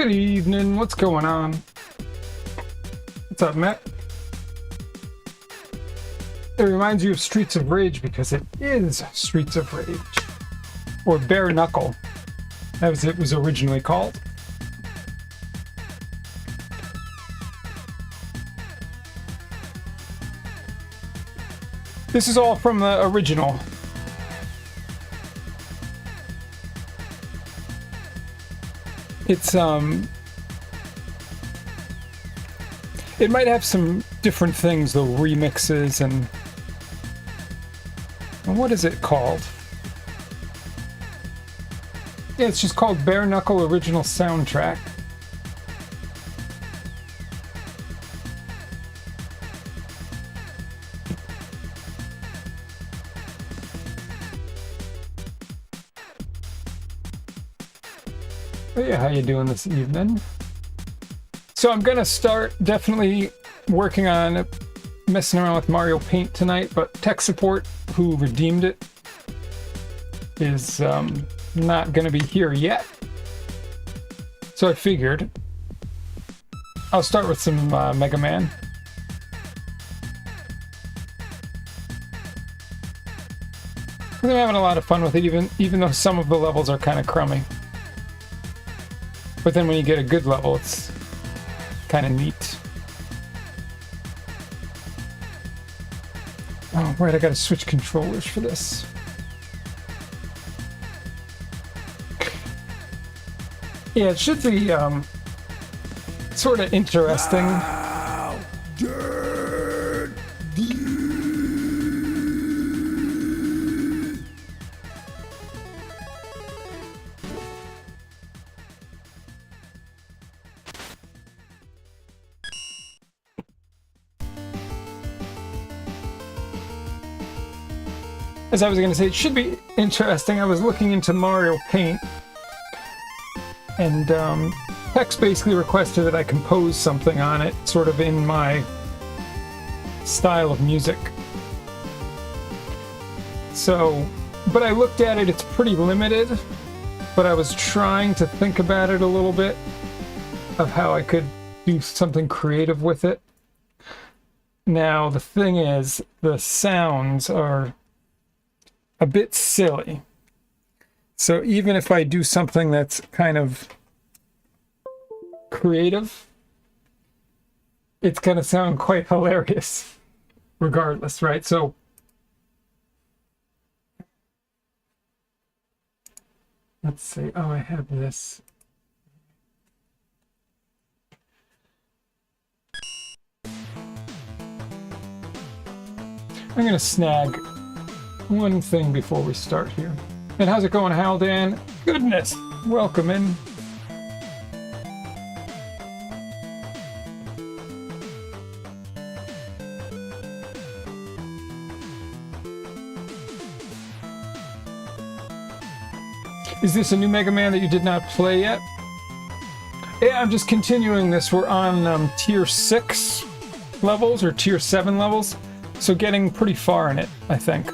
Good evening. What's going on? What's up, Matt? It reminds you of Streets of Rage because it is Streets of Rage. Or Bare Knuckle, as it was originally called. This is all from the original. It's, it might have some different things, though, remixes and what is it called? Yeah, it's just called Bare Knuckle Original Soundtrack. But yeah, how you doing this evening? So I'm gonna start definitely working on messing around with Mario Paint tonight, but tech support, who redeemed it, is not gonna be here yet. So I figured I'll start with some Mega Man. I'm having a lot of fun with it, even though some of the levels are kind of crummy. But then when you get a good level, it's kind of neat. Oh, right, I gotta switch controllers for this. Yeah, it should be sort of interesting. As I was going to say, it should be interesting. I was looking into Mario Paint, and Hex basically requested that I compose something on it, sort of in my style of music. So, but I looked at it, it's pretty limited, but I was trying to think about it a little bit, of how I could do something creative with it. Now, the thing is, the sounds are a bit silly. So even if I do something that's kind of creative, it's going to sound quite hilarious regardless, right? So let's see. Oh, I have this. I'm going to snag one thing before we start here. And how's it going, Haldan? Goodness! Welcome in. Is this a new Mega Man that you did not play yet? Yeah, I'm just continuing this. We're on tier 6 levels, or tier 7 levels, so getting pretty far in it, I think.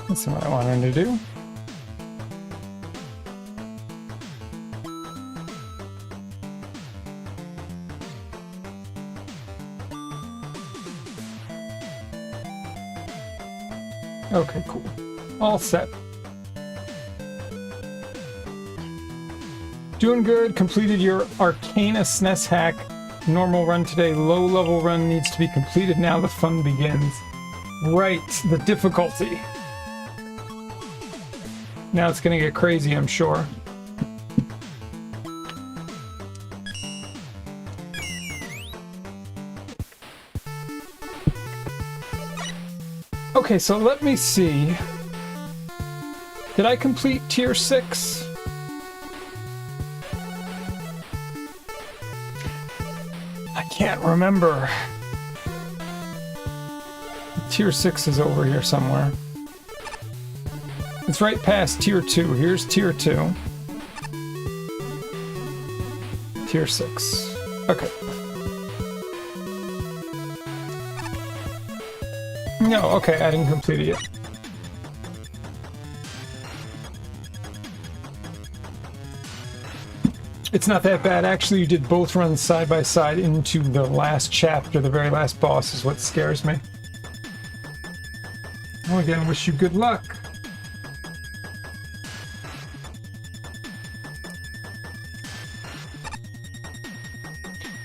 That's what I wanted to do. Okay, cool. All set. Doing good. Completed your Arcana SNES hack. Normal run today. Low level run needs to be completed. Now the fun begins. Right, the difficulty. Now it's gonna get crazy, I'm sure. Okay, so let me see. Did I complete tier 6? I can't remember. Tier 6 is over here somewhere. It's right past Tier 2. Here's Tier 2. Tier 6. Okay. No, okay, I didn't complete it yet. It's not that bad. Actually, you did both runs side by side into the last chapter. The very last boss is what scares me. Well, again, wish you good luck.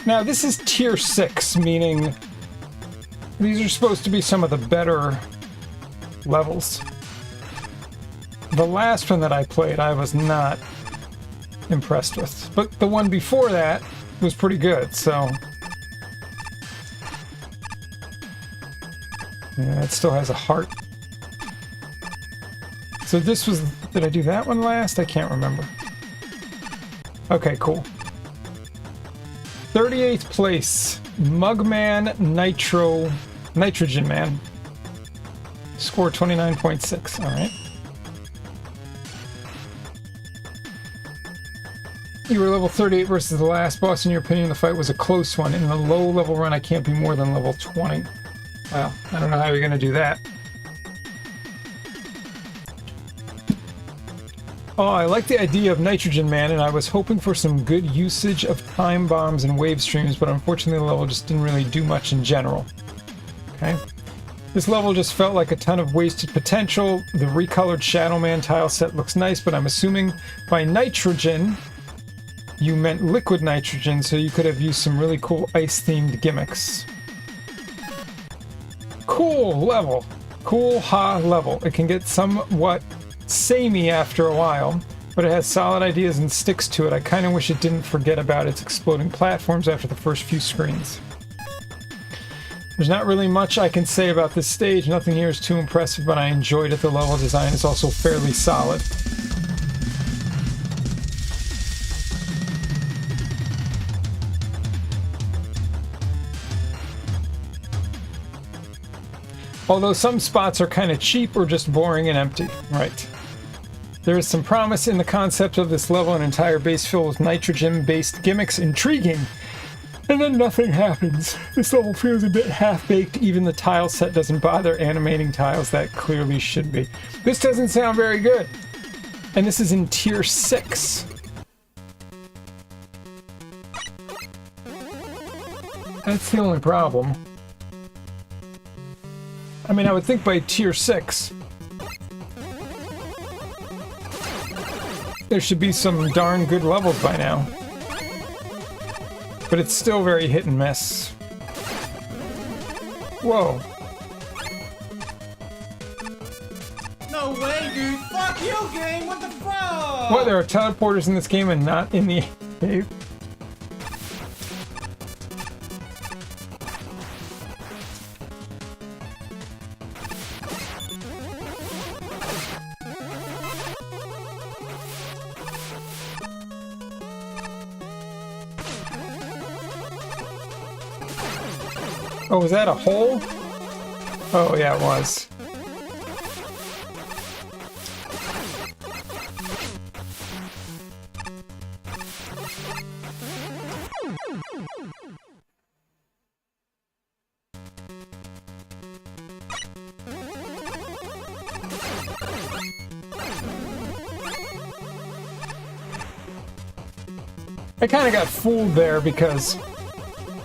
Now, this is Tier 6, meaning these are supposed to be some of the better levels. The last one that I played, I was not impressed with. But the one before that was pretty good, so... yeah, it still has a heart. So this was... did I do that one last? I can't remember. Okay, cool. 38th place. Mugman Nitrogen Man. Score 29.6. Alright. You were level 38 versus the last boss. In your opinion, the fight was a close one. In the low level run, I can't be more than level 20. Well, I don't know how you're going to do that. Oh, I like the idea of Nitrogen Man, and I was hoping for some good usage of time bombs and wave streams, but unfortunately the level just didn't really do much in general. Okay. This level just felt like a ton of wasted potential. The recolored Shadow Man tile set looks nice, but I'm assuming by nitrogen you meant liquid nitrogen, so you could have used some really cool ice-themed gimmicks. Cool level. Cool ha level. It can get somewhat samey after a while, but it has solid ideas and sticks to it. I kind of wish it didn't forget about its exploding platforms after the first few screens. There's not really much I can say about this stage. Nothing here is too impressive, but I enjoyed it. The level design is also fairly solid. Although some spots are kind of cheap or just boring and empty. Right. There is some promise in the concept of this level, an entire base filled with nitrogen-based gimmicks. Intriguing! And then nothing happens. This level feels a bit half-baked. Even the tile set doesn't bother animating tiles that clearly should be. This doesn't sound very good. And this is in Tier 6. That's the only problem. I mean, I would think by Tier 6 there should be some darn good levels by now. But it's still very hit and miss. Whoa. No way, dude! Fuck you, game! What the fuck? What, there are teleporters in this game and not in the cave? Oh, was that a hole? Oh, yeah, it was. I kind of got fooled there because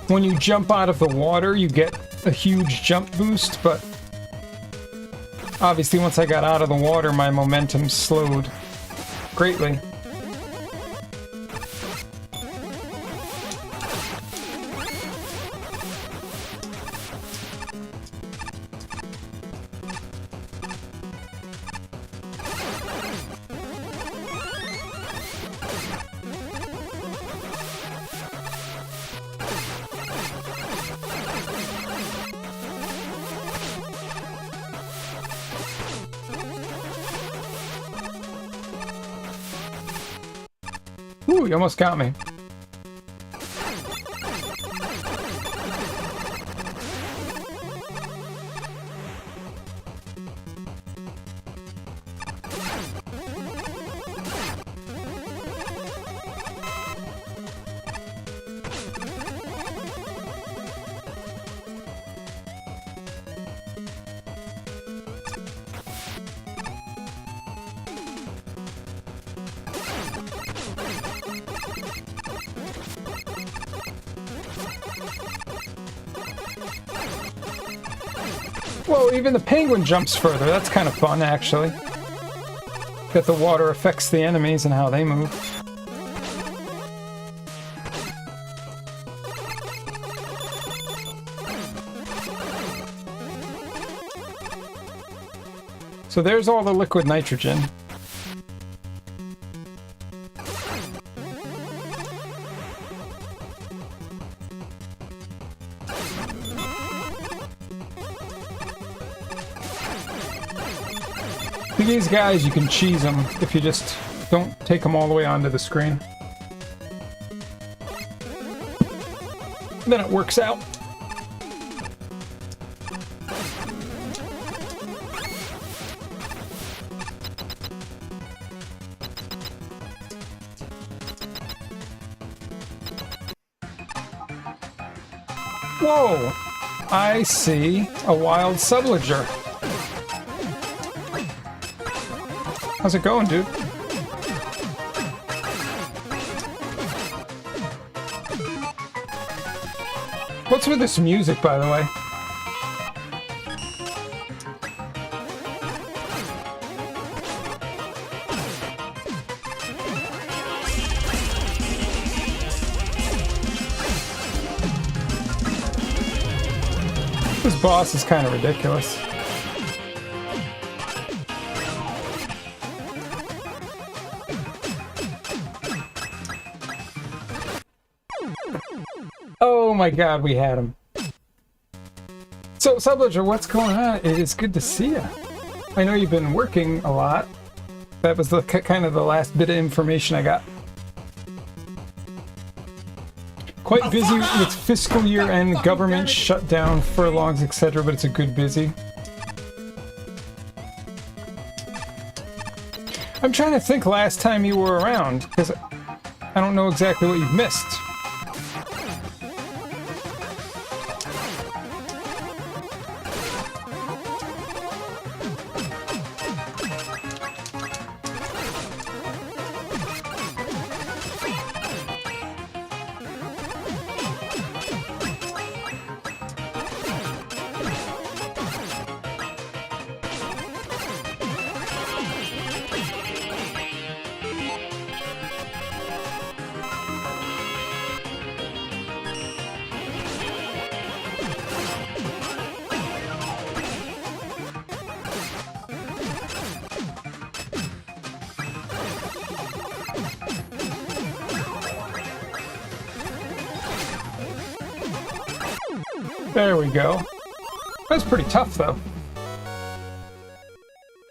when you jump out of the water, you get a huge jump boost, but obviously once I got out of the water, my momentum slowed greatly. Ooh, you almost got me. Well, even the penguin jumps further. That's kind of fun, actually. That the water affects the enemies and how they move. So there's all the liquid nitrogen. These guys, you can cheese them if you just don't take them all the way onto the screen. Then it works out. Whoa! I see a wild subledger. How's it going, dude? What's with this music, by the way? This boss is kind of ridiculous. Oh my god, we had him. So, Subledger, what's going on? It is good to see you. I know you've been working a lot. That was the kind of the last bit of information I got. Quite busy with fiscal year end, government shutdown, furlongs, etc., but it's a good busy. I'm trying to think last time you were around, because I don't know exactly what you've missed. There we go. That's pretty tough, though.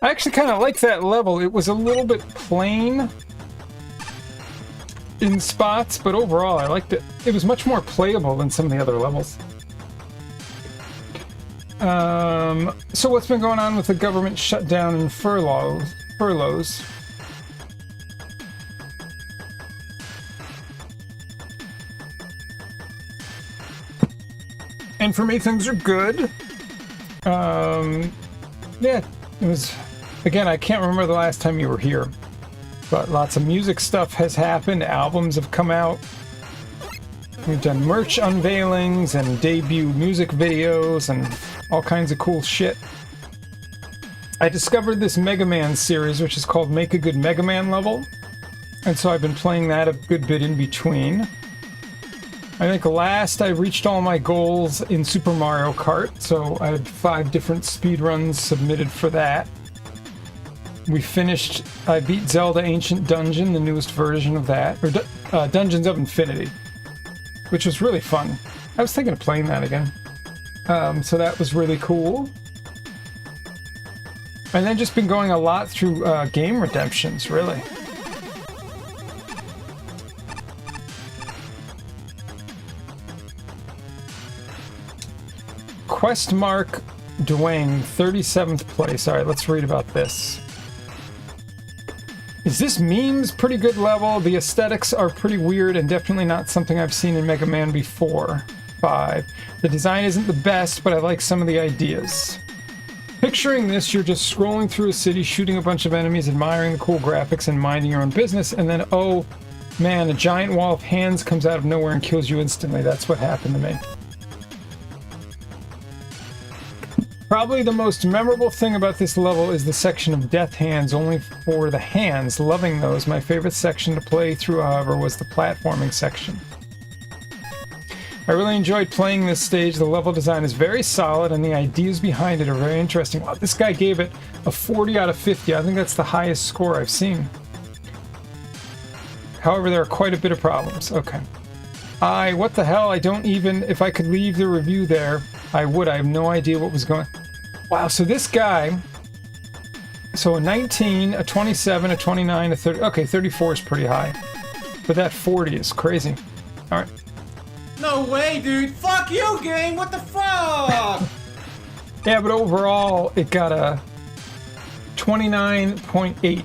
I actually kind of like that level. It was a little bit plain in spots, but overall I liked it. It was much more playable than some of the other levels. So what's been going on with the government shutdown and furloughs? And for me, things are good. Yeah, it was... Again, I can't remember the last time you were here. But lots of music stuff has happened. Albums have come out. We've done merch unveilings and debut music videos and all kinds of cool shit. I discovered this Mega Man series, which is called Make a Good Mega Man Level. And so I've been playing that a good bit in between. I think last I reached all my goals in Super Mario Kart, so I had 5 different speedruns submitted for that. I beat Zelda Ancient Dungeon, the newest version of that, or Dungeons of Infinity, which was really fun. I was thinking of playing that again. So that was really cool. And then just been going a lot through game redemptions, really. Questmark Dwayne, 37th place. Alright, let's read about this. Is this memes? Pretty good level. The aesthetics are pretty weird and definitely not something I've seen in Mega Man before. 5. The design isn't the best, but I like some of the ideas. Picturing this, you're just scrolling through a city, shooting a bunch of enemies, admiring the cool graphics, and minding your own business, and then, oh man, a giant wall of hands comes out of nowhere and kills you instantly. That's what happened to me. Probably the most memorable thing about this level is the section of Death Hands, only for the hands. Loving those. My favorite section to play through, however, was the platforming section. I really enjoyed playing this stage. The level design is very solid and the ideas behind it are very interesting. Wow, this guy gave it a 40 out of 50. I think that's the highest score I've seen. However, there are quite a bit of problems. Okay. What the hell? I don't even... If I could leave the review there, I would. I have no idea what was going... Wow, so this guy... So a 19, a 27, a 29, a 30... Okay, 34 is pretty high. But that 40 is crazy. Alright. No way, dude. Fuck you, game. What the fuck? Yeah, but overall, it got a 29.8.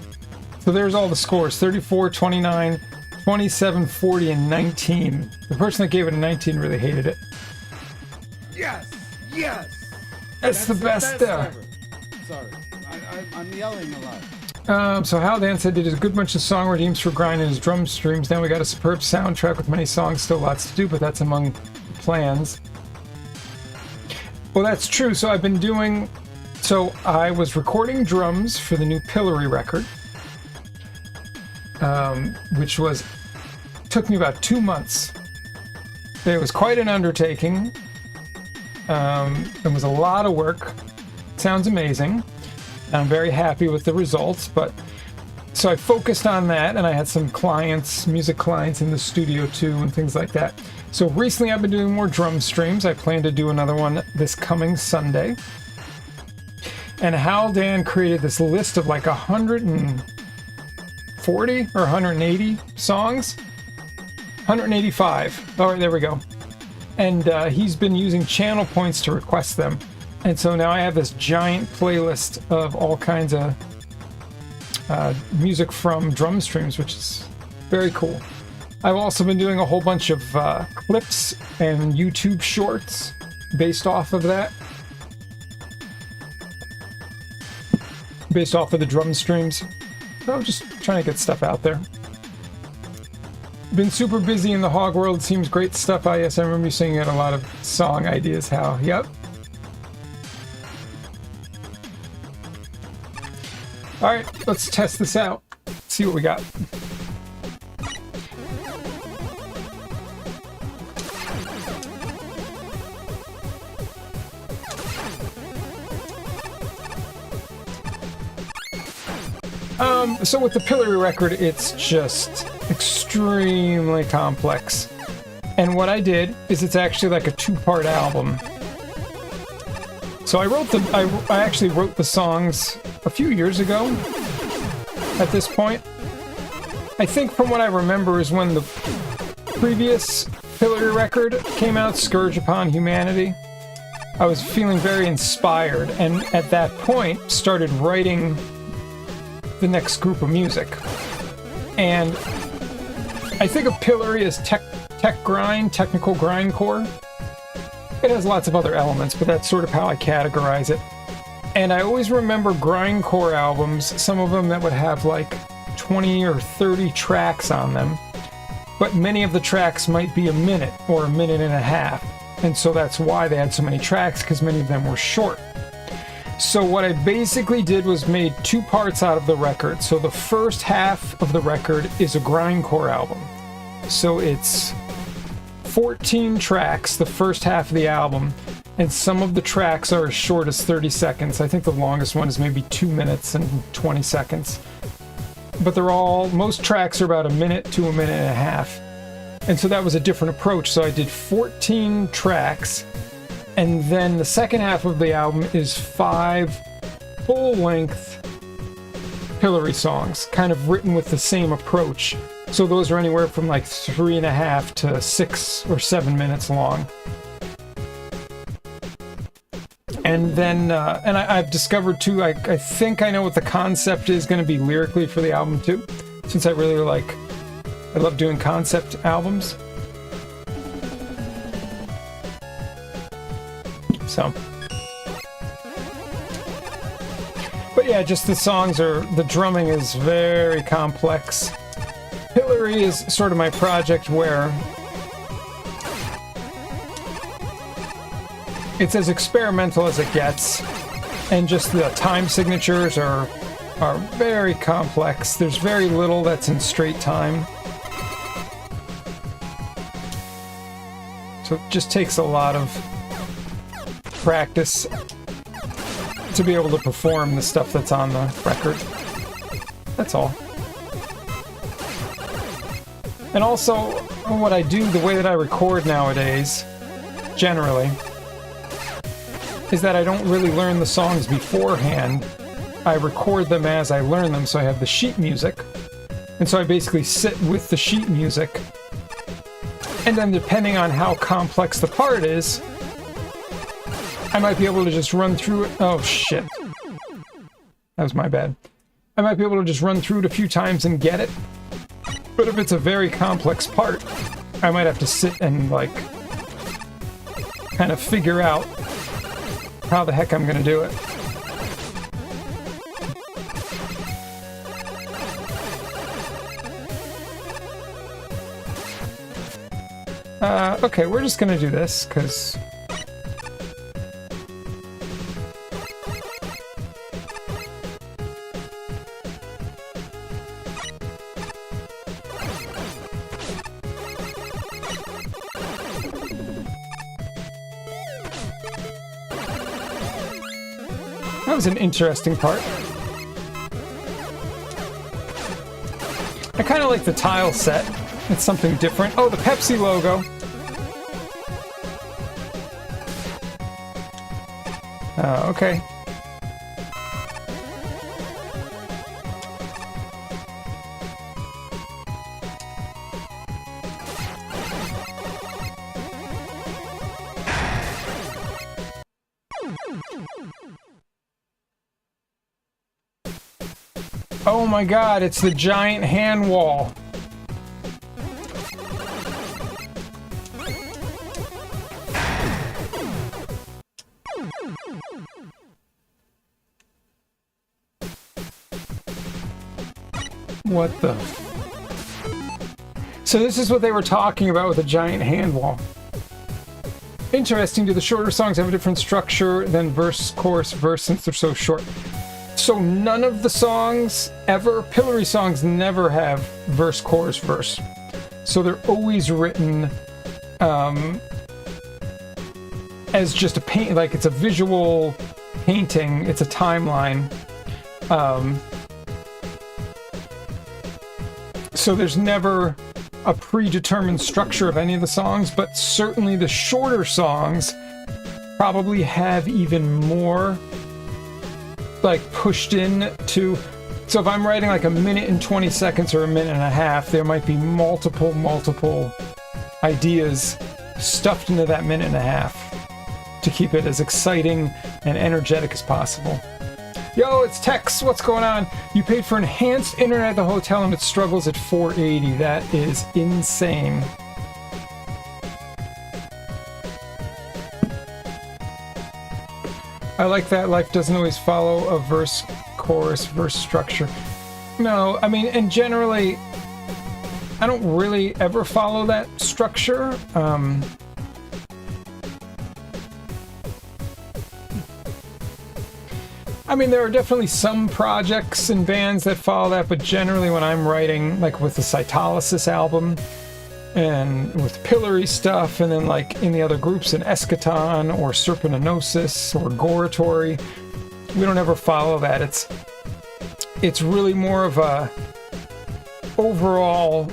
So there's all the scores. 34, 29, 27, 40, and 19. The person that gave it a 19 really hated it. Yes! Yes! That's the best ever. Sorry. I'm yelling a lot. So Haldan said did a good bunch of song redeems for Grind in his drum streams. Now we got a superb soundtrack with many songs, still lots to do, but that's among the plans. Well, that's true. So I've been doing... So I was recording drums for the new Pillory record, which took me about 2 months. It was quite an undertaking. It was a lot of work. Sounds amazing. I'm very happy with the results, but so I focused on that, and I had some clients, music clients in the studio too, and things like that. So recently I've been doing more drum streams. I plan to do another one this coming Sunday. And Haldan created this list of like 140 or 180 songs. 185. All right, there we go. And he's been using channel points to request them. And so now I have this giant playlist of all kinds of music from drum streams, which is very cool. I've also been doing a whole bunch of clips and YouTube shorts based off of that. Based off of the drum streams. So I'm just trying to get stuff out there. Been super busy in the hog world. Seems great stuff. Yes, I remember you saying you had a lot of song ideas. How? Yep. All right, let's test this out. See what we got. So with the Pillory record, it's just extremely complex. And what I did is it's actually like a 2-part album. So I actually wrote the songs a few years ago at this point. I think from what I remember is when the previous Pillory record came out, Scourge Upon Humanity. I was feeling very inspired, and at that point started writing the next group of music. And I think of Pillory as technical grindcore. It has lots of other elements, but that's sort of how I categorize it. And I always remember grindcore albums, some of them that would have like 20 or 30 tracks on them, but many of the tracks might be a minute or a minute and a half. And so that's why they had so many tracks, because many of them were short. So what I basically did was made 2 parts out of the record. So the first half of the record is a grindcore album. So it's 14 tracks, the first half of the album, and some of the tracks are as short as 30 seconds. I think the longest one is maybe 2 minutes and 20 seconds. But most tracks are about a minute to a minute and a half. And so that was a different approach. So I did 14 tracks. And then the second half of the album is 5 full-length Pillory songs, kind of written with the same approach. So those are anywhere from like 3.5 to 6 or 7 minutes long. And then, I've discovered too, I think I know what the concept is going to be lyrically for the album too, since I love doing concept albums. So, but yeah, just the drumming is very complex. Pillory is sort of my project where it's as experimental as it gets. and just the time signatures are very complex. There's very little that's in straight time. So it just takes a lot of practice to be able to perform the stuff that's on the record. That's all. And also, what I do, the way that I record nowadays, generally, is that I don't really learn the songs beforehand. I record them as I learn them, so I have the sheet music. And so I basically sit with the sheet music. And then depending on how complex the part is, I might be able to just run through it. Oh, shit. That was my bad. I might be able to just run through it a few times and get it. But if it's a very complex part, I might have to sit and, like, kind of figure out how the heck I'm gonna do it. Okay, we're just gonna do this, because... That was an interesting part. I kind of like the tile set. It's something different. Oh, the Pepsi logo. Okay. Oh my god, it's the giant hand wall. What the... So this is what they were talking about with a giant hand wall. Interesting, do the shorter songs have a different structure than verse, chorus, verse since they're so short? So none of the songs ever, Pillory songs never have verse, chorus, verse. So they're always written as just a paint, like it's a visual painting, it's a timeline. So there's never a predetermined structure of any of the songs, but certainly the shorter songs probably have even more like pushed in to... So if I'm writing like a minute and 20 seconds or a minute and a half, there might be multiple ideas stuffed into that minute and a half to keep it as exciting and energetic as possible. Yo, it's Tex. What's going on? You paid for enhanced internet at the hotel and it struggles at 480. That is insane. I like that life doesn't always follow a verse, chorus, verse structure. No, I mean, and generally, I don't really ever follow that structure. I mean, there are definitely some projects and bands that follow that, but generally when I'm writing, like with the Cytolysis album, and with Pillory stuff, and then like in the other groups in Eschaton, or Serpentinosis, or Goratory, we don't ever follow that. It's really more of a overall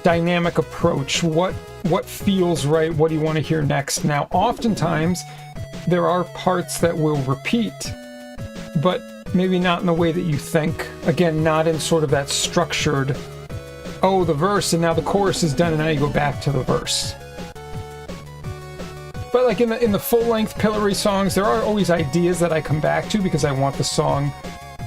dynamic approach. What feels right? What do you want to hear next? Now, oftentimes, there are parts that will repeat, but maybe not in the way that you think. Again, not in sort of that structured, oh, the verse, and now the chorus is done, and now you go back to the verse. But like in the full-length Pillory songs, there are always ideas that I come back to because I want the song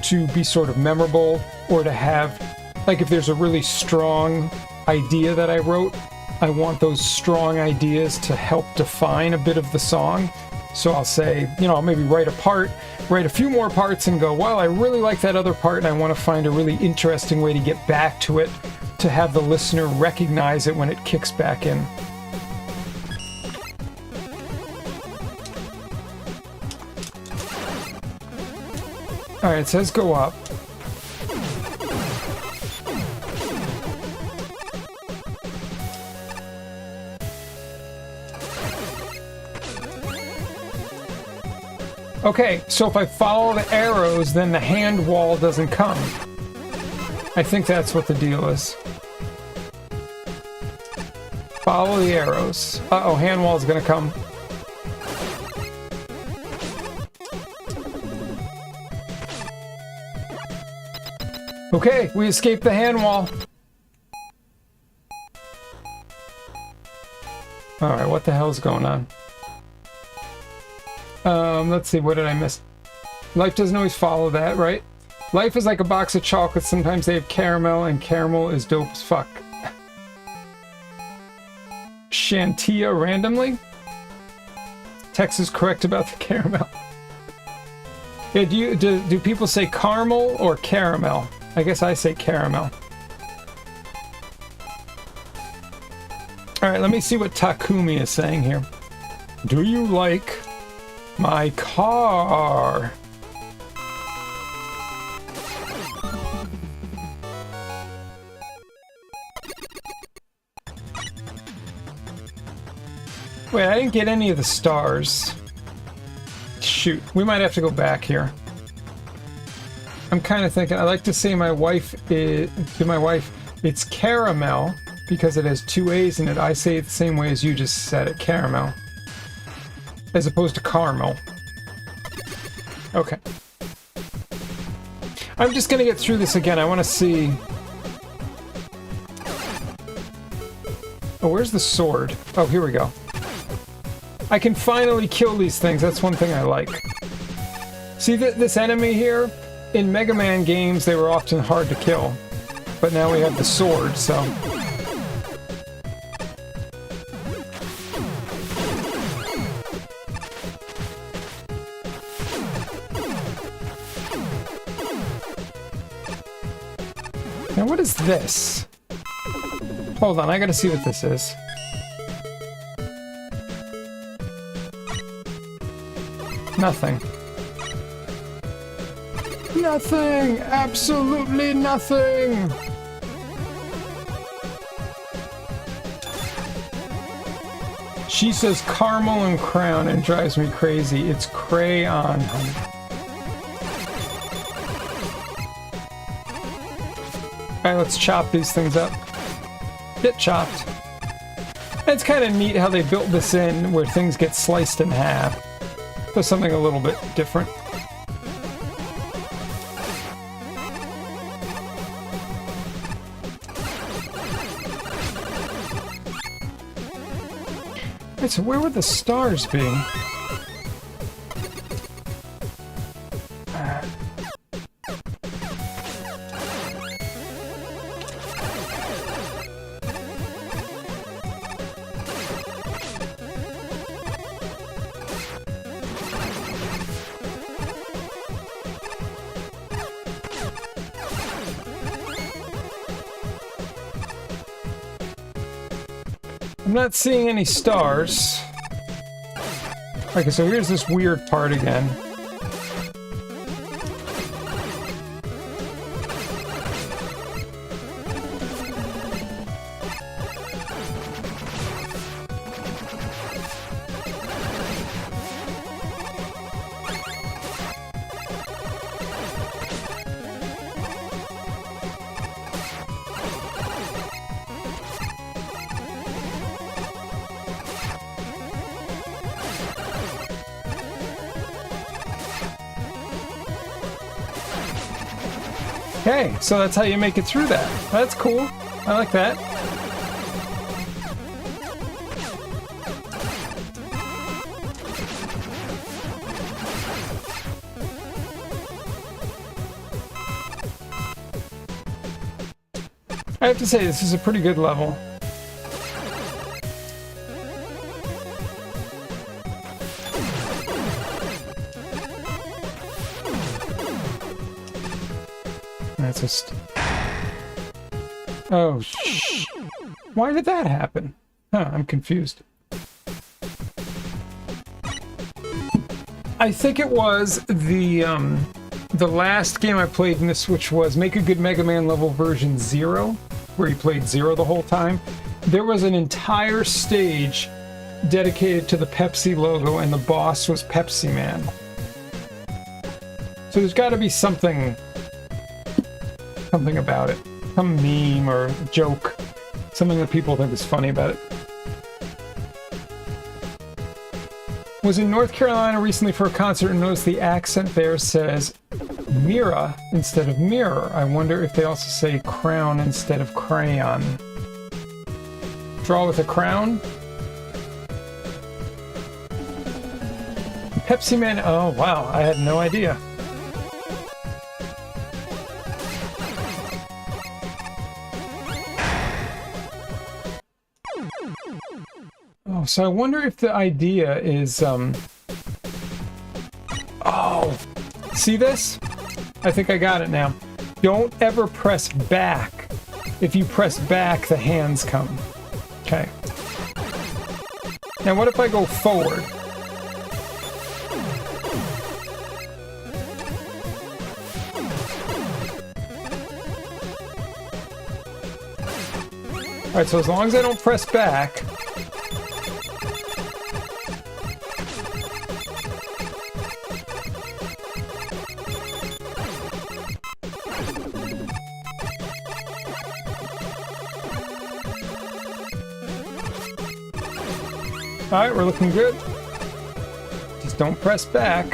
to be sort of memorable, or to have, like if there's a really strong idea that I wrote, I want those strong ideas to help define a bit of the song. So I'll say, you know, I'll maybe write a few more parts and go, well, I really like that other part and I want to find a really interesting way to get back to it, to have the listener recognize it when it kicks back in. Alright, it says go up. Okay, so if I follow the arrows, then the hand wall doesn't come. I think that's what the deal is. Follow the arrows. Uh-oh, hand wall's gonna come. Okay, we escaped the hand wall. Alright, what the hell's going on? Let's see, what did I miss? Life doesn't always follow that, right? Life is like a box of chocolates. Sometimes they have caramel, and caramel is dope as fuck. Shantia randomly? Tex is correct about the caramel. Yeah, do people say caramel or caramel? I guess I say caramel. Alright, let me see what Takumi is saying here. Do you like my car? Wait, I didn't get any of the stars. Shoot, we might have to go back here. I'm kind of thinking, I like to say my wife is, to my wife, it's caramel because it has two A's in it. I say it the same way as you just said it, caramel. As opposed to caramel. Okay. I'm just gonna get through this again. I want to see... Oh, where's the sword? Oh, here we go. I can finally kill these things. That's one thing I like. See this enemy here? In Mega Man games, they were often hard to kill. But now we have the sword, so... Now what is this? Hold on, I gotta see what this is. Nothing. Nothing! Absolutely nothing! She says caramel and crown and drives me crazy. It's crayon, honey. Alright, let's chop these things up. Get chopped. It's kind of neat how they built this in where things get sliced in half. There's something a little bit different. Right, so where would the stars be? I'm not seeing any stars. Okay, so here's this weird part again. Okay, so that's how you make it through that. That's cool. I like that. I have to say, this is a pretty good level. That's just... Oh, shh. Why did that happen? Huh, I'm confused. I think it was the the last game I played in the Switch was Make a Good Mega Man level version 0, where you played 0 the whole time. There was an entire stage dedicated to the Pepsi logo, and the boss was Pepsi Man. So there's got to be something about it. Some meme or joke. Something that people think is funny about it. Was in North Carolina recently for a concert and noticed the accent there says Mira instead of mirror. I wonder if they also say crown instead of crayon. Draw with a crown? Pepsi Man, oh wow, I had no idea. Oh, so I wonder if the idea is, oh, see this? I think I got it now. Don't ever press back. If you press back, the hands come. Okay. Now what if I go forward? Alright, so as long as I don't press back... Alright, we're looking good. Just don't press back.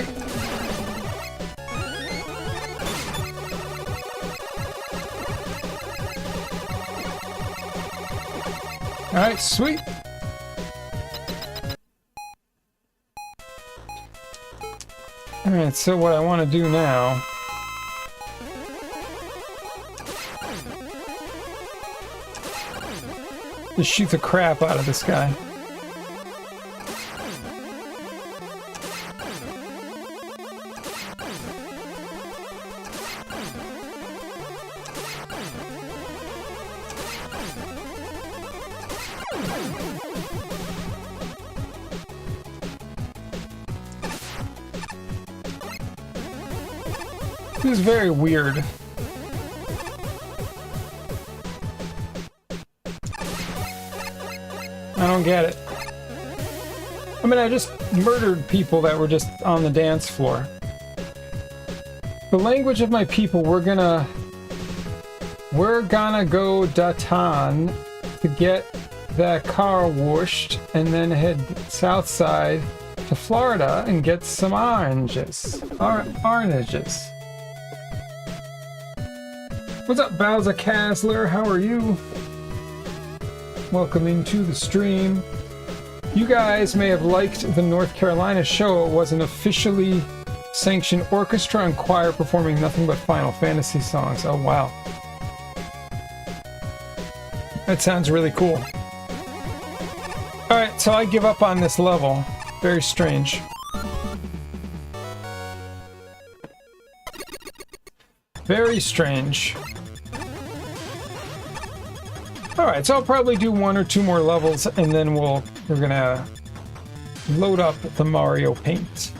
Alright, sweet. Alright, so what I want to do now... is shoot the crap out of this guy. This is very weird. I don't get it. I mean, I just murdered people that were just on the dance floor. The language of my people, we're gonna go Datan to get that car washed and then head south side to Florida and get some oranges. Oranges. What's up, Bowser Kasler? How are you? Welcome into the stream. You guys may have liked the North Carolina show. It was an officially sanctioned orchestra and choir performing nothing but Final Fantasy songs. Oh, wow. That sounds really cool. Alright, so I give up on this level. Very strange. Very strange. Alright, so I'll probably do 1 or 2 more levels and then we're gonna load up the Mario Paint.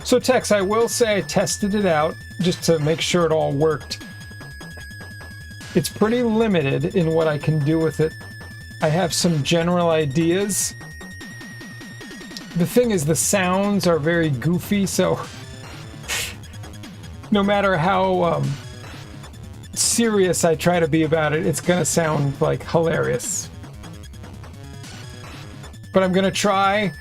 So Tex, I will say I tested it out just to make sure it all worked. It's pretty limited in what I can do with it. I have some general ideas. The thing is, the sounds are very goofy, so no matter how serious I try to be about it, it's gonna sound like hilarious. But I'm gonna try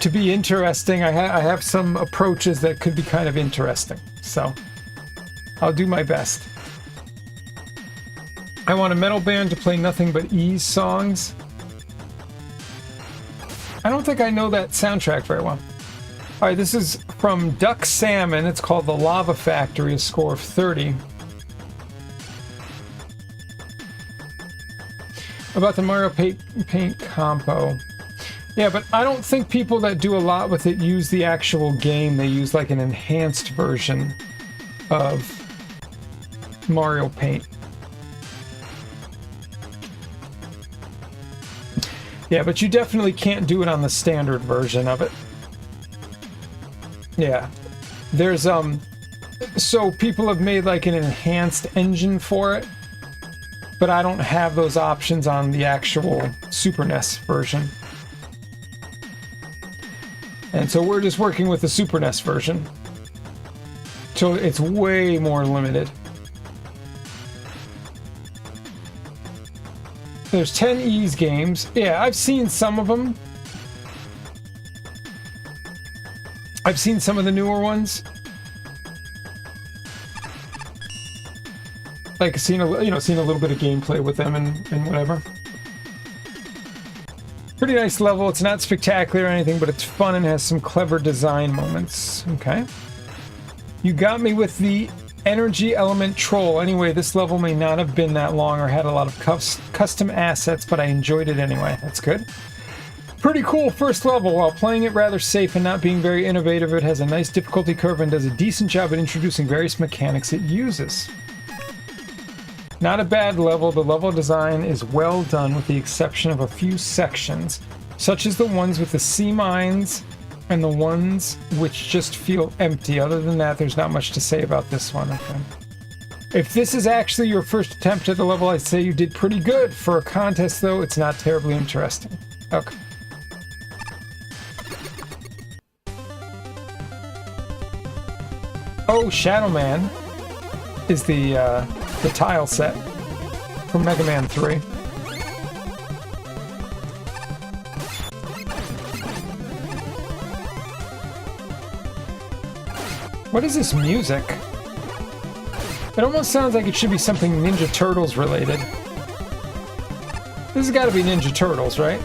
to be interesting. I have some approaches that could be kind of interesting, so I'll do my best. I want a metal band to play nothing but Ys songs. I don't think I know that soundtrack very well. Alright, this is from Duck Salmon. It's called The Lava Factory, a score of 30. About the Mario Paint compo. Yeah, but I don't think people that do a lot with it use the actual game. They use like an enhanced version of Mario Paint. Yeah, but you definitely can't do it on the standard version of it. Yeah. There's so people have made like an enhanced engine for it, but I don't have those options on the actual Super NES version. And so we're just working with the Super NES version. So it's way more limited. There's 10 Ys games. Yeah, I've seen some of them. I've seen some of the newer ones. Like seen a little bit of gameplay with them and whatever. Pretty nice level. It's not spectacular or anything, but it's fun and has some clever design moments. Okay. You got me with the energy element troll. Anyway, this level may not have been that long or had a lot of custom assets, but I enjoyed it anyway. That's good. Pretty cool first level. While playing it rather safe and not being very innovative, it has a nice difficulty curve and does a decent job at introducing various mechanics it uses. Not a bad level. The level design is well done with the exception of a few sections, such as the ones with the sea mines and the ones which just feel empty. Other than that, there's not much to say about this one. Okay. If this is actually your first attempt at the level, I'd say you did pretty good. For a contest, though, it's not terribly interesting. Okay. Oh, Shadow Man is the tile set from Mega Man 3. What is this music? It almost sounds like it should be something Ninja Turtles related. This has got to be Ninja Turtles, right?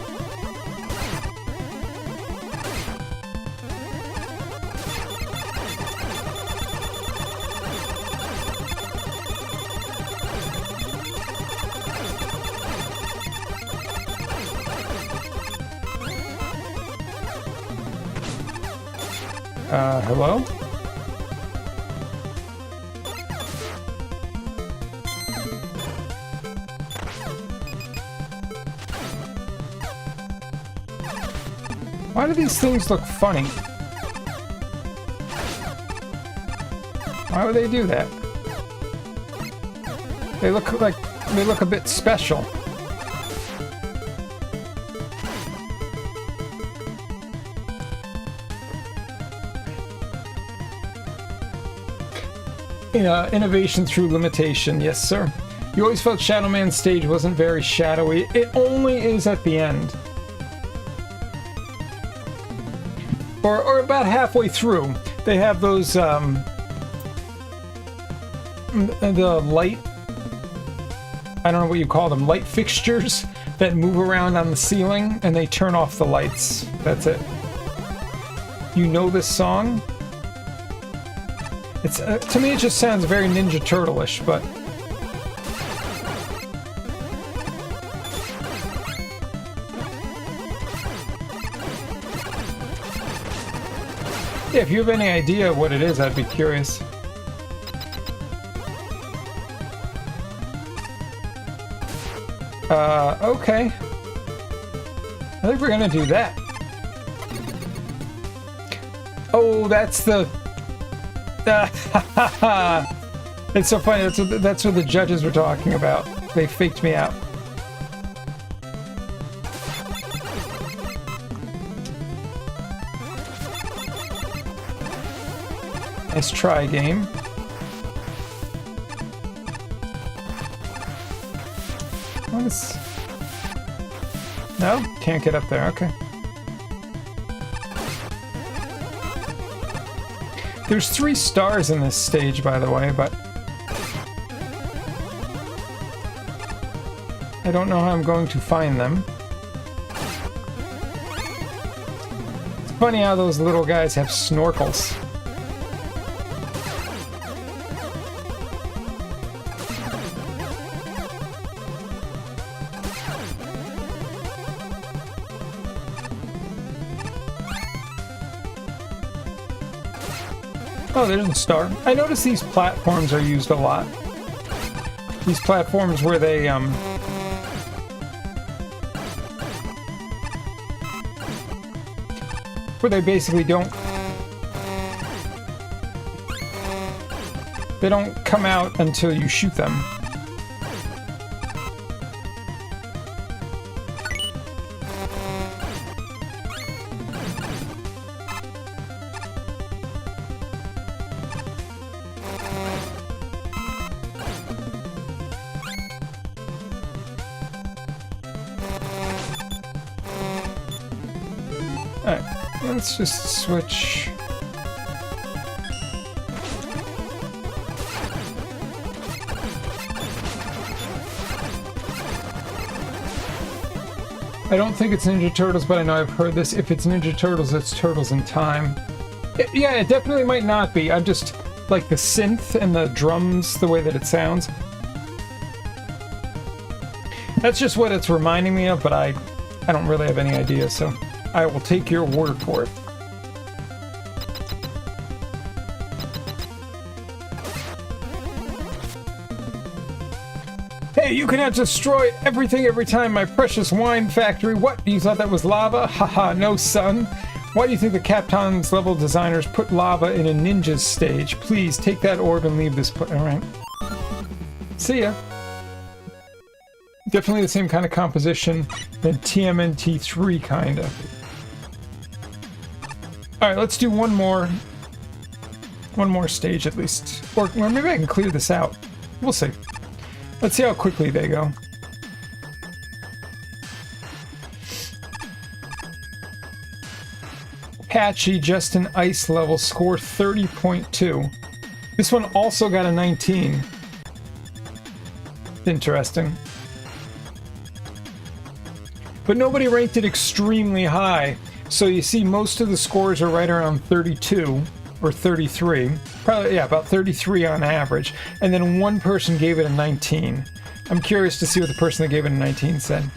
Hello? Why do these things look funny? Why would they do that? They look a bit special. Innovation through limitation, yes sir. You always felt Shadow Man's stage wasn't very shadowy. It only is at the end. Or about halfway through. They have those, the light, I don't know what you call them, light fixtures that move around on the ceiling and they turn off the lights. That's it. You know this song? It's to me it just sounds very Ninja Turtle-ish, but yeah, if you have any idea what it is, I'd be curious. Okay. I think we're gonna do that. Oh, that's the... It's so funny. That's what the judges were talking about. They faked me out. Nice try, game. What is... No? Can't get up there. Okay. There's 3 stars in this stage, by the way, but I don't know how I'm going to find them. It's funny how those little guys have snorkels. Oh, there's a star. I notice these platforms are used a lot. These platforms where they, basically don't They don't come out until you shoot them. Alright, let's just switch. I don't think it's Ninja Turtles, but I know I've heard this. If it's Ninja Turtles, it's Turtles in Time. Yeah, it definitely might not be. I'm just like the synth and the drums, the way that it sounds. That's just what it's reminding me of, but I don't really have any idea, so I will take your word for it. Hey, you cannot destroy everything every time, my precious wine factory. What? You thought that was lava? Haha, no, son. Why do you think the Captain's level designers put lava in a ninja's stage? Please, take that orb and leave this place. Alright. See ya. Definitely the same kind of composition than TMNT3, kinda. Alright, let's do one more stage at least. Or maybe I can clear this out. We'll see. Let's see how quickly they go. Patchy, just an ice level, score 30.2. This one also got a 19. Interesting. But nobody ranked it extremely high. So you see most of the scores are right around 32 or 33. Probably, yeah, about 33 on average. And then one person gave it a 19. I'm curious to see what the person that gave it a 19 said.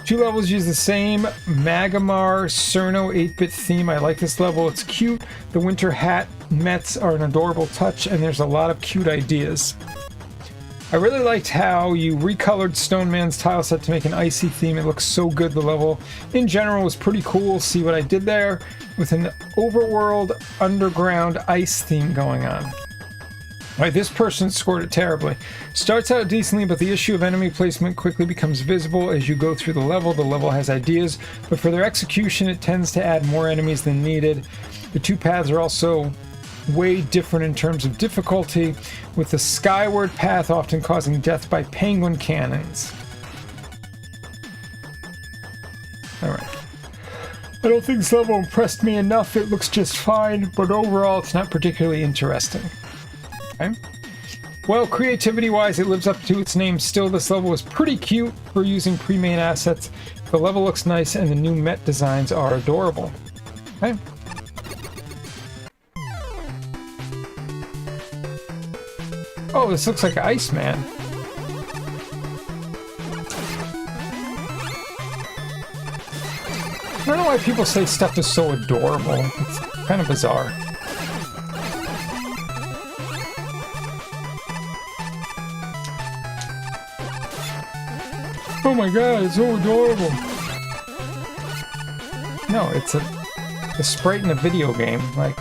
Two levels use the same Magamar Cerno 8-bit theme. I like this level. It's cute. The winter hat Mets are an adorable touch, and there's a lot of cute ideas. I really liked how you recolored Stone Man's tile set to make an icy theme. It looks so good. The level in general was pretty cool. See what I did there? With an overworld underground ice theme going on. Alright, this person scored it terribly. Starts out decently, but the issue of enemy placement quickly becomes visible as you go through the level. The level has ideas, but for their execution it tends to add more enemies than needed. The two paths are also way different in terms of difficulty, with the skyward path often causing death by penguin cannons. Alright. I don't think this level impressed me enough. It looks just fine, but overall it's not particularly interesting. Okay. Well, creativity-wise, it lives up to its name. Still, this level is pretty cute for using pre-made assets. The level looks nice, and the new Met designs are adorable. Okay. Oh, this looks like Iceman. I don't know why people say stuff is so adorable. It's kind of bizarre. Oh my god, it's so adorable. No, it's a sprite in a video game, like.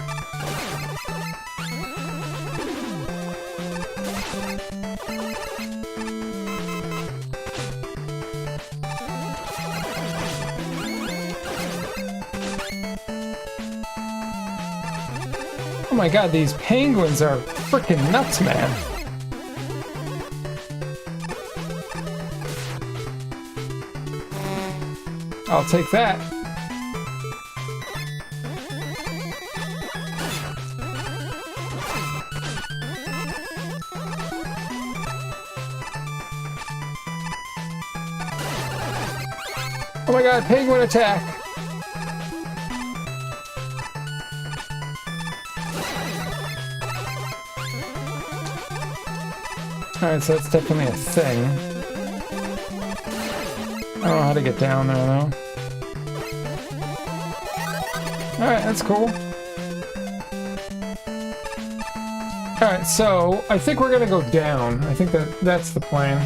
Oh my god, these penguins are freaking nuts, man. I'll take that. Oh my god, penguin attack! Alright, so that's definitely a thing. I don't know how to get down there, though. Alright, that's cool. Alright, so I think we're gonna go down. I think that's the plan.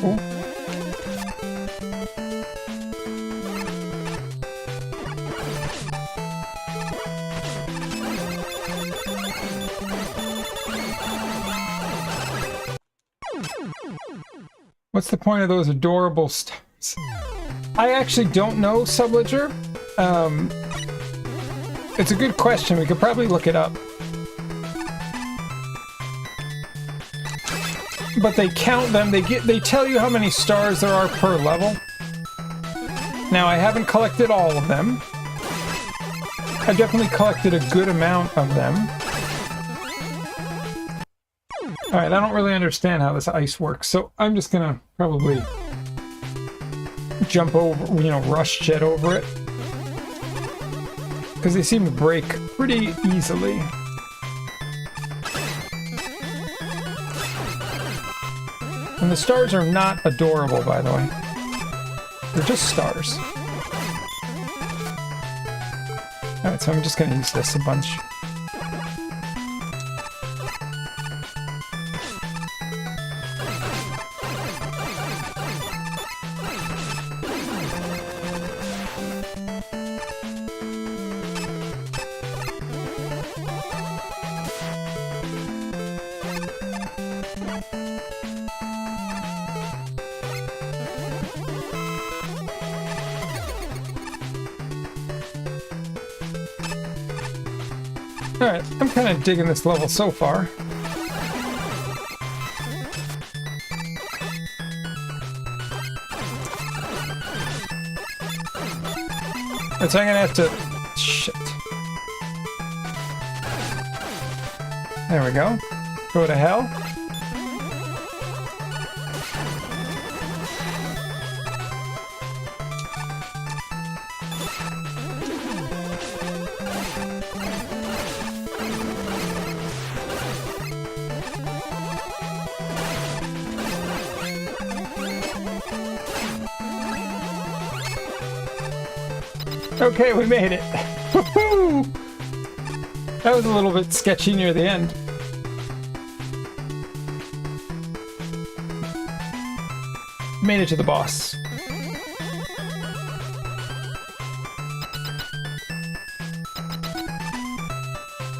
Cool. What's the point of those adorable stars? I actually don't know, Subledger. It's a good question. We could probably look it up. But they count them. They tell you how many stars there are per level. Now, I haven't collected all of them. I've definitely collected a good amount of them. Alright, I don't really understand how this ice works, so I'm just gonna probably jump over, you know, rush jet over it. Because they seem to break pretty easily. And the stars are not adorable, by the way. They're just stars. Alright, so I'm just gonna use this a bunch. Alright, I'm kind of digging this level so far. So I'm gonna have to... Shit. There we go. Go to hell. Okay, we made it. Woohoo! That was a little bit sketchy near the end. Made it to the boss.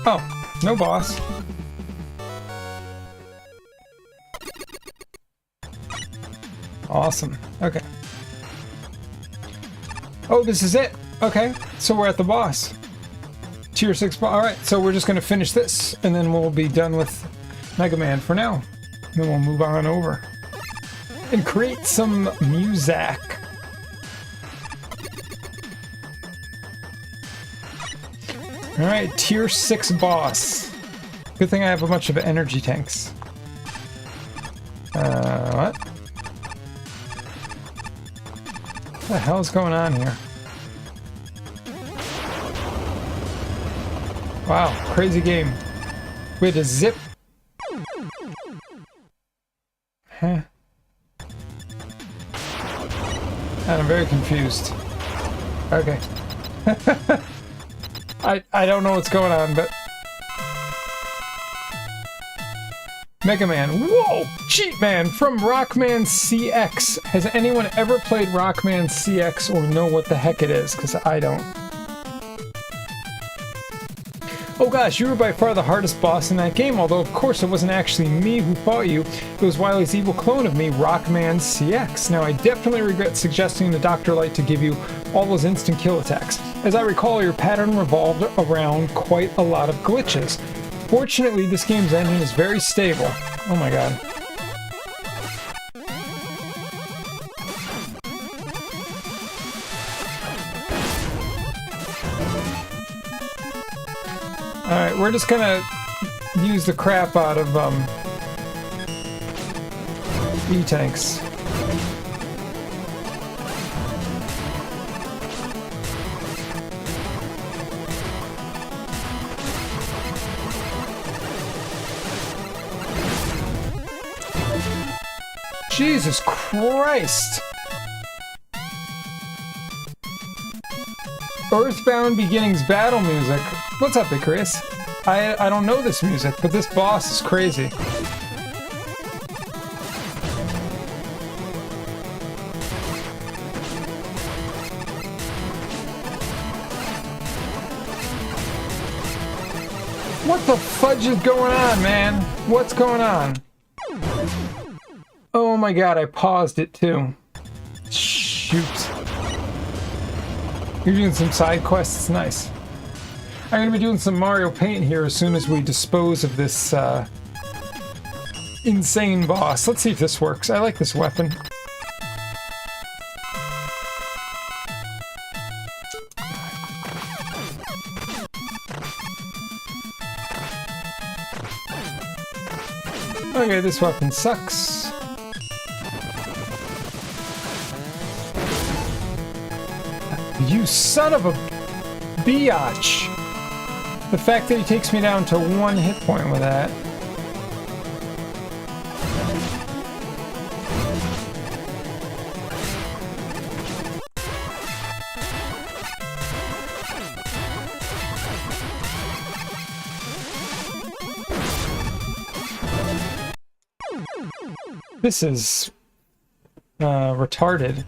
Oh, no boss. Awesome. Okay. Oh, this is it. Okay, so we're at the boss. Tier 6 boss. Alright, so we're just going to finish this, and then we'll be done with Mega Man for now. And then we'll move on over. And create some music. Alright, Tier 6 boss. Good thing I have a bunch of energy tanks. What? What the hell is going on here? Wow, crazy game. We had to zip. Huh. And I'm very confused. Okay. I don't know what's going on, but... Mega Man. Whoa! Cheat Man from Rockman CX. Has anyone ever played Rockman CX or know what the heck it is? Because I don't. Oh gosh, you were by far the hardest boss in that game, although of course it wasn't actually me who fought you, it was Wily's evil clone of me, Rockman CX. Now I definitely regret suggesting the Dr. Light to give you all those instant kill attacks. As I recall, your pattern revolved around quite a lot of glitches. Fortunately, this game's engine is very stable. Oh my god. Alright, we're just gonna use the crap out of, E-tanks. Jesus Christ! Earthbound Beginnings battle music. What's up, Icarus? I don't know this music, but this boss is crazy. What the fudge is going on, man? What's going on? Oh my god, I paused it too. Shoot. You're doing some side quests? Nice. I'm gonna be doing some Mario Paint here as soon as we dispose of this insane boss. Let's see if this works. I like this weapon. Okay, this weapon sucks. You son of a biatch! The fact that he takes me down to 1 hit point with that. This is retarded.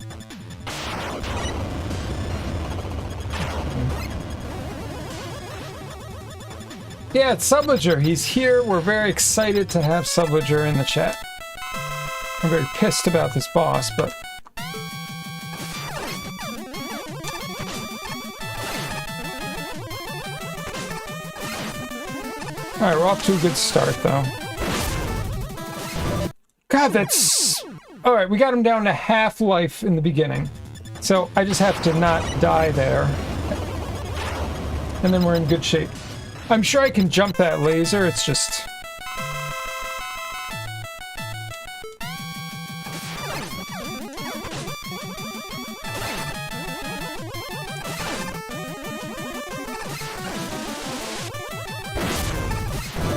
Yeah, it's Subliger. He's here. We're very excited to have Subliger in the chat. I'm very pissed about this boss, but... Alright, we're off to a good start, though. God, that's... Alright, we got him down to half life in the beginning. So I just have to not die there. And then we're in good shape. I'm sure I can jump that laser, it's just...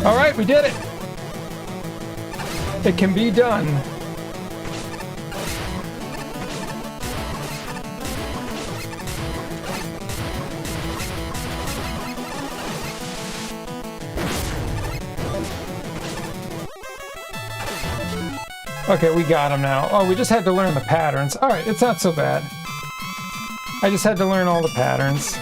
Alright, we did it! It can be done. Okay, we got him now. Oh, we just had to learn the patterns. Alright, it's not so bad. I just had to learn all the patterns.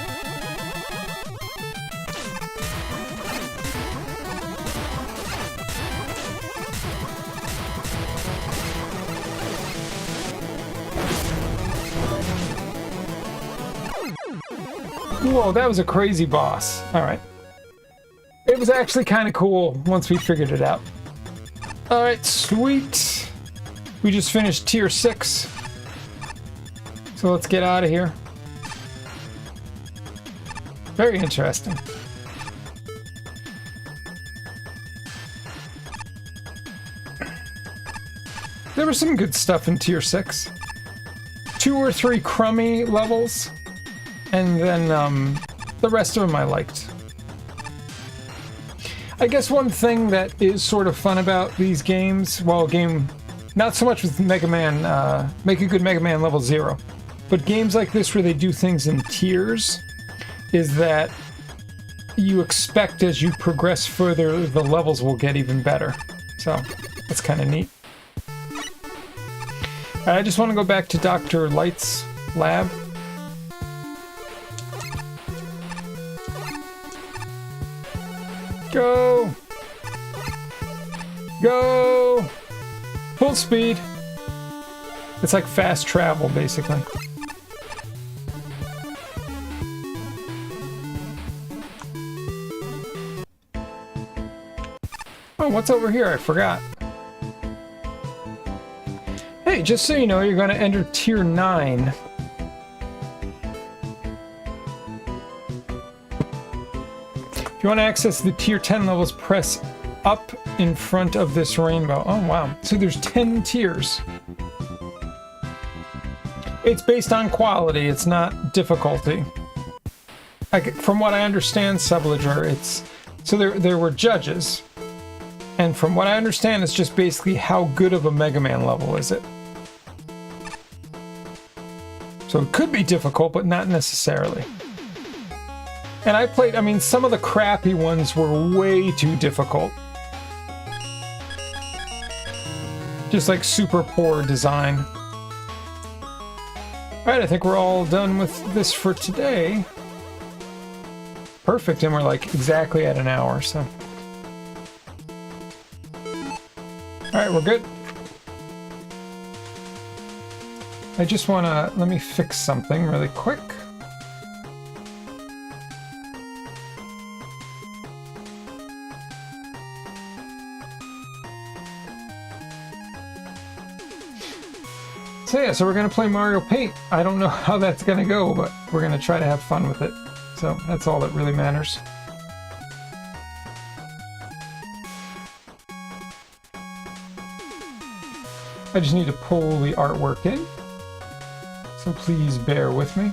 Whoa, that was a crazy boss. Alright. It was actually kind of cool once we figured it out. Alright, sweet. We just finished tier 6. So let's get out of here. Very interesting. There was some good stuff in tier 6. 2 or 3 crummy levels. And then the rest of them I liked. I guess one thing that is sort of fun about these games, well, not so much with Mega Man, Make a Good Mega Man Level 0, but games like this where they do things in tiers, is that you expect as you progress further, the levels will get even better. So, that's kind of neat. I just want to go back to Dr. Light's lab. Go! Go! Full speed. It's like fast travel, basically. Oh, what's over here? I forgot. Hey, just so you know, you're going to enter tier 9. If you want to access the tier 10 levels, press up in front of this rainbow. Oh, wow. So there's 10 tiers. It's based on quality. It's not difficulty. From what I understand, Subliger, it's... So there were judges. And from what I understand, it's just basically how good of a Mega Man level is it. So it could be difficult, but not necessarily. And I mean, some of the crappy ones were way too difficult. Just like super poor design. Alright, I think we're all done with this for today. perfect, and we're like exactly at an hour, so. Alright, we're good. I just wanna, let me fix something really quick. So yeah, so we're gonna play Mario Paint. I don't know how that's gonna go, but we're gonna try to have fun with it. So that's all that really matters. I just need to pull the artwork in. So please bear with me.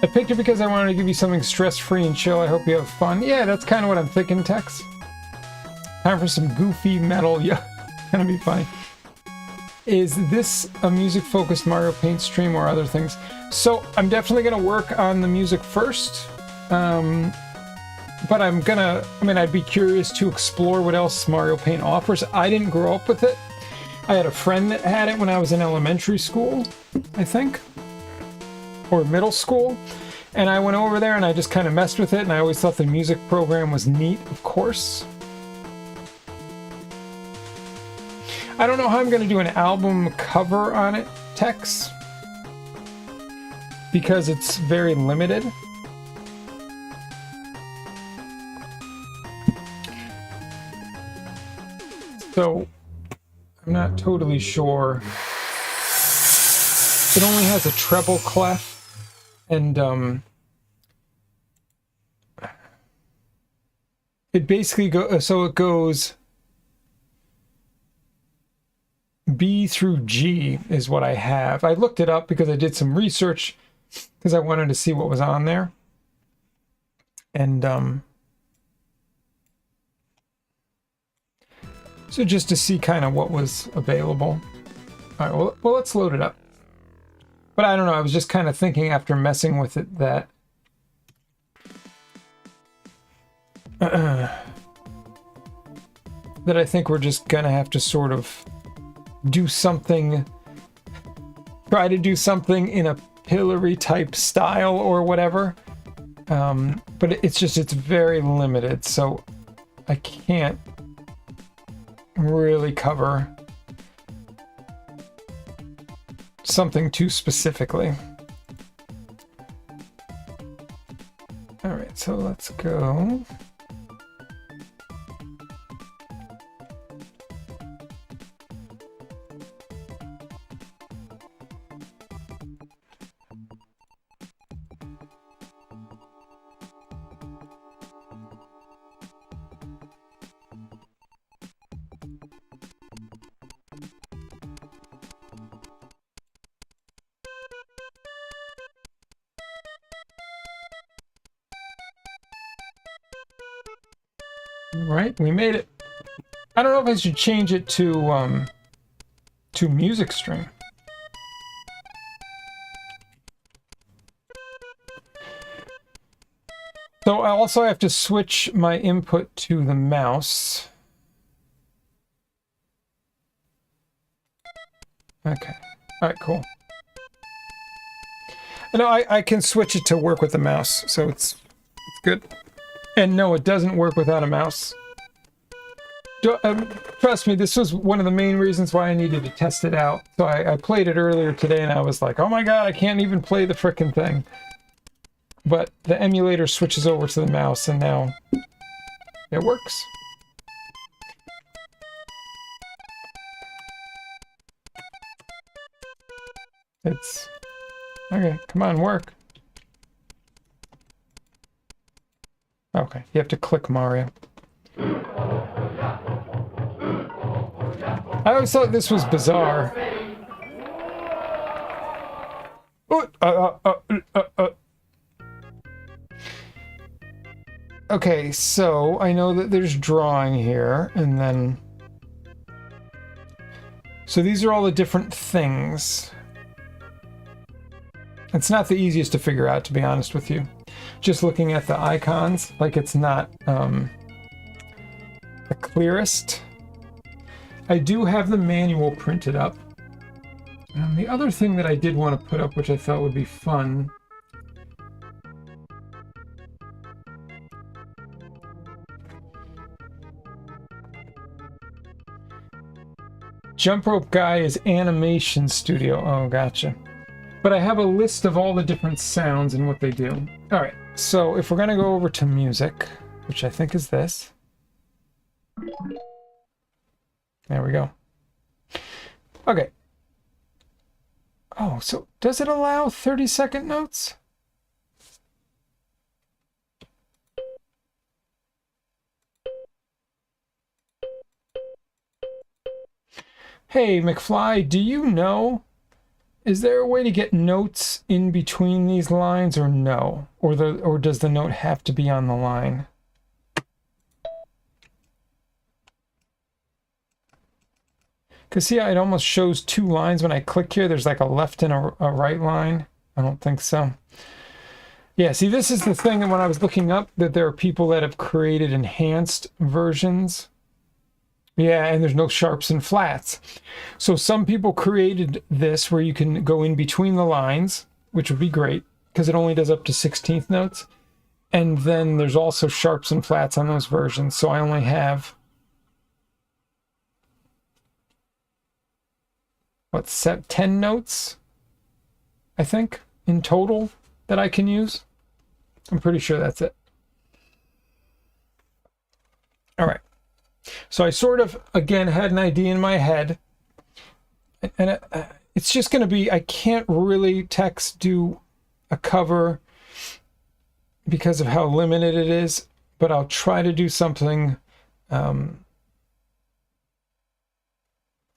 I picked it because I wanted to give you something stress-free and chill. I hope you have fun. Yeah, that's kind of what I'm thinking, Tex. Time for some goofy metal. Yeah, gonna be funny. Is this a music-focused Mario Paint stream or other things? So I'm definitely gonna work on the music first. But I'm gonna, I mean, I'd be curious to explore what else Mario Paint offers. I didn't grow up with it. I had a friend that had it when I was in elementary school, I think. Or middle school, and I went over there and I just kind of messed with it, and I always thought the music program was neat, of course. I don't know how I'm going to do an album cover on it, Tex, because it's very limited. So I'm not totally sure. It only has a treble clef. And it basically so it goes B through G is what I have. I looked it up because I did some research because I wanted to see what was on there. And so just to see kind of what was available. All right, well let's load it up. But I don't know, I was just kind of thinking after messing with it that that I think we're just gonna have to sort of do something, try to do something in a pillory type style or whatever. But it's very limited, so I can't really cover something too specifically. All right, so let's go. Right, we made it. I don't know if I should change it to music stream. So I also have to switch my input to the mouse. Okay. All right, cool. No, I can switch it to work with the mouse, so it's good. And no, it doesn't work without a mouse. Trust me, this was one of the main reasons why I needed to test it out. So I played it earlier today and I was like, oh my god, I can't even play the frickin' thing. But the emulator switches over to the mouse and now it works. It's... okay, come on, work. Okay, you have to click Mario. I always thought this was bizarre. Okay, so I know that there's drawing here, and then... So these are all the different things. It's not the easiest to figure out, to be honest with you. Just looking at the icons, like it's not the clearest. I do have the manual printed up. The other thing that I did want to put up, which I thought would be fun, Jump Rope Guy is Animation Studio. Oh, gotcha. But I have a list of all the different sounds and what they do. All right, so if we're going to go over to music, which I think is this. There we go. Okay. Oh, so does it allow 30-second notes? Hey, McFly, do you know, is there a way to get notes in between these lines or no? Or does the note have to be on the line? Because see, it almost shows two lines when I click here. There's like a left and a right line. I don't think so. Yeah, see, this is the thing that when I was looking up, that there are people that have created enhanced versions. Yeah, and there's no sharps and flats. So some people created this where you can go in between the lines, which would be great, because it only does up to 16th notes. And then there's also sharps and flats on those versions. So I only have... what's 10 notes, I think, in total that I can use. I'm pretty sure that's it. All right. So I sort of, again, had an idea in my head. And it's just going to be, I can't really do a cover because of how limited it is, but I'll try to do something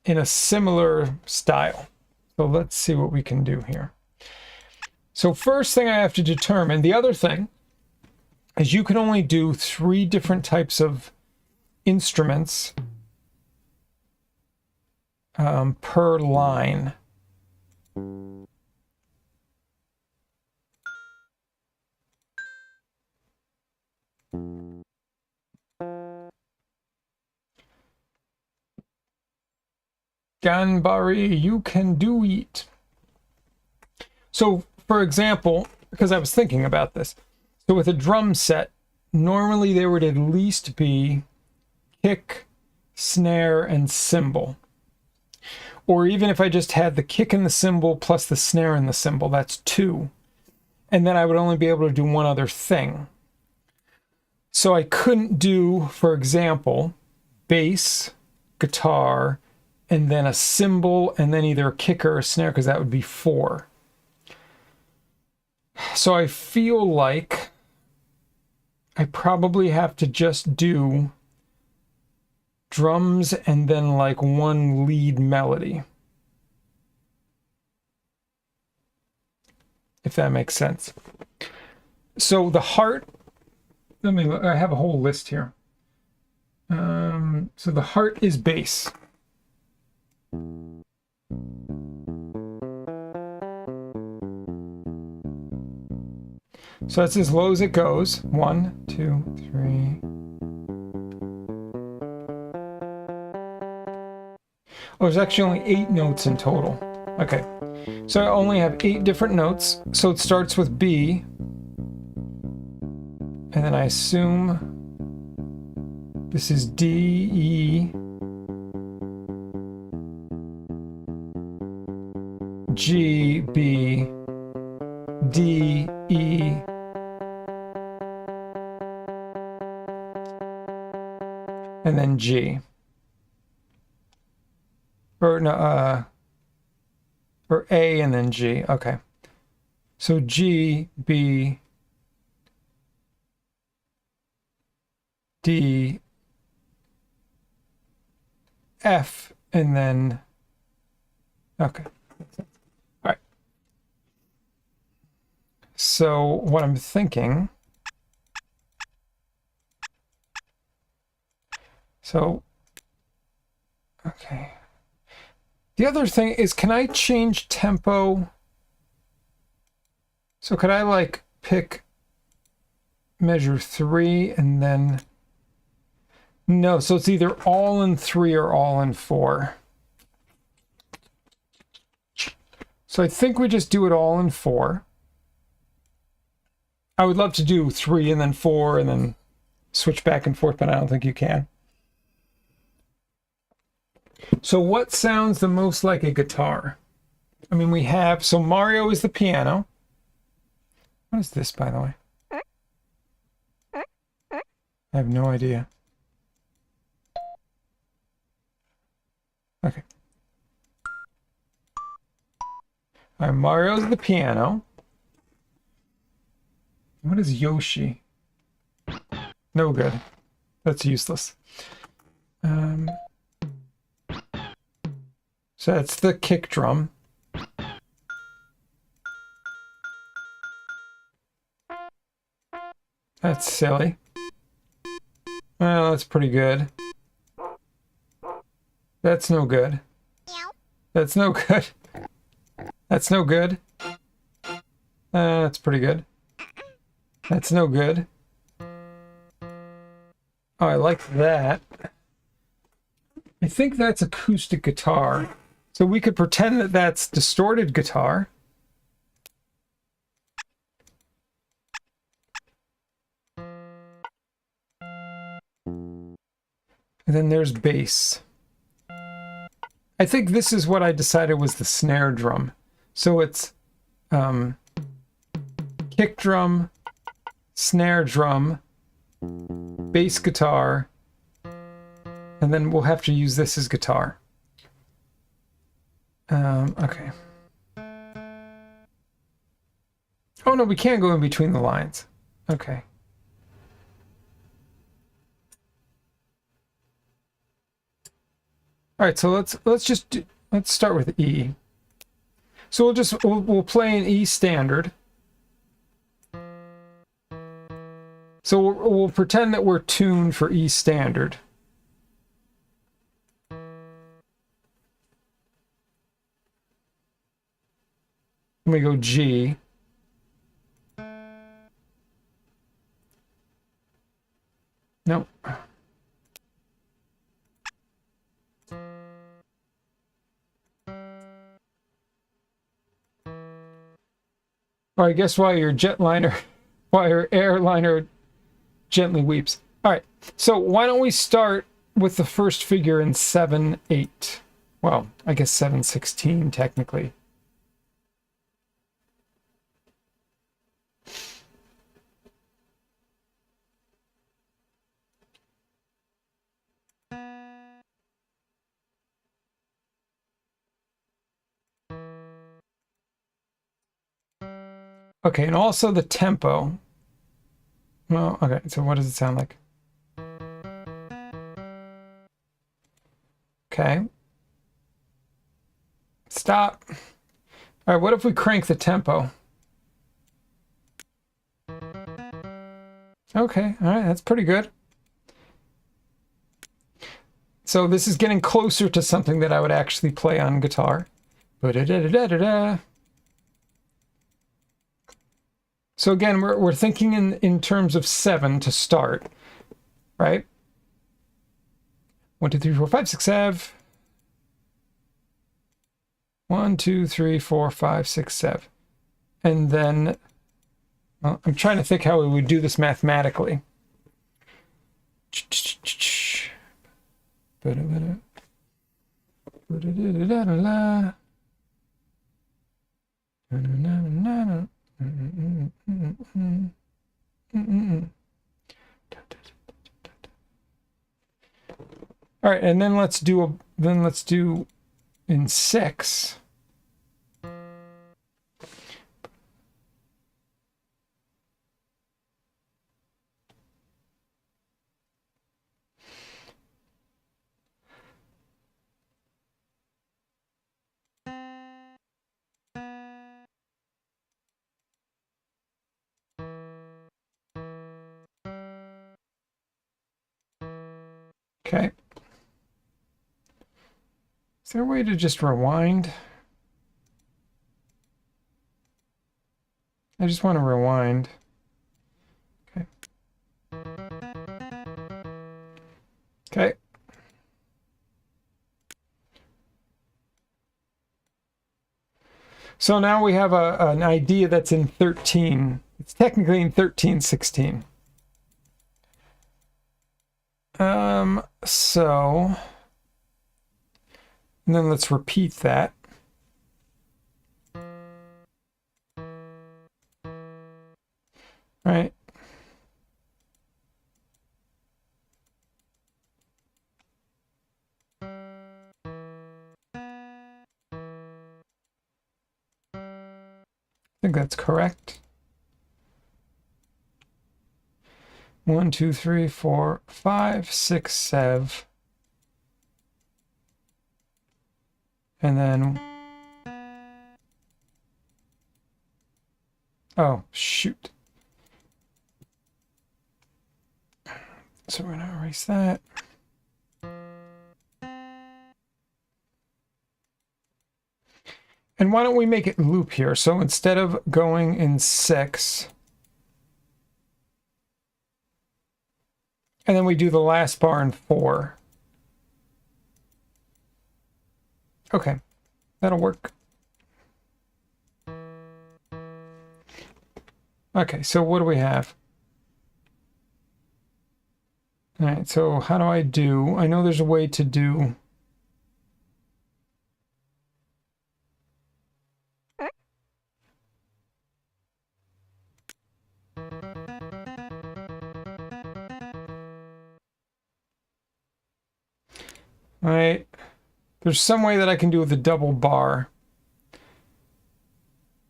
in a similar style. So let's see what we can do here. So first thing I have to determine, the other thing is you can only do 3 different types of instruments per line. Ganbare, you can do it. So, for example, because I was thinking about this, so with a drum set, normally there would at least be kick, snare, and cymbal. Or even if I just had the kick and the cymbal plus the snare and the cymbal, that's 2. And then I would only be able to do one other thing. So I couldn't do, for example, bass, guitar, and then a cymbal, and then either a kick or a snare, because that would be 4. So I feel like I probably have to just do drums and then like one lead melody. If that makes sense. So the heart, I have a whole list here. So the heart is bass. So that's as low as it goes. 1, 2, 3. Oh, there's actually only 8 notes in total. Okay. So I only have 8 different notes. So it starts with B. And then I assume this is D, E, G, B, D, E, and then G. Or no, or A and then G. Okay. So G, B, D, F, and then, okay. All right. So what I'm thinking... So... Okay. The other thing is, can I change tempo? So could I, like, pick measure 3 and then... No, so it's either all in 3 or all in 4. So I think we just do it all in 4. I would love to do 3 and then 4 and then switch back and forth, but I don't think you can. So what sounds the most like a guitar? I mean, we have... So Mario is the piano. What is this, by the way? I have no idea. Okay. All right, Mario's the piano. What is Yoshi? No good. That's useless. So that's the kick drum. That's silly. Well, that's pretty good. That's no good. That's no good. That's no good. That's pretty good. That's no good. Oh, I like that. I think that's acoustic guitar. So we could pretend that that's distorted guitar. And then there's bass. I think this is what I decided was the snare drum. So it's kick drum, snare drum, bass guitar, and then we'll have to use this as guitar. Okay. Oh no, we can't go in between the lines. Okay. All right, so let's start with E. So we'll play an E standard. So we'll pretend that we're tuned for E standard. Let me go G. No. All right, guess why your airliner gently weeps. All right, so why don't we start with the first figure in 7/8? Well, I guess 7/16 technically. Okay, and also the tempo. Well, okay, so what does it sound like? Okay. Stop. All right, what if we crank the tempo? Okay, all right, that's pretty good. So this is getting closer to something that I would actually play on guitar. Ba-da-da-da-da-da-da. So again, we're thinking in terms of 7 to start, right? 1, 2, 3, 4, 5, 6, 7. 1, 2, 3, 4, 5, 6, 7. And then, well, I'm trying to think how we would do this mathematically. All right, and then let's do in 6. Okay. Is there a way to just rewind? I just want to rewind. Okay. Okay. So now we have an idea that's in 13. It's technically in 1316. So, and then let's repeat that. Right. I think that's correct. 1, 2, 3, 4, 5, 6, 7. And then, oh, shoot. So we're gonna erase that. And why don't we make it loop here? So instead of going in 6, and then we do the last bar in 4. Okay, that'll work. Okay, so what do we have? All right, so how do I do? I know there's a way to do. All right, there's some way that I can do with a double bar.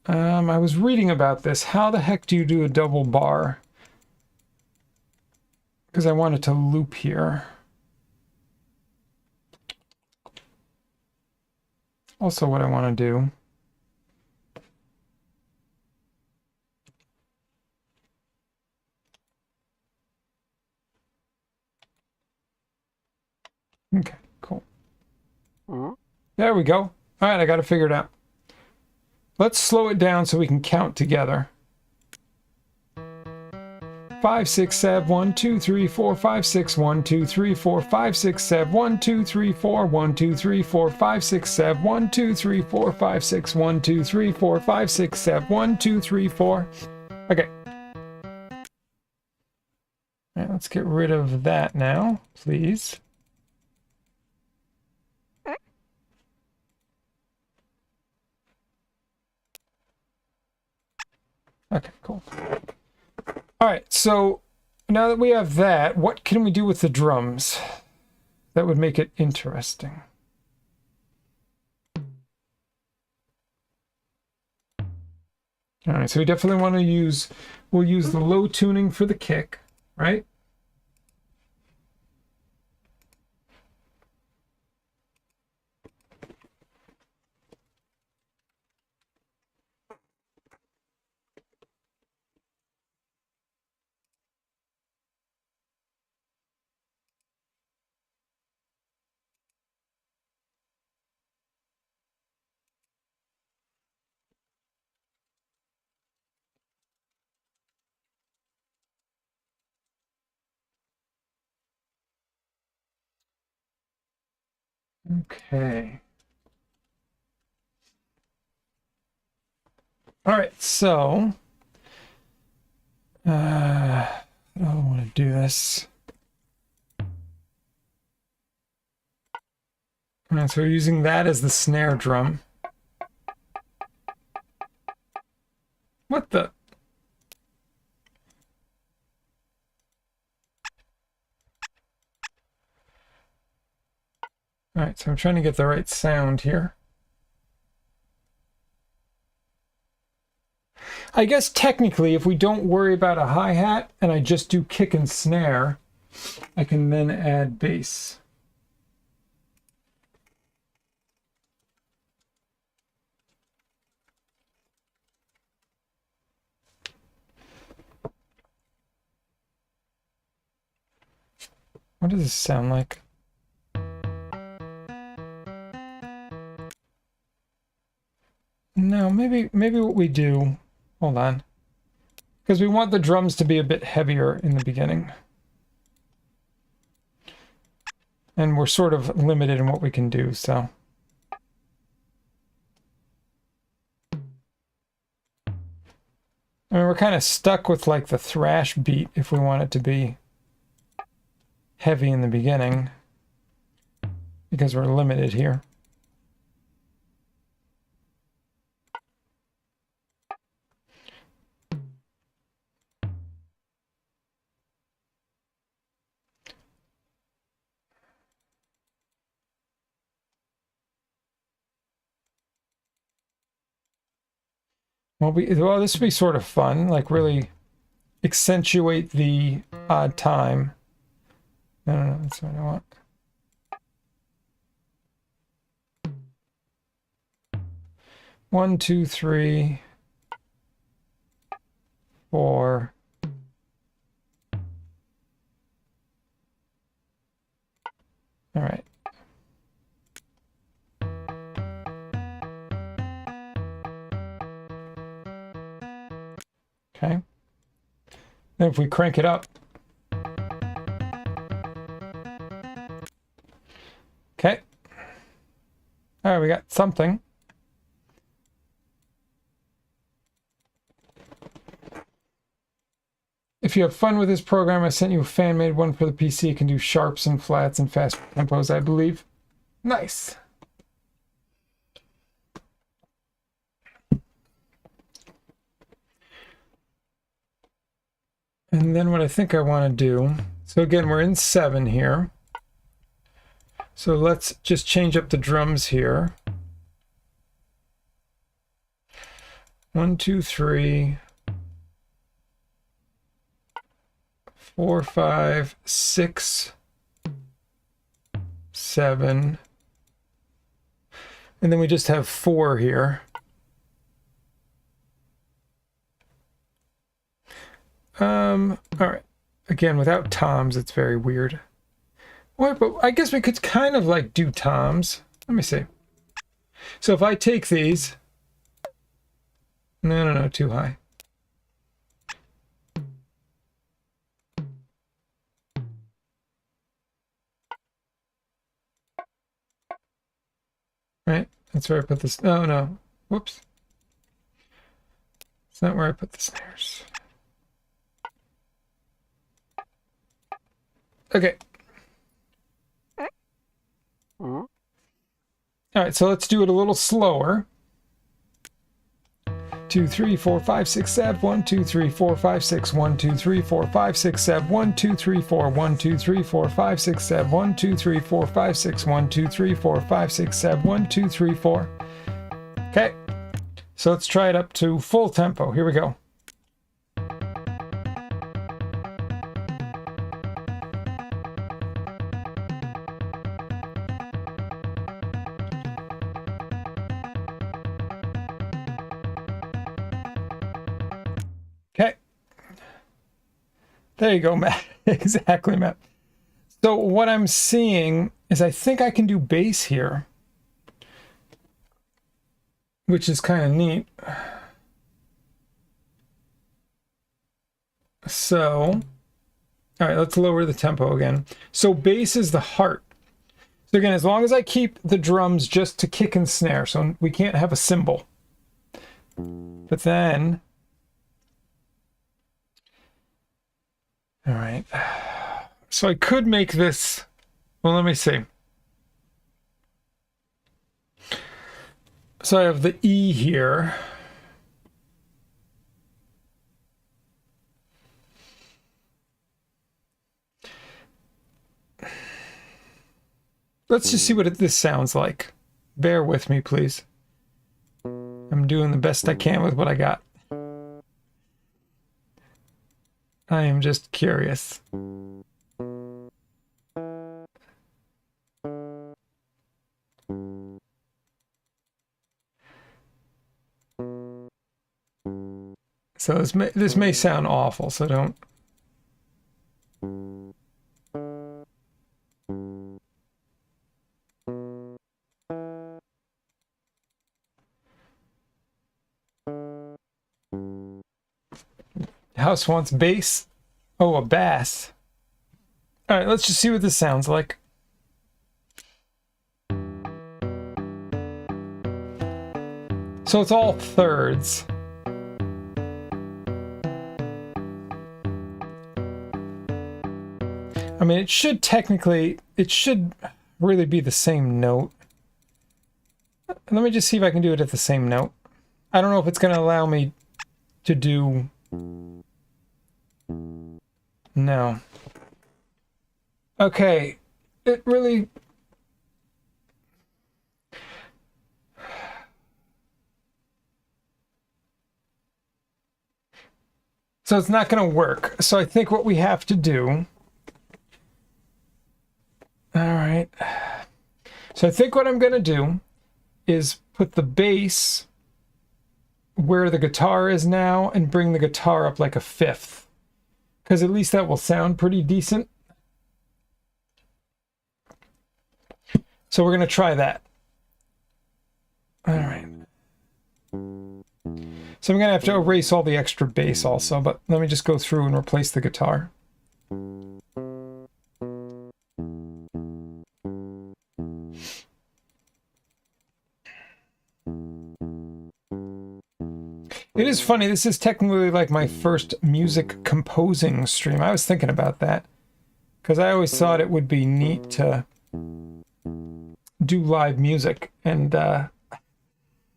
I was reading about this. How the heck do you do a double bar? Because I want it to loop here. Also, what I want to do. Okay, cool. There we go. All right, I got it figured out. Let's slow it down so we can count together. 5, 6, 7, 1, 2, 3, 4, 5, 6, 1, 2, 3, 4, 5, 6, 7, 1, 2, 3, 4, 1, 2, 3, 4, 5, 6, 7, 1, 2, 3, 4, 5, 6, 1, 2, 3, 4, 5, 6, 7, 1, 2, 3, 4. Okay. All right, let's get rid of that now, please. Okay, cool. All right, so now that we have that, what can we do with the drums that would make it interesting? All right, so we definitely want to use, we'll use the low tuning for the kick, right? Okay. All right, so I don't want to do this. All right, so we're using that as the snare drum. What the? All right, so I'm trying to get the right sound here. I guess technically, if we don't worry about a hi-hat and I just do kick and snare, I can then add bass. What does this sound like? maybe what we do, hold on, because we want the drums to be a bit heavier in the beginning. And we're sort of limited in what we can do, so. I mean, we're kind of stuck with like the thrash beat if we want it to be heavy in the beginning, because we're limited here. Well, this would be sort of fun, like really accentuate the odd time. No, that's what I want. One, two, three, four. All right. Okay. Then if we crank it up. Okay. All right, we got something. If you have fun with this program, I sent you a fan-made one for the PC. It can do sharps and flats and fast tempos, I believe. Nice. And then what I think I want to do, so again, we're in 7 here. So let's just change up the drums here. 1, 2, 3, 4, 5, 6, 7. And then we just have 4 here. All right. Again, without toms, it's very weird. Well, but I guess we could kind of like do toms. Let me see. So if I take these, no, too high. Right? That's where I put this. Oh, no. Whoops. It's not where I put the snares. Okay. All right, so let's do it a little slower. 2, 3, 4, 5, 6, 7. 1, 2, 3, 4, 5, 6. 1, 2, 3, 4, 5, 6, 7. 1, 2, 3, 4. 1, 2, 3, 4, 5, 6, 7. 1, 2, 3, 4, 5, 6. 1, 2, 3, 4, 5, 6, 7. 1, 2, 3, 4. Okay. So let's try it up to full tempo. Here we go. Okay. There you go, Matt. Exactly, Matt. So what I'm seeing is I think I can do bass here, which is kind of neat. So, all right, let's lower the tempo again. So bass is the heart. So again, as long as I keep the drums just to kick and snare, so we can't have a cymbal. But then, all right. So I could make this, well, let me see. So I have the E here. Let's just see what this sounds like. Bear with me, please. I'm doing the best I can with what I got. I am just curious. So this may sound awful, so don't. House wants bass. Oh, a bass. All right, let's just see what this sounds like. So it's all thirds. I mean, it should really be the same note. Let me just see if I can do it at the same note. I don't know if it's going to allow me to do... No. Okay. It really... So it's not going to work. So I think what we have to do... All right. So I think what I'm going to do is put the bass where the guitar is now and bring the guitar up like a fifth. Because at least that will sound pretty decent. So we're going to try that. All right. So I'm going to have to erase all the extra bass also, but let me just go through and replace the guitar. It is funny, this is technically like my first music composing stream. I was thinking about that, because I always thought it would be neat to do live music, and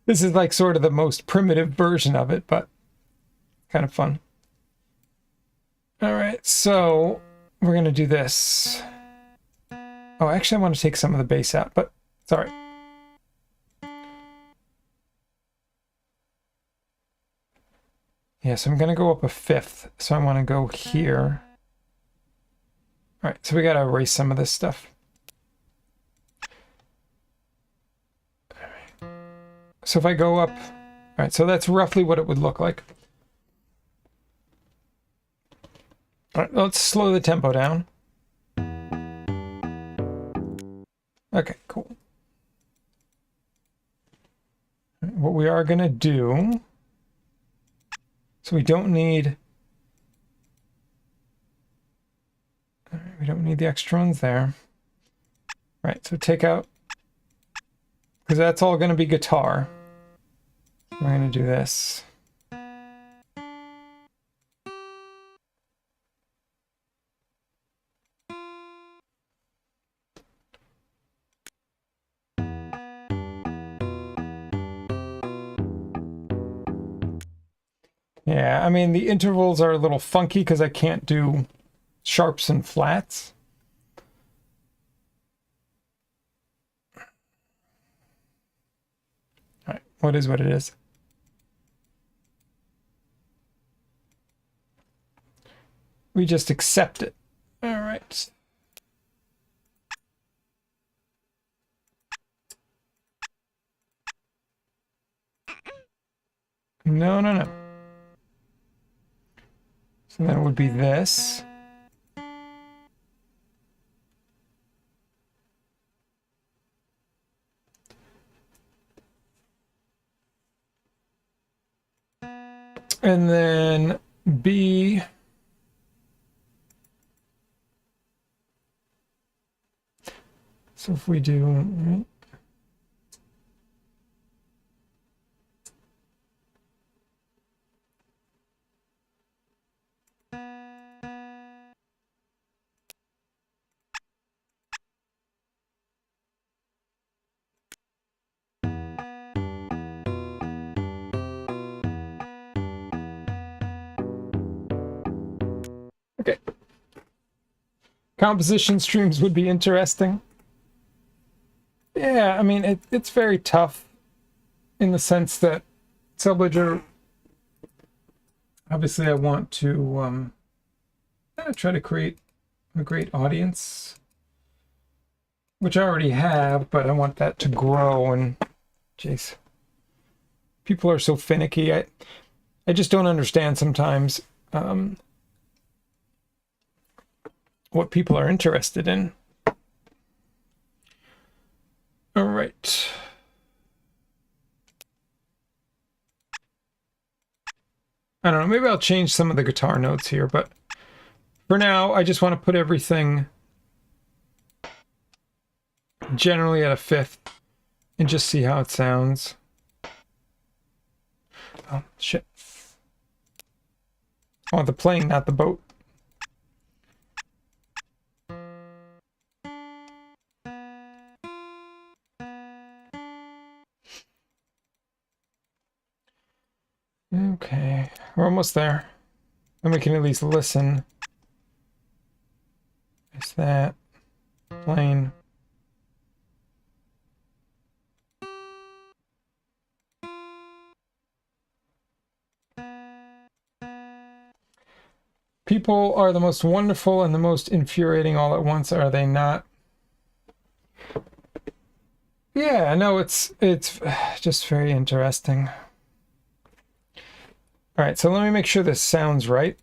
this is like sort of the most primitive version of it, but kind of fun. All right, so we're going to do this. Oh, actually I want to take some of the bass out, but sorry. Yeah, so I'm going to go up a fifth. So I want to go here. All right, so we got to erase some of this stuff. All right. So if I go up, all right, so that's roughly what it would look like. All right, let's slow the tempo down. Okay, cool. All right, what we are going to do... So we don't need the extra ones there. Right, so take out, because that's all going to be guitar. We're going to do this. Yeah, I mean, the intervals are a little funky because I can't do sharps and flats. All right, what is what it is. We just accept it. All right. No, no, no. So then it would be this. And then B. So if we do, right? Okay. Composition streams would be interesting. Yeah, I mean, it's very tough in the sense that Subledger, obviously I want to try to create a great audience, which I already have, but I want that to grow, and jeez, people are so finicky. I just don't understand sometimes what people are interested in. All right. I don't know, maybe I'll change some of the guitar notes here, but for now, I just want to put everything generally at a fifth and just see how it sounds. Oh, shit. I want the plane, not the boat. Okay, we're almost there. Then we can at least listen. Is that plane? People are the most wonderful and the most infuriating all at once, are they not? Yeah, no, it's just very interesting. All right, so let me make sure this sounds right.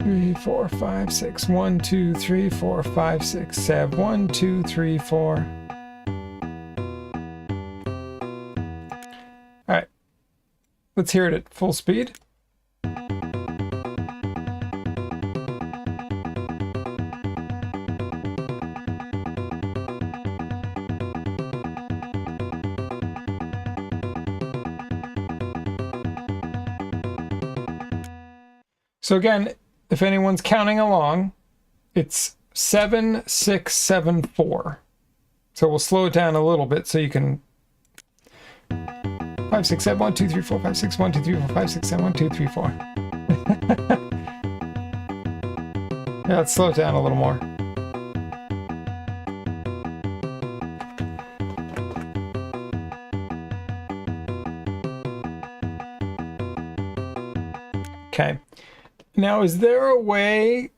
Three, four, five, six. 1, 2, 3, 4, 5, 6, 7. 1, 2, 3, 4. All right, let's hear it at full speed. So again, if anyone's counting along, it's 7, 6, 7, 4. So we'll slow it down a little bit so you can 5, 6, 7, 1, 2, 3, 4, 5, 6, 1, 2, 3, 4, 5, 6, 7, 1, 2, 3, 4. Yeah, let's slow it down a little more. Okay. Now, is there a way?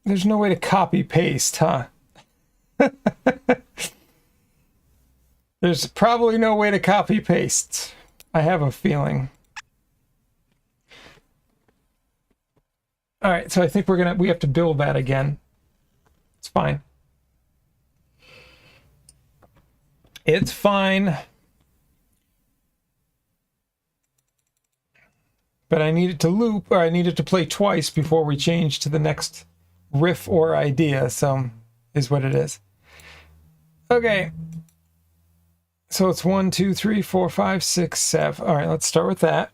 There's no way to copy paste, huh? There's probably no way to copy paste. I have a feeling. All right, so I think we have to build that again. It's fine. It's fine. But I need it to loop, or I need it to play twice before we change to the next riff or idea, so is what it is. Okay. So it's 1, 2, 3, 4, 5, 6, 7. All right, let's start with that.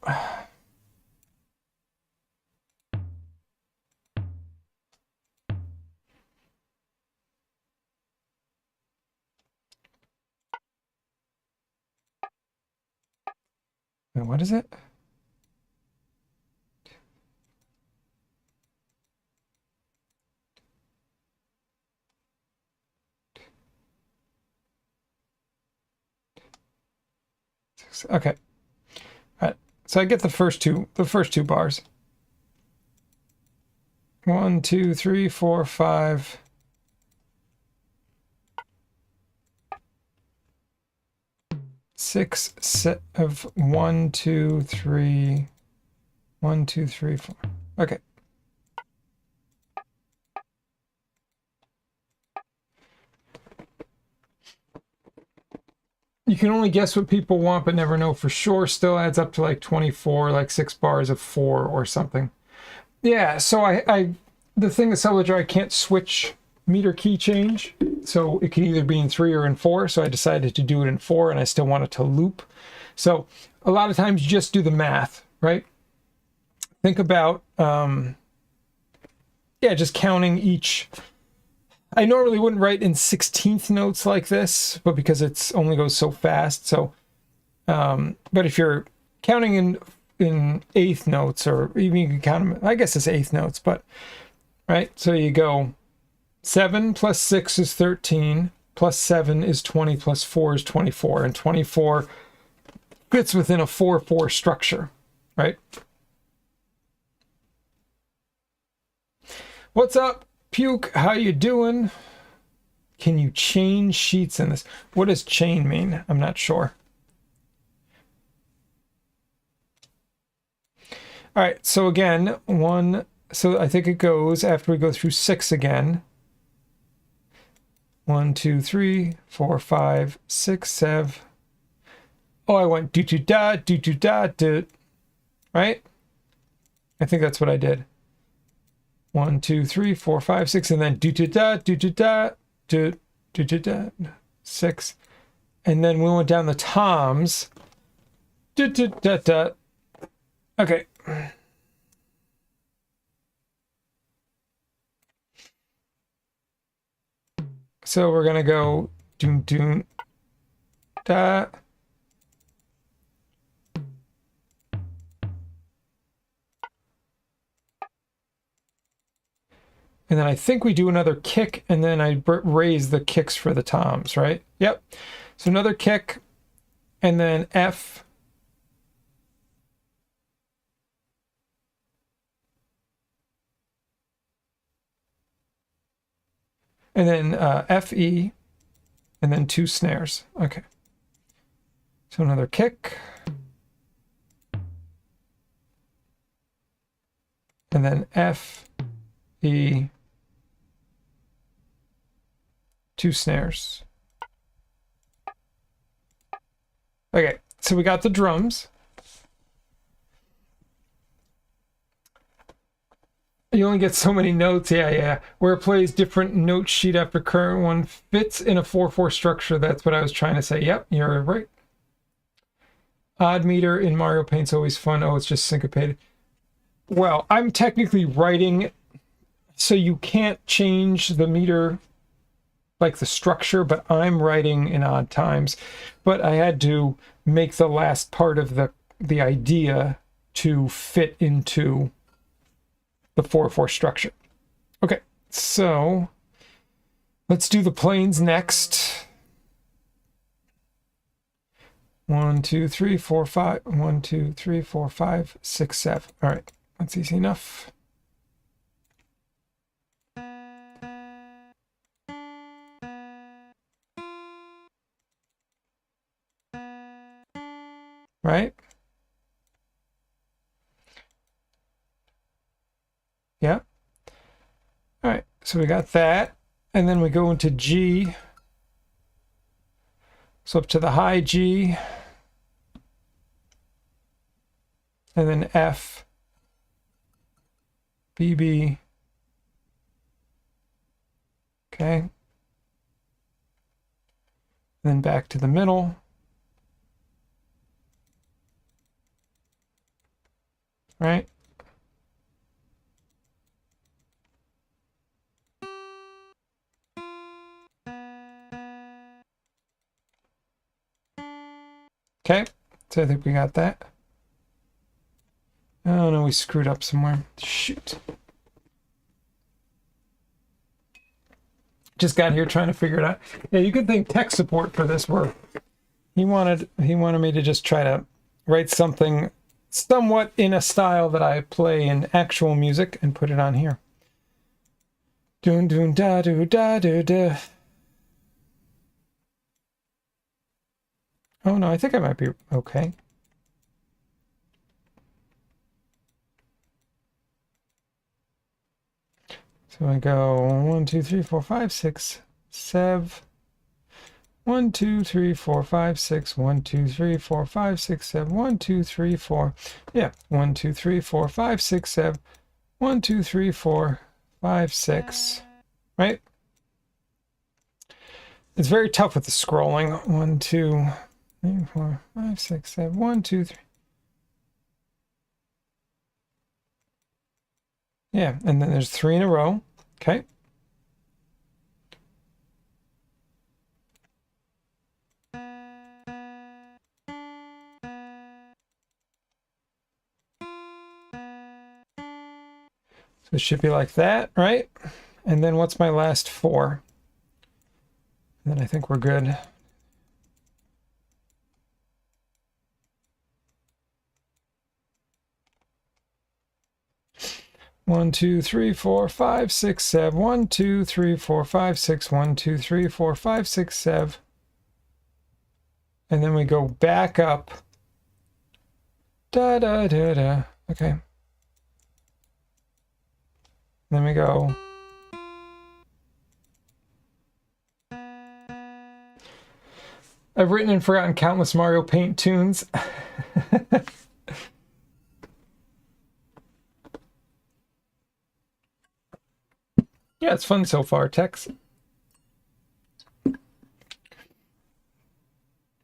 Wait, what is it? Okay. All right. So I get the first two bars. 1, 2, 3, 4, 5. Six set of 1, 2, 3. 1, 2, 3, 4. Okay. You can only guess what people want, but never know for sure. Still adds up to like 24, like 6 bars of 4 or something. Yeah, so the thing is, Celebrator, I can't switch meter key change. So it can either be in 3 or in 4. So I decided to do it in 4, and I still want it to loop. So a lot of times you just do the math, right? Think about, just counting each. I normally wouldn't write in 16th notes like this, but because it's only goes so fast. So, but if you're counting in 8th notes, or even you can count them, I guess it's 8th notes, but right. So you go 7 plus 6 is 13, plus 7 is 20, plus 4 is 24, and 24 fits within a 4/4 structure, right? What's up? Puke, how you doing? Can you change sheets in this? What does chain mean? I'm not sure. All right, so again, 1, So I think it goes after we go through 6 again. 1, 2, 3, 4, 5, 6, 7. Oh, I went do da do da do. Right? I think that's what I did. 1, 2, 3, 4, 5, 6, and then do da do da do da 6, and then we went down the toms. Do da da. Okay. So we're gonna go doom doom da. And then I think we do another kick, and then I raise the kicks for the toms, right? Yep. So another kick, and then F. And then F, E, and then 2 snares. Okay. So another kick. And then F, E, 2 snares. Okay, so we got the drums. You only get so many notes. Yeah. Where it plays different note sheet after current one fits in a 4/4 structure. That's what I was trying to say. Yep, you're right. Odd meter in Mario Paint's always fun. Oh, it's just syncopated. Well, I'm technically writing, so you can't change the meter, like the structure, but I'm writing in odd times. But I had to make the last part of the idea to fit into the 4/4 structure. Okay, so let's do the planes next. 1, 2, 3, 4, 5. 1, 2, 3, 4, 5, 6, 7. All right, that's easy enough. Right? Yeah. All right, so we got that. And then we go into G. So up to the high G. And then F, B, B. Okay. And then back to the middle. Right? Okay, so I think we got that. Oh no, we screwed up somewhere. Shoot. Just got here trying to figure it out. Yeah, you could thank tech support for this work. He wanted me to just try to write something somewhat in a style that I play in actual music and put it on here. Doon doon da doo da doo da. Oh no, I think I might be okay. So I go 1, 2, 3, 4, 5, 6, 7. 1, 2, 3, 4, 5, 6. 1, 2, 3, 4, 5, 6, 7. 1, 2, 3, 4. Yeah. 1, 2, 3, 4, 5, 6, 7. 1, 2, 3, 4, 5, 6. Right? It's very tough with the scrolling. 1, 2, 3, 4, 5, 6, 7. 1, 2, 3. Yeah, and then there's 3 in a row. Okay. So it should be like that, right? And then what's my last 4? And then I think we're good. One, 2, 3, 4, 5, 6, 7. 1, 2, 3, 4, 5, 6. 1, 2, 3, 4, 5, 6, 7. And then we go back up. Da da da da. Okay. Then we go. I've written and forgotten countless Mario Paint tunes. Yeah, it's fun so far, Tex.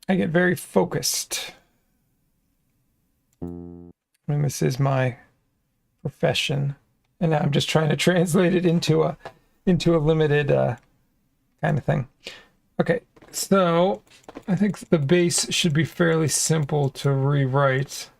I get very focused. And this is my profession. And now I'm just trying to translate it into a limited kind of thing. Okay, so I think the base should be fairly simple to rewrite.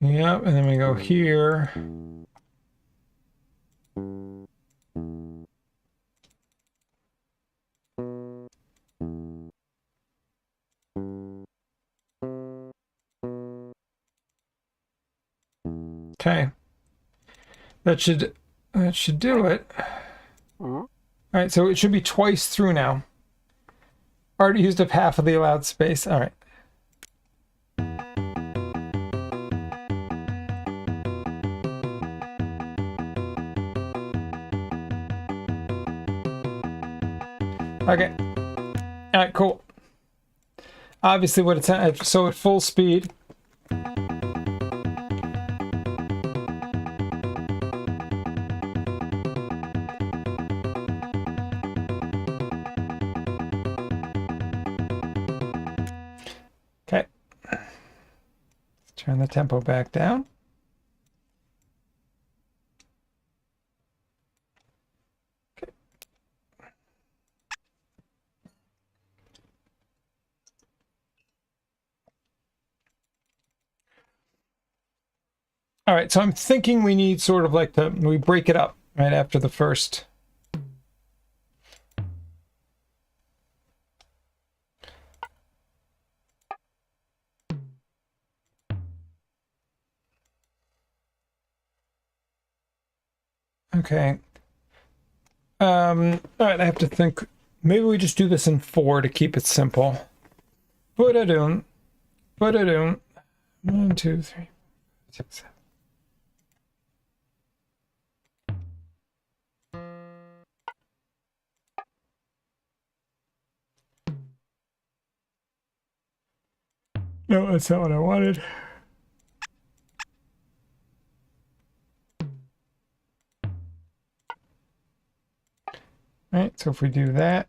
Yep, and then we go here. Okay. That should do it. All right, so it should be twice through now. Already used up half of the allowed space. All right. Okay. All right, cool. Obviously what it's at, so at full speed. Okay. Let's turn the tempo back down. All right, so I'm thinking we need sort of like we break it up right after the first. Okay. All right, I have to think. Maybe we just do this in 4 to keep it simple. Ba-da-doom. Ba-da-doom. 1, 2, 3, 6, 7. No, that's not what I wanted. All right, so if we do that.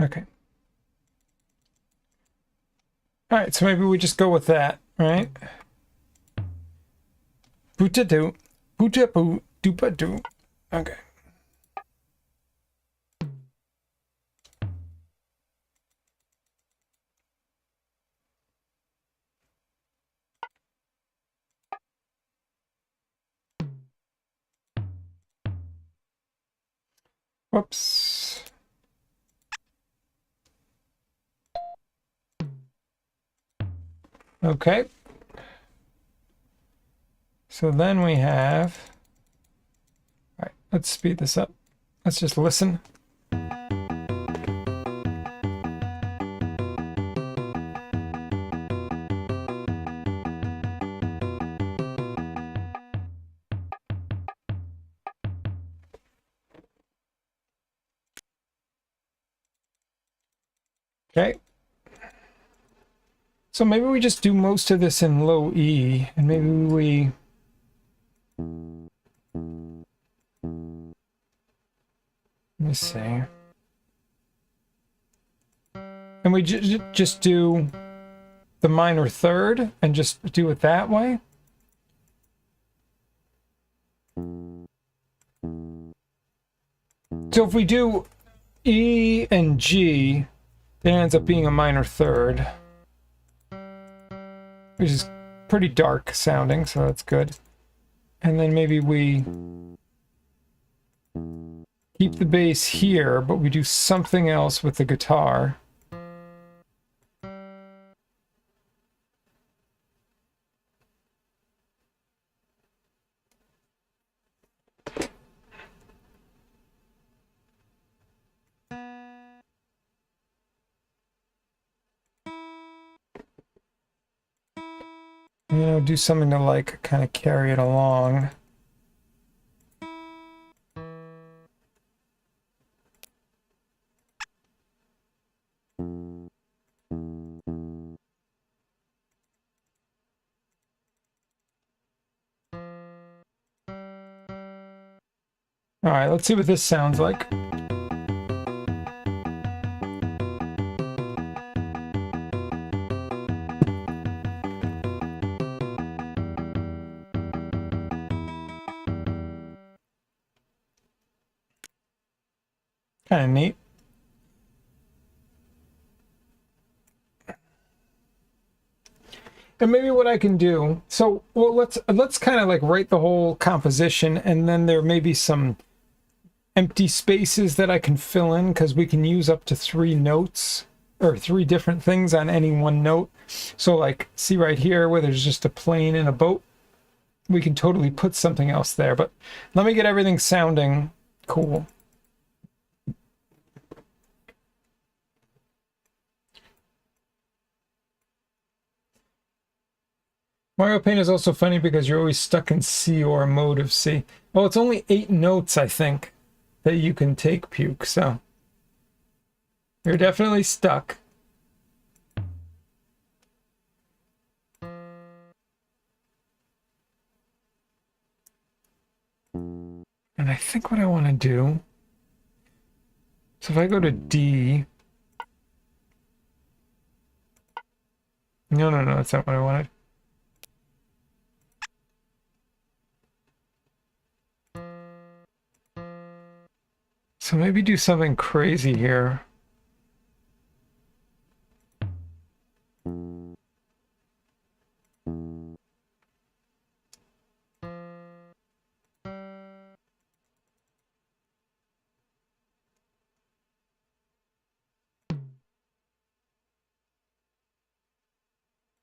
Okay. All right, so maybe we just go with that, right? Boota-doo, boota-boo, doopa-doo. Okay. Whoops. Okay. So then we have, all right, let's speed this up. Let's just listen. Okay. So maybe we just do most of this in low E, and maybe we... Let me see. And we just do the minor third and just do it that way? So if we do E and G, it ends up being a minor third, which is pretty dark sounding, so that's good. And then maybe we keep the bass here, but we do something else with the guitar. You know, do something to like kind of carry it along. All right, let's see what this sounds like. Kind of neat. And maybe what I can do, so well, let's kind of like write the whole composition, and then there may be some empty spaces that I can fill in, because we can use up to 3 notes or 3 different things on any one note. So like, see right here where there's just a plane and a boat, we can totally put something else there. But let me get everything sounding cool. Mario Paint is also funny because you're always stuck in C or mode of C. Well, it's only 8 notes, I think, that you can take, Puke, so you're definitely stuck. And I think what I want to do, so if I go to D, no, that's not what I wanted. So maybe do something crazy here.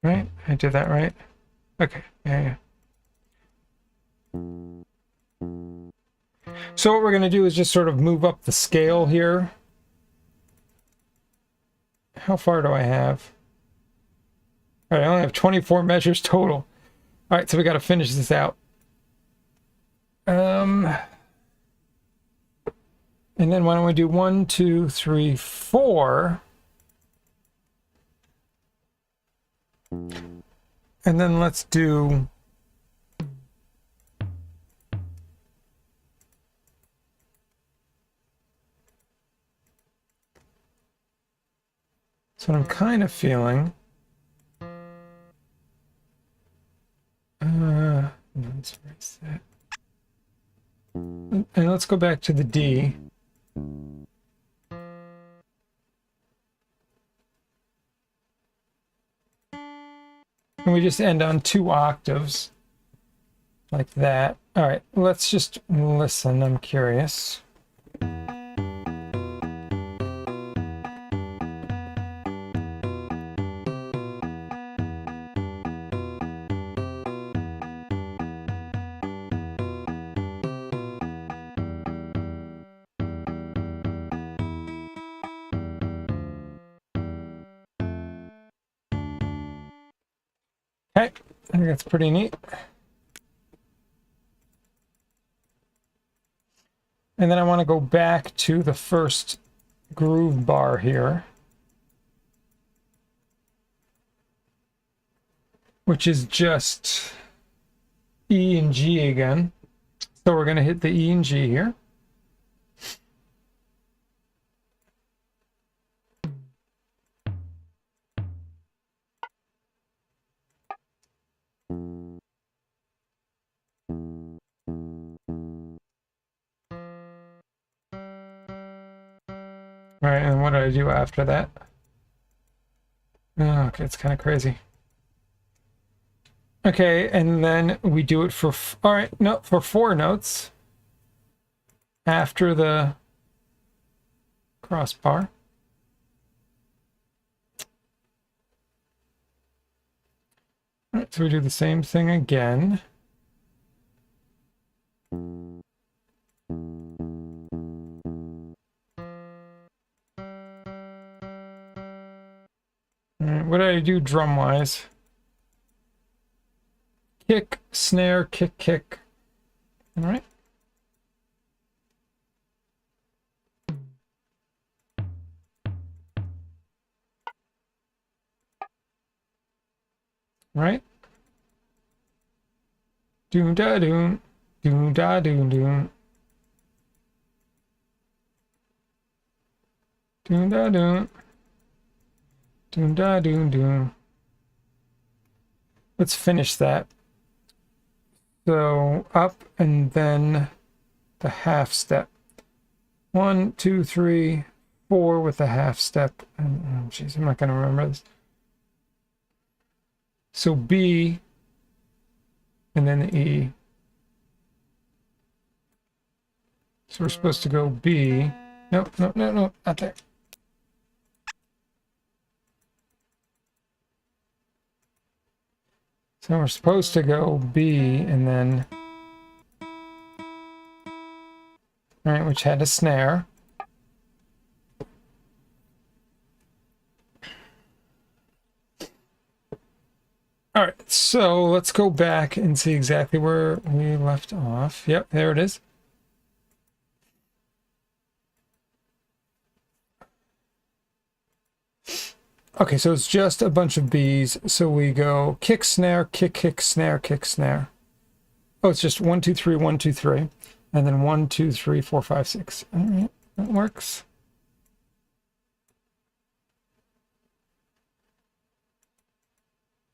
Right? I did that right? Okay, yeah. So what we're going to do is just sort of move up the scale here. How far do I have? All right, I only have 24 measures total. All right, so we got to finish this out. And then why don't we do 1, 2, 3, 4. And then let's do... So what I'm kind of feeling... let's erase that. And let's go back to the D. And we just end on 2 octaves. Like that. All right, let's just listen. I'm curious. Okay, I think that's pretty neat. And then I want to go back to the first groove bar here, which is just E and G again. So we're going to hit the E and G here. All right, and what did I do after that? Oh, okay, it's kind of crazy. Okay, and then we do it for, all right, no, for 4 notes after the crossbar. All right, so we do the same thing again. All right, what did I do drum-wise? Kick, snare, kick, kick. All right. Right? Doom da doom, doom da doom doom. Doom da doom. Doom da doom doom. Let's finish that. So up and then the half step. 1, 2, 3, 4 with the half step. And oh jeez, I'm not gonna remember this. So B and then E. So we're supposed to go B. No, no, no, no, not there. So we're supposed to go B and then, all right, which had a snare. All right, so let's go back and see exactly where we left off. Yep, there it is. Okay, so it's just a bunch of Bs. So we go kick, snare, kick, kick, snare, kick, snare. Oh, it's just 1, 2, 3, 1, 2, 3. And then 1, 2, 3, 4, 5, 6. All right, that works.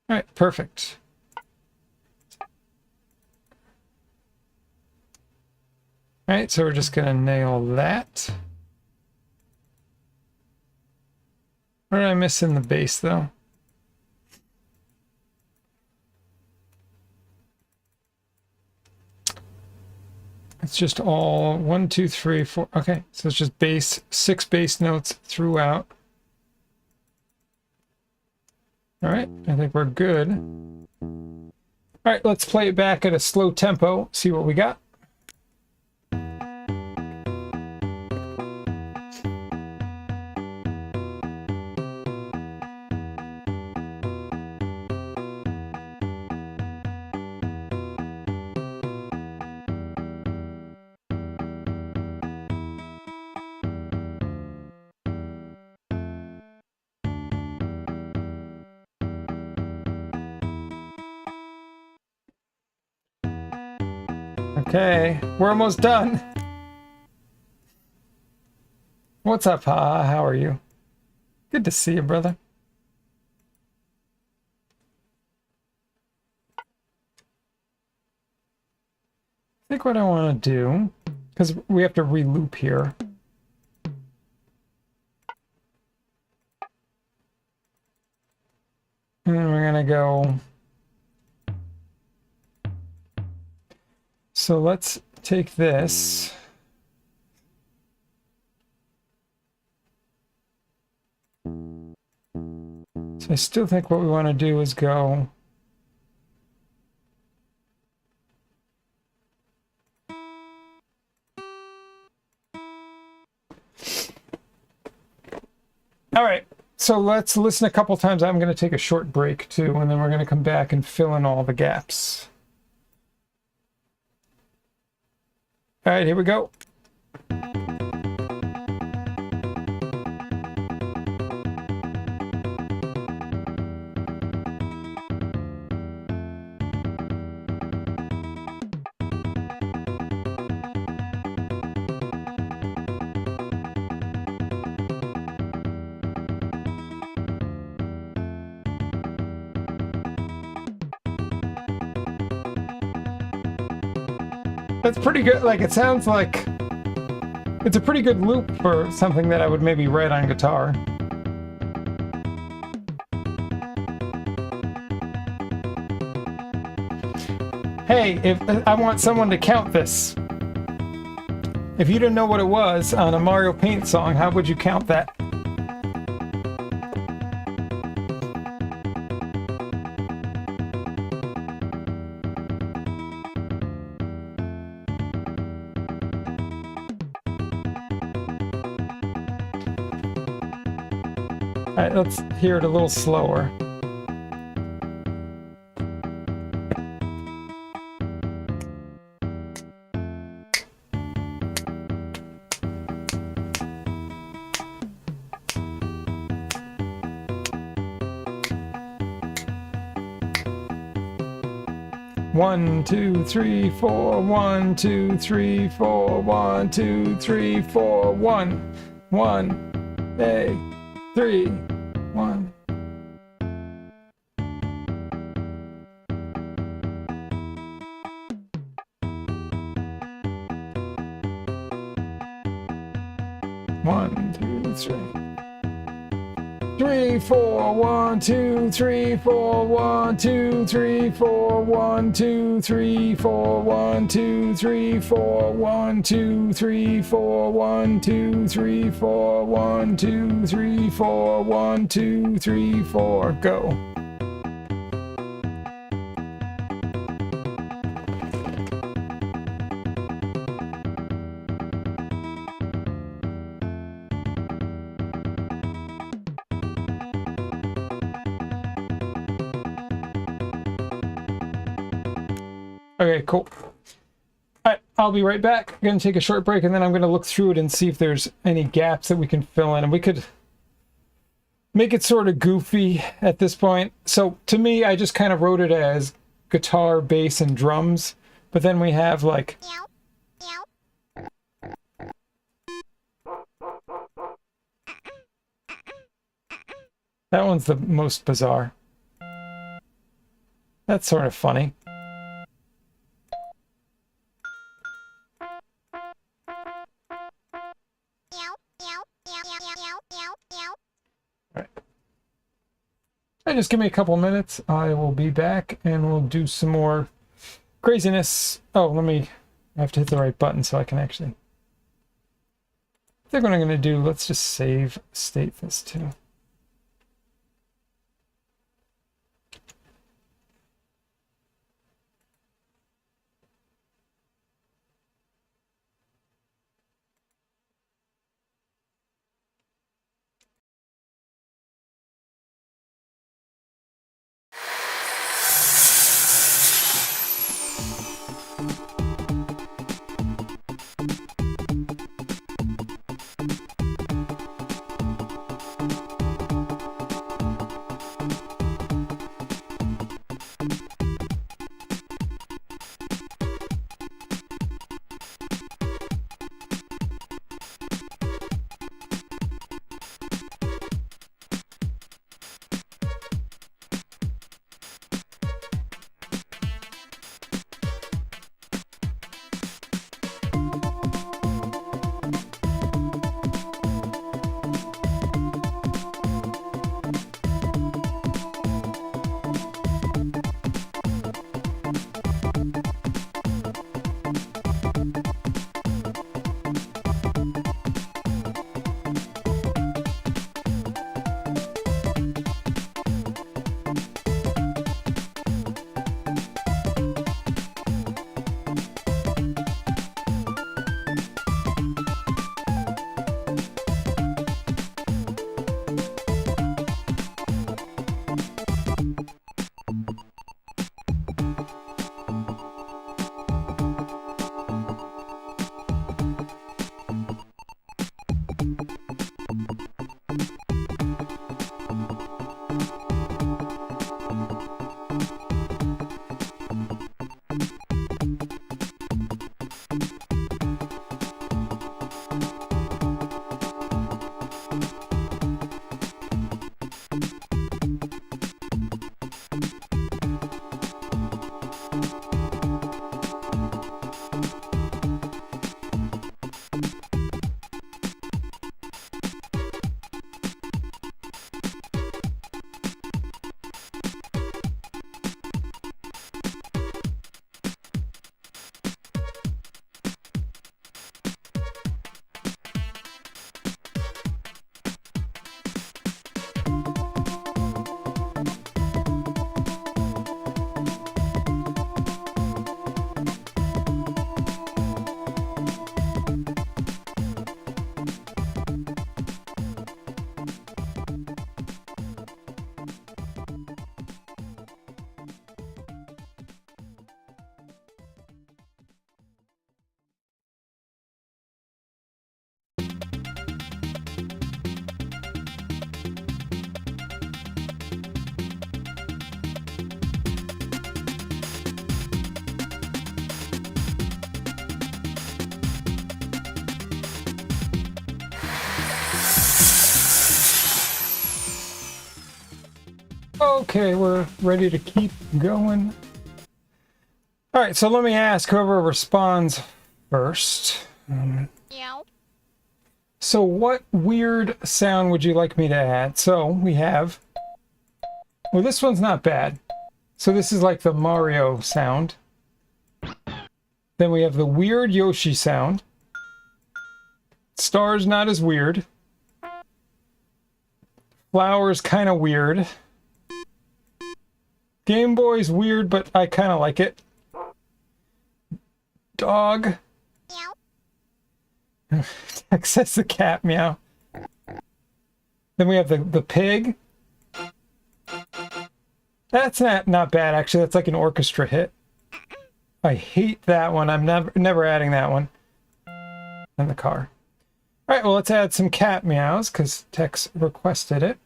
All right, perfect. All right, so we're just going to nail that. What did I miss in the bass, though? It's just all 1, 2, 3, 4. Okay, so it's just bass, 6 bass notes throughout. All right, I think we're good. All right, let's play it back at a slow tempo, see what we got. Okay, we're almost done. What's up, Ha? How are you? Good to see you, brother. I think what I want to do, because we have to re-loop here. And then we're going to go. So let's take this. So I still think what we want to do is go. All right, so let's listen a couple times. I'm going to take a short break too, and then we're going to come back and fill in all the gaps. All right, here we go. That's pretty good. Like, it sounds like It's a pretty good loop for something that I would maybe write on guitar. Hey, if I want someone to count this. If you didn't know what it was on a Mario Paint song, how would you count that? All right, let's hear it a little slower. One, two, three, four, 1, 2, 3, 4, 1, 2, 3, 4, 1, 1, hey, 3, 1. One, two, three. 3, 4, 1, 2, 3, 4, 1, 2, 3, 4, 1, 2, 3, 4, 1, 2, 3, 4, 1, 2, 3, 4, 1, 2, 3, 4, 1, 2, 3, 4, 1, 2, 3, 4, go. Okay, cool. Alright, I'll be right back. I'm going to take a short break, and then I'm going to look through it and see if there's any gaps that we can fill in. And we could make it sort of goofy at this point. So, to me, I just kind of wrote it as guitar, bass, and drums. But then we have, like... That one's the most bizarre. That's sort of funny. Just give me a couple minutes. I will be back and we'll do some more craziness. Oh, I have to hit the right button so I can actually. I think what I'm going to do, let's just save state this too. Okay, we're ready to keep going. All right, so let me ask whoever responds first. So what weird sound would you like me to add? So we have... Well, this one's not bad. So this is like the Mario sound. Then we have the weird Yoshi sound. Star's not as weird. Flower's kind of weird. Game Boy's weird, but I kind of like it. Dog. Access the cat, meow. Then we have the pig. That's not bad, actually. That's like an orchestra hit. I hate that one. I'm never adding that one. And the car. All right, well, let's add some cat meows because Tex requested it.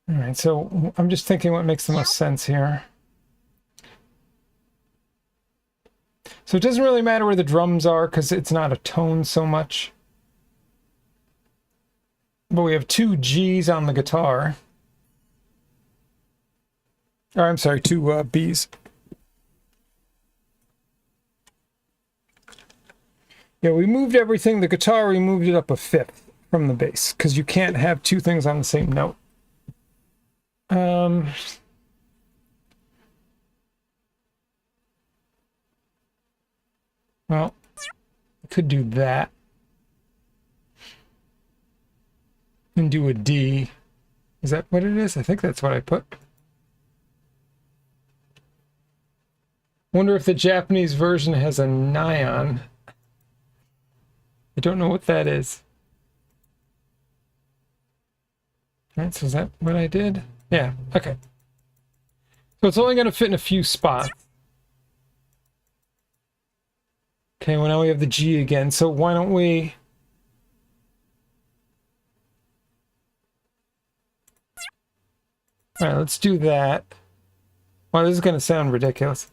All right, so I'm just thinking what makes the most sense here. So it doesn't really matter where the drums are because it's not a tone so much. But we have two G's on the guitar. Or I'm sorry, two B's. Yeah, we moved everything. The guitar, we moved it up a fifth from the bass because you can't have two things on the same note. Well, I could do that. And do a D. Is that what it is? I think that's what I put. Wonder if the Japanese version has a nyan. I don't know what that is. All right, so is that what I did? Yeah, okay. So it's only going to fit in a few spots. Okay, well now we have the G again, so why don't we... All right, let's do that. Wow, this is going to sound ridiculous.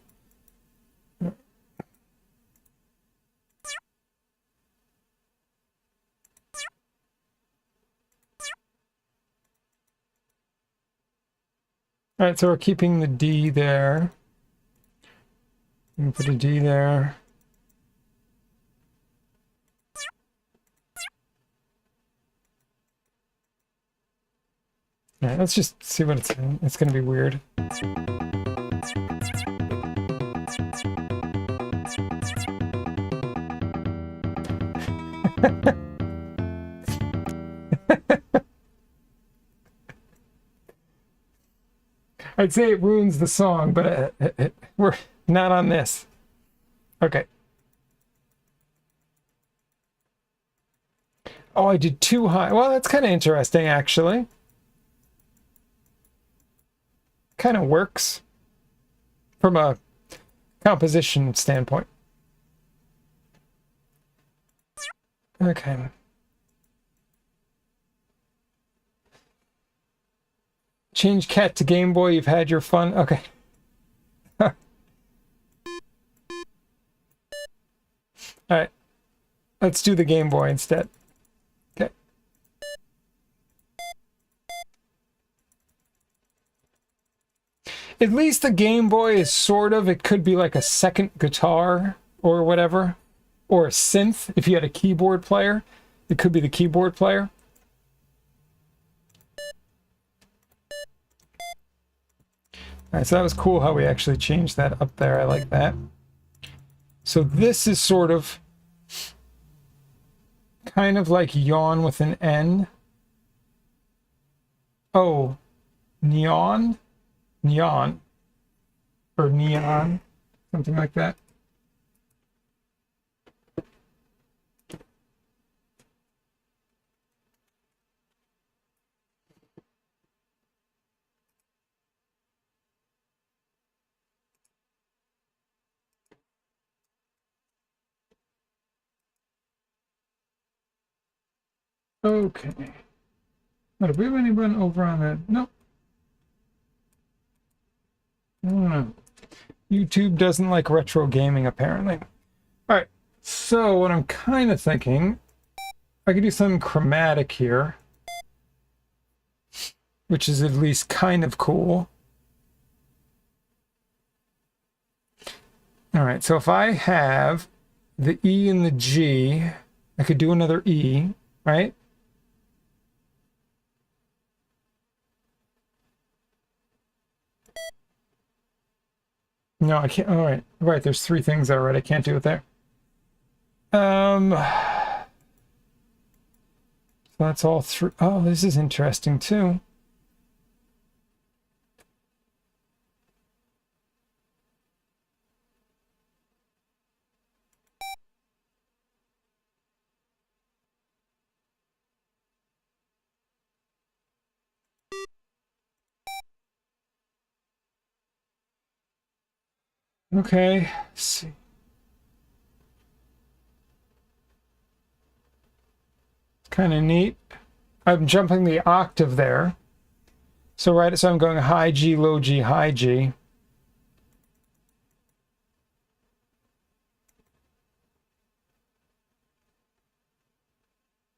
All right, so we're keeping the D there. I'm gonna put a D there. All right, let's just see what it's going to be weird. I'd say it ruins the song, but we're not on this. Okay. Oh, I did too high. Well, that's kind of interesting, actually. Kind of works from a composition standpoint. Okay. Change cat to Game Boy. You've had your fun. Okay. All right. Let's do the Game Boy instead. Okay. At least the Game Boy is sort of, it could be like a second guitar or whatever. Or a synth. If you had a keyboard player, it could be the keyboard player. All right, so that was cool how we actually changed that up there. I like that. So this is sort of kind of like yawn with an N. Oh, neon? Neon. Or neon. Something like that. Okay. Now, do we have anyone over on that? Nope. I don't know. YouTube doesn't like retro gaming, apparently. All right. So what I'm kind of thinking, I could do something chromatic here. which is at least kind of cool. All right, so if I have the E and the G, I could do another E, right? No, I can't. All right, right. There's three things already. I can't do it there. So that's all three. Oh, this is interesting too. Okay, let's see. It's kind of neat. I'm jumping the octave there. So right, so I'm going high G, low G, high G.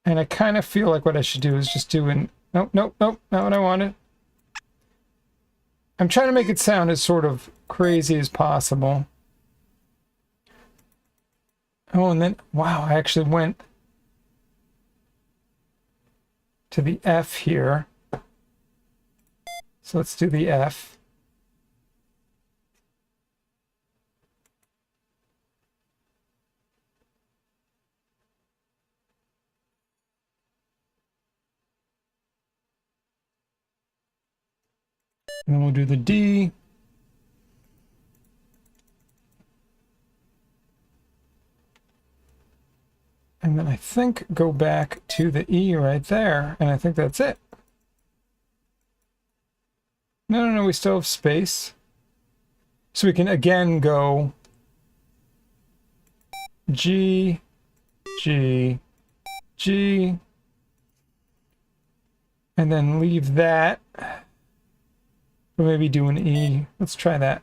And I kind of feel like what I should do is just do an... Nope, nope, nope, not what I wanted. I'm trying to make it sound as sort of crazy as possible. Oh, and then, wow, I actually went to the F here. So let's do the F. And then we'll do the D. And then I think go back to the E right there. And I think that's it. No, we still have space. So we can again go G, G, G. And then leave that. Or maybe do an E. Let's try that.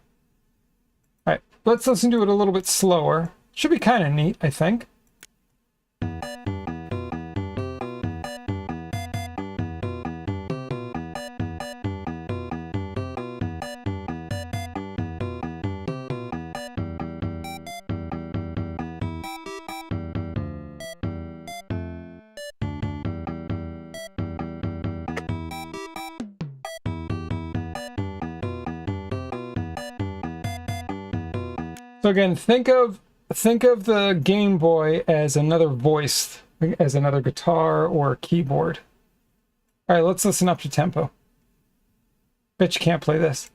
All right, let's listen to it a little bit slower. Should be kind of neat, I think. So again, think of the Game Boy as another voice, as another guitar or keyboard. All right, let's listen up to tempo. Bet you can't play this.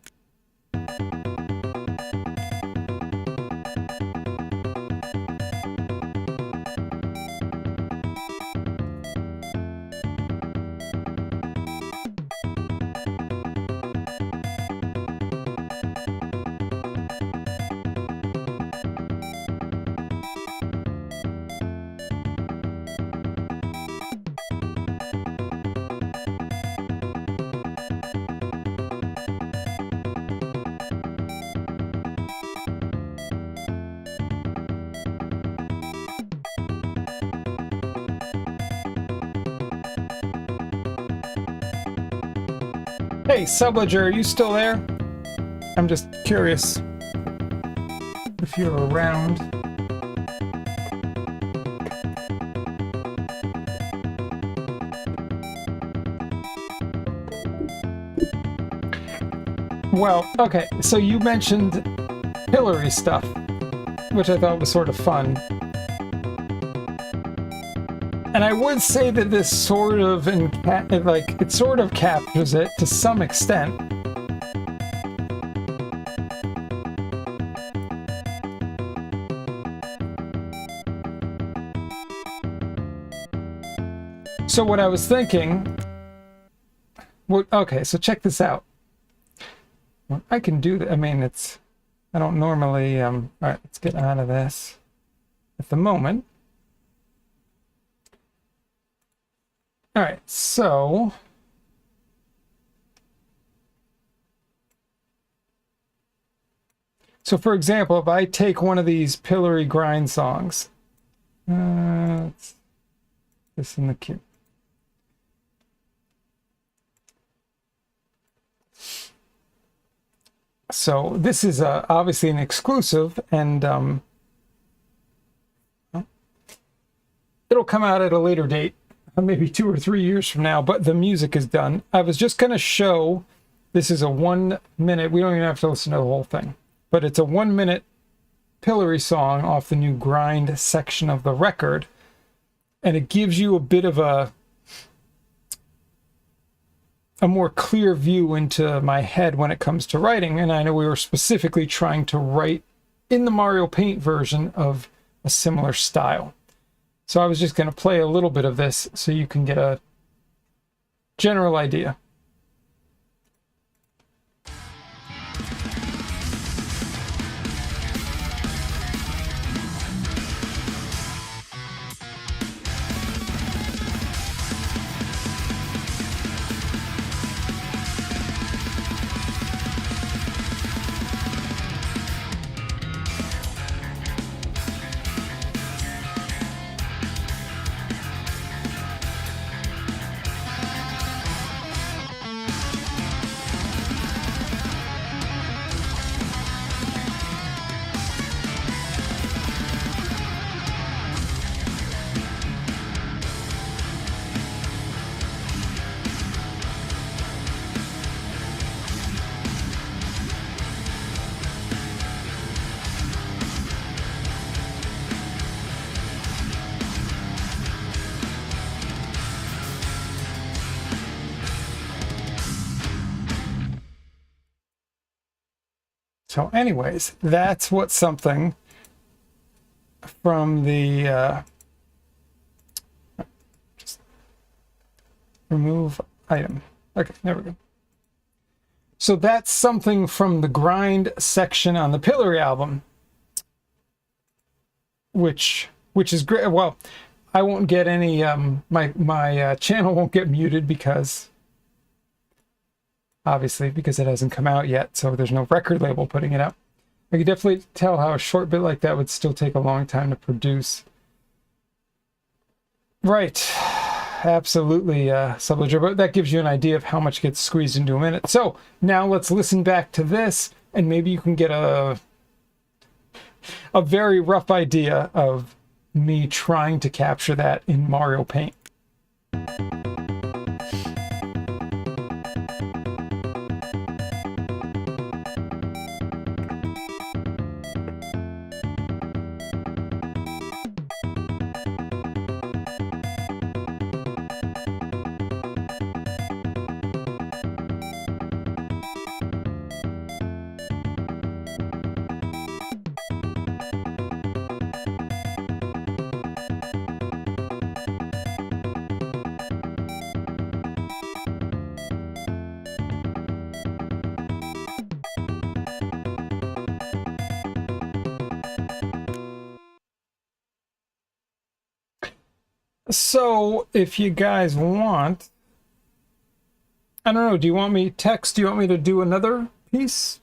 Hey, Subledger, are you still there? I'm just curious if you're around. Well, okay, so you mentioned Hillary stuff, which I thought was sort of fun. And I would say that this sort of, it sort of captures it to some extent. So what I was thinking, okay, so check this out. Well, I can do that. I mean, I don't normally, all right, let's get out of this at the moment. All right, so for example, if I take one of these Pillory Grind songs, let's this in the queue. So this is obviously an exclusive, and it'll come out at a later date, maybe 2 or 3 years from now, but the music is done. I was just going to show, this is a 1 minute, we don't even have to listen to the whole thing, but it's a 1 minute Pillory song off the new Grind section of the record, and it gives you a bit of a more clear view into my head when it comes to writing. And I know we were specifically trying to write in the Mario Paint version of a similar style. So I was just going to play a little bit of this so you can get a general idea. So anyways, that's what something from the just remove item. Okay, there we go. So that's something from the Grind section on the Pillory album, which is great. Well, I won't get any my channel won't get muted because obviously, because it hasn't come out yet, so there's no record label putting it out. I could definitely tell how a short bit like that would still take a long time to produce. Right, absolutely, Subledger, but that gives you an idea of how much gets squeezed into a minute. So now let's listen back to this, and maybe you can get a very rough idea of me trying to capture that in Mario Paint. So if you guys want, I don't know, do you want me text? Do you want me to do another piece?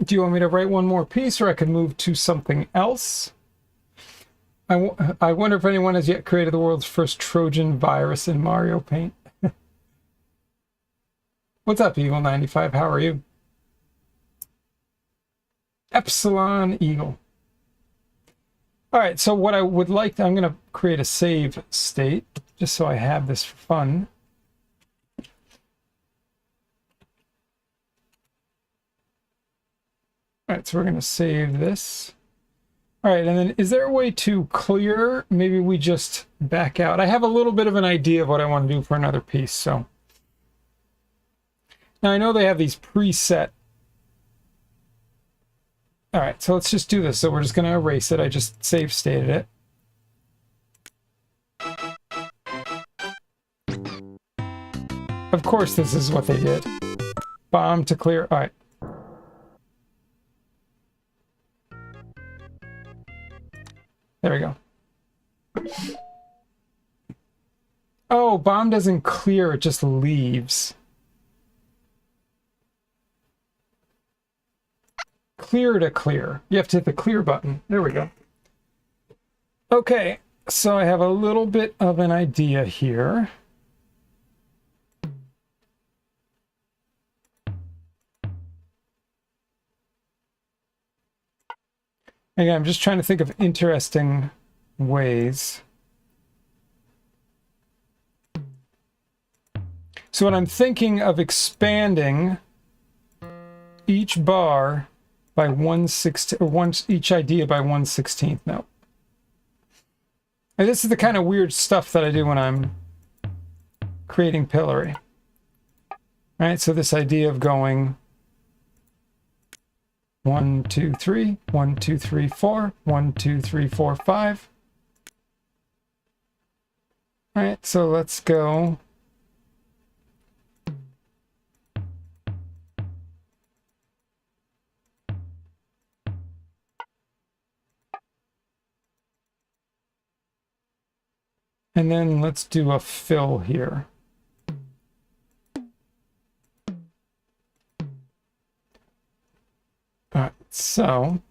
Do you want me to write one more piece, or I could move to something else? I wonder if anyone has yet created the world's first Trojan virus in Mario Paint. What's up, Eagle95? How are you? Epsilon Eagle. All right, so what I would like, I'm going to create a save state just so I have this for fun. All right, so we're going to save this. All right, and then is there a way to clear? Maybe we just back out. I have a little bit of an idea of what I want to do for another piece. So now I know they have these preset. All right, so let's just do this. So we're just going to erase it. I just save stated it. Of course, this is what they did. Bomb to clear. All right. There we go. Oh, bomb doesn't clear, it just leaves. Clear to clear. You have to hit the clear button. There we go. Okay, so I have a little bit of an idea here. Again, I'm just trying to think of interesting ways. So what I'm thinking of expanding each bar by 1/16, or each idea by 1/16. No. And this is the kind of weird stuff that I do when I'm creating Pillory. Right, so this idea of going 1, 2, 3, 1, 2, 3, 4, 1, 2, 3, 4, 5. All right, so let's go. And then let's do a fill here. All right, so,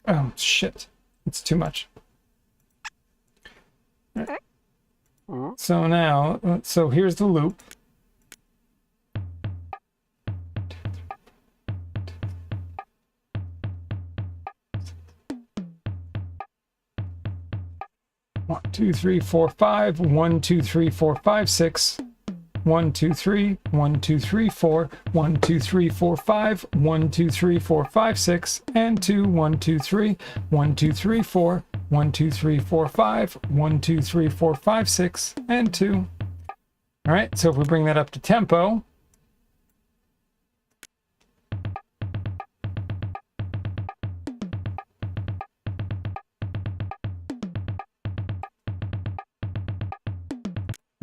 oh shit, it's too much. All right. So now, so here's the loop. One, 2, 3, 4, 5. 1, 2, 3, 4, 5, 6. 1, 2, 3. 1, 2, 3, 4. 1, 2, 3, 4, 5. 1, 2, 3, 4, 5, 6. And 2. 1, 2, 3. 1, 2, 3, 4. 1, 2, 3, 4, 5. 1, 2, 3, 4, 5, 6. And 2. All right, so if we bring that up to tempo.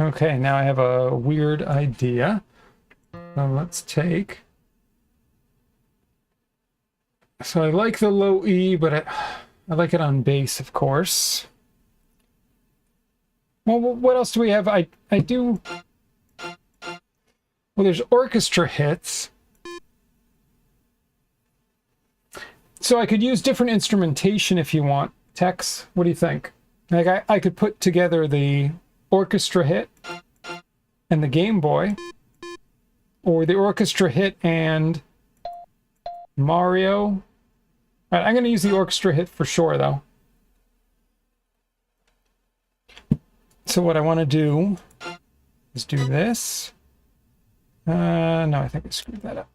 Okay, now I have a weird idea. So let's take... So I like the low E, but I like it on bass, of course. Well, what else do we have? I do... Well, there's orchestra hits. So I could use different instrumentation if you want. Tex, what do you think? Like I could put together the orchestra hit and the Game Boy, or the orchestra hit and Mario. All right, I'm going to use the orchestra hit for sure, though. So what I want to do is do this. No, I think I screwed that up.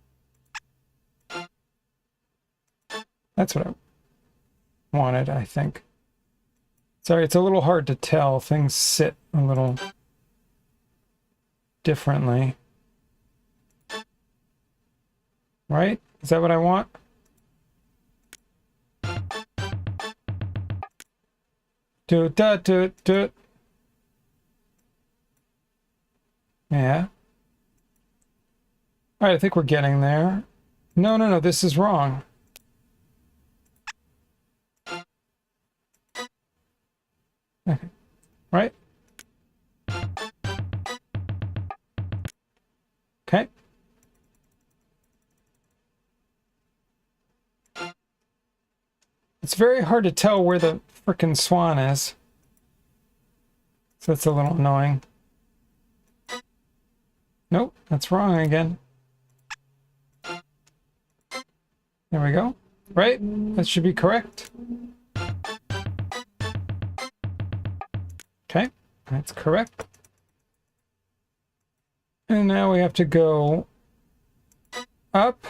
That's what I wanted, I think. Sorry, it's a little hard to tell. Things sit a little differently. Right? Is that what I want? Do it, do it, do it. Yeah. All right, I think we're getting there. No, no, no, this is wrong. Okay. Right? Okay. It's very hard to tell where the frickin' swan is. So that's a little annoying. Nope, that's wrong again. There we go. Right? That should be correct. Okay, that's correct. And now we have to go up.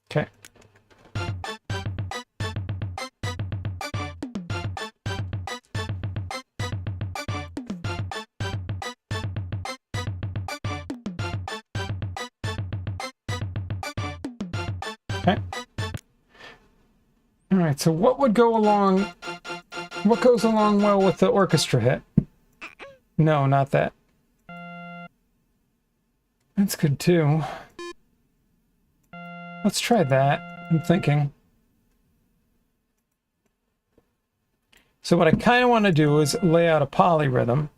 Okay. Okay. All right, so what would go along, what goes along well with the orchestra hit? No, not that. That's good too. Let's try that, I'm thinking. So what I kind of want to do is lay out a polyrhythm.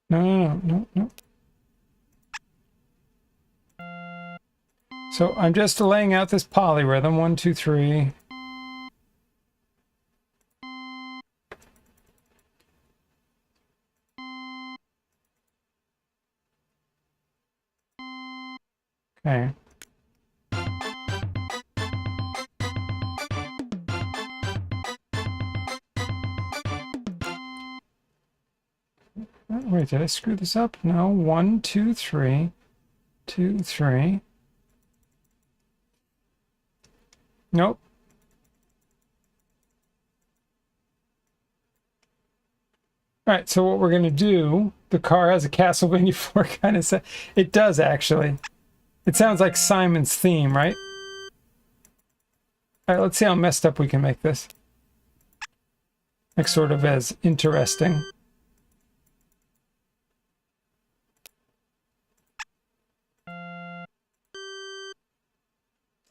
No, no, no, no, no. So I'm just laying out this polyrhythm. 1, 2, 3. Okay. Oh, wait, did I screw this up? No. 1, 2, 3. 2, 3. Nope. All right, so what we're going to do, the car has a Castlevania 4 kind of set. It does, actually. It sounds like Simon's theme, right? All right, let's see how messed up we can make this. Like, sort of as interesting.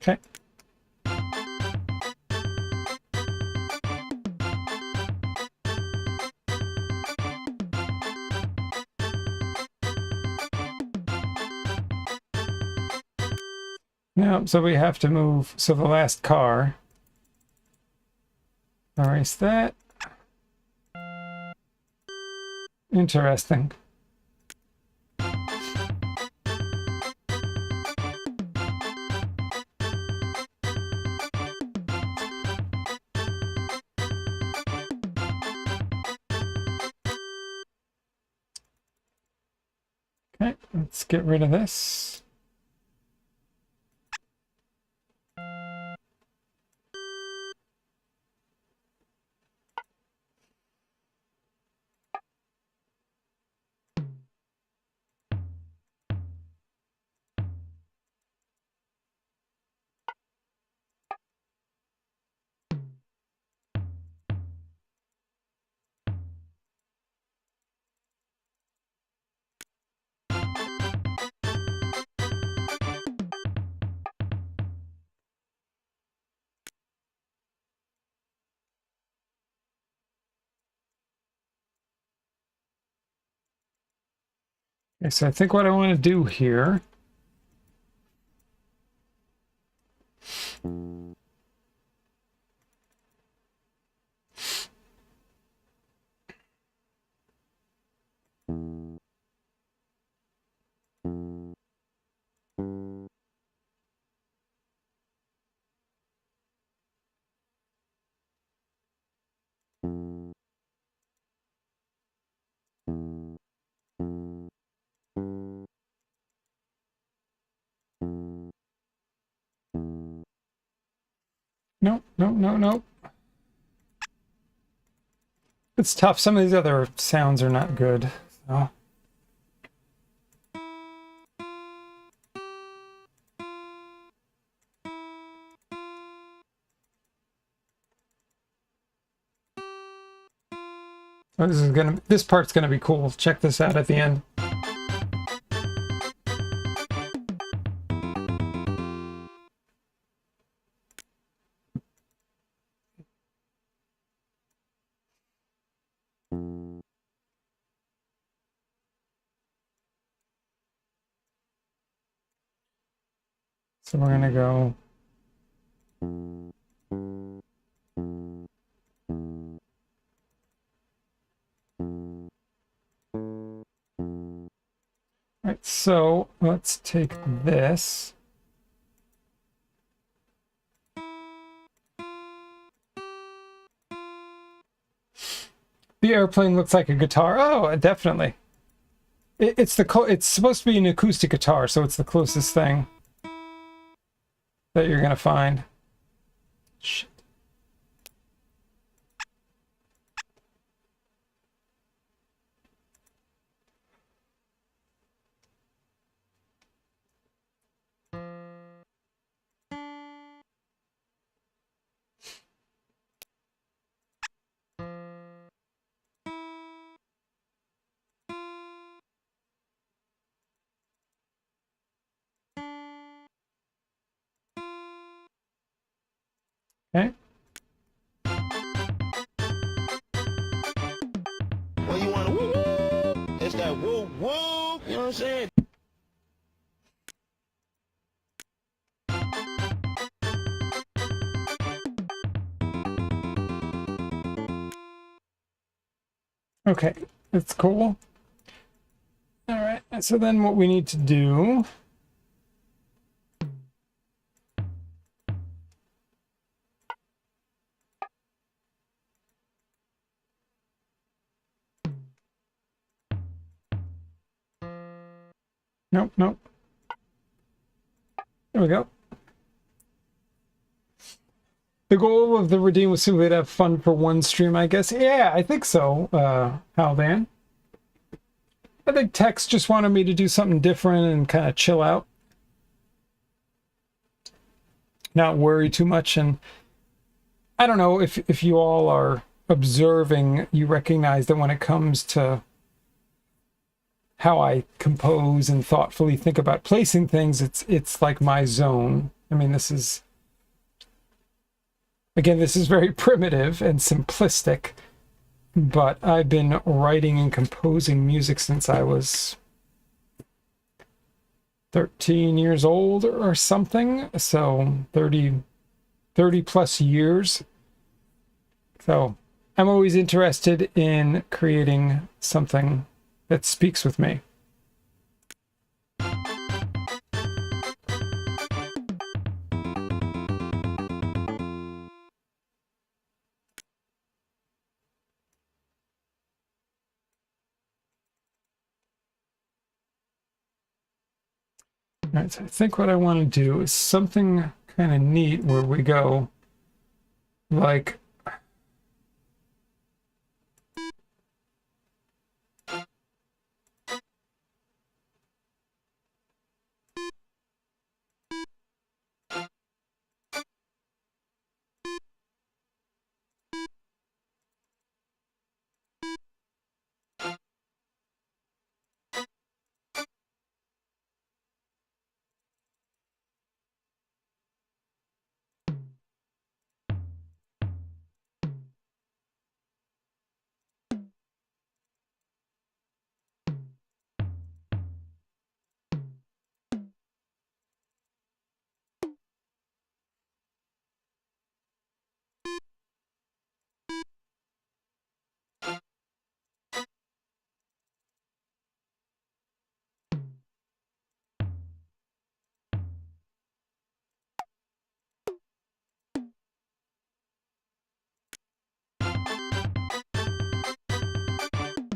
Okay. Now, so we have to move, so the last car. Erase that. Interesting. Okay, let's get rid of this. Okay, so I think what I want to do here no, no, no, no. It's tough. Some of these other sounds are not good. So. Oh, this part's gonna be cool. Check this out at the end. So we're gonna go. Right, so let's take this. The airplane looks like a guitar. Oh, definitely. It's supposed to be an acoustic guitar, so it's the closest thing that you're gonna find. Shit. Okay. Well, you want to woo woo? It's that woo woo. You know what I'm saying? Okay, that's cool. All right, so then what we need to do... Nope, nope. There we go. The goal of the Redeem was simply to have fun for one stream, I guess. Yeah, I think so, Halvan. I think Tex just wanted me to do something different and kind of chill out. Not worry too much. And I don't know if you all are observing, you recognize that when it comes to how I compose and thoughtfully think about placing things, it's like my zone. I mean, this is... Again, this is very primitive and simplistic, but I've been writing and composing music since I was 13 years old or something, so 30 plus years. So I'm always interested in creating something that speaks with me. All right, so I think what I want to do is something kind of neat where we go like...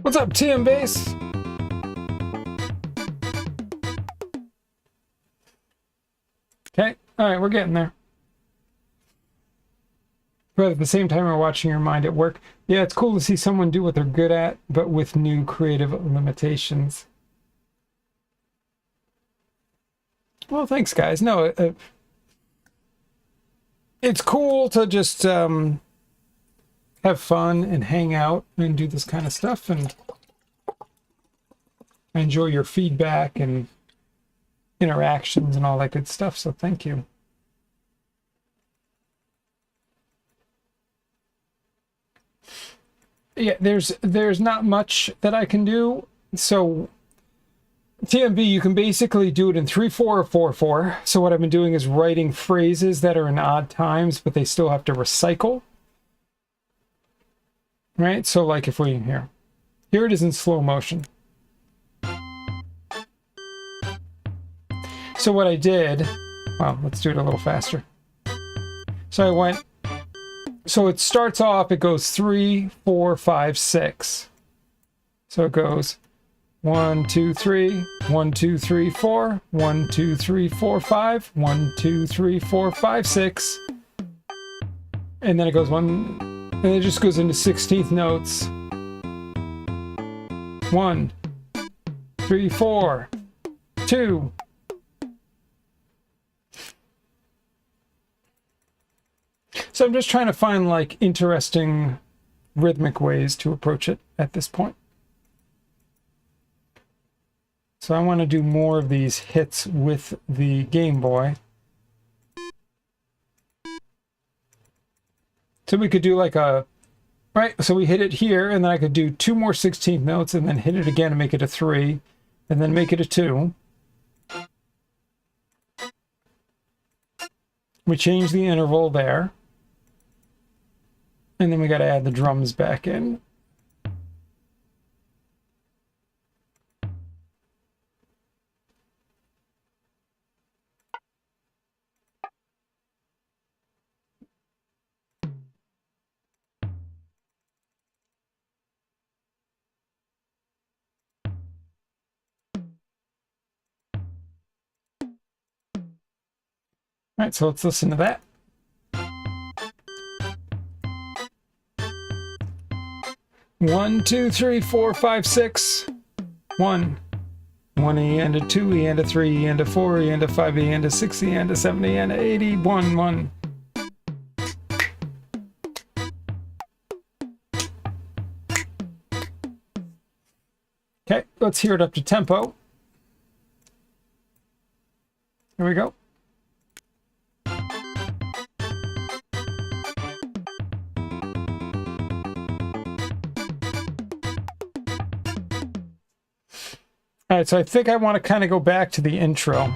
What's up, TM Bass? Okay, all right, we're getting there. But at the same time, we're watching your mind at work. Yeah, it's cool to see someone do what they're good at, but with new creative limitations. Well, thanks, guys. No, it's cool to just have fun and hang out and do this kind of stuff, and I enjoy your feedback and interactions and all that good stuff, so thank you. Yeah, there's not much that I can do. So TMB, you can basically do it in 3/4 or 4/4. So what I've been doing is writing phrases that are in odd times, but they still have to recycle. Right? So like if we here it is in slow motion. So what I did, well, let's do it a little faster. So I went, so it starts off, it goes 3, 4, 5, 6. So it goes 1, 2, 3, 1, 2, 3, 4, 1, 2, 3, 4, 5, 1, 2, 3, 4, 5, 6. And then it goes and it just goes into 16th notes. 1, 3, 4, 2. So I'm just trying to find like interesting rhythmic ways to approach it at this point. So I want to do more of these hits with the Game Boy. So we could do like a, right, so we hit it here, and then I could do 2 more 16th notes, and then hit it again and make it a 3, and then make it a 2. We change the interval there. And then we got to add the drums back in. right, so let's listen to that. One, two, three, four, five, six. 1. 1 E and a 2 E and a 3 E and a 4 E and a 5 E and a 6 E and a 7 E and a 80. 1, 1. Okay, let's hear it up to tempo. Here we go. All right, so I think I want to kind of go back to the intro.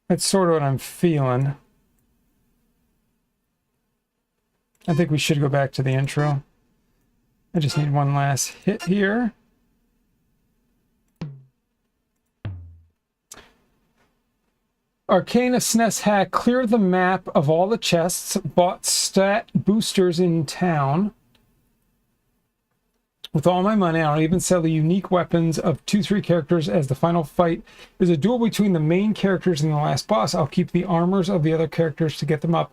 That's sort of what I'm feeling. I think we should go back to the intro. I just need one last hit here. Arcana SNES hack, clear the map of all the chests, bought stat boosters in town. With all my money, I'll even sell the unique weapons of 2-3 characters as the final fight is a duel between the main characters and the last boss. I'll keep the armors of the other characters to get them up.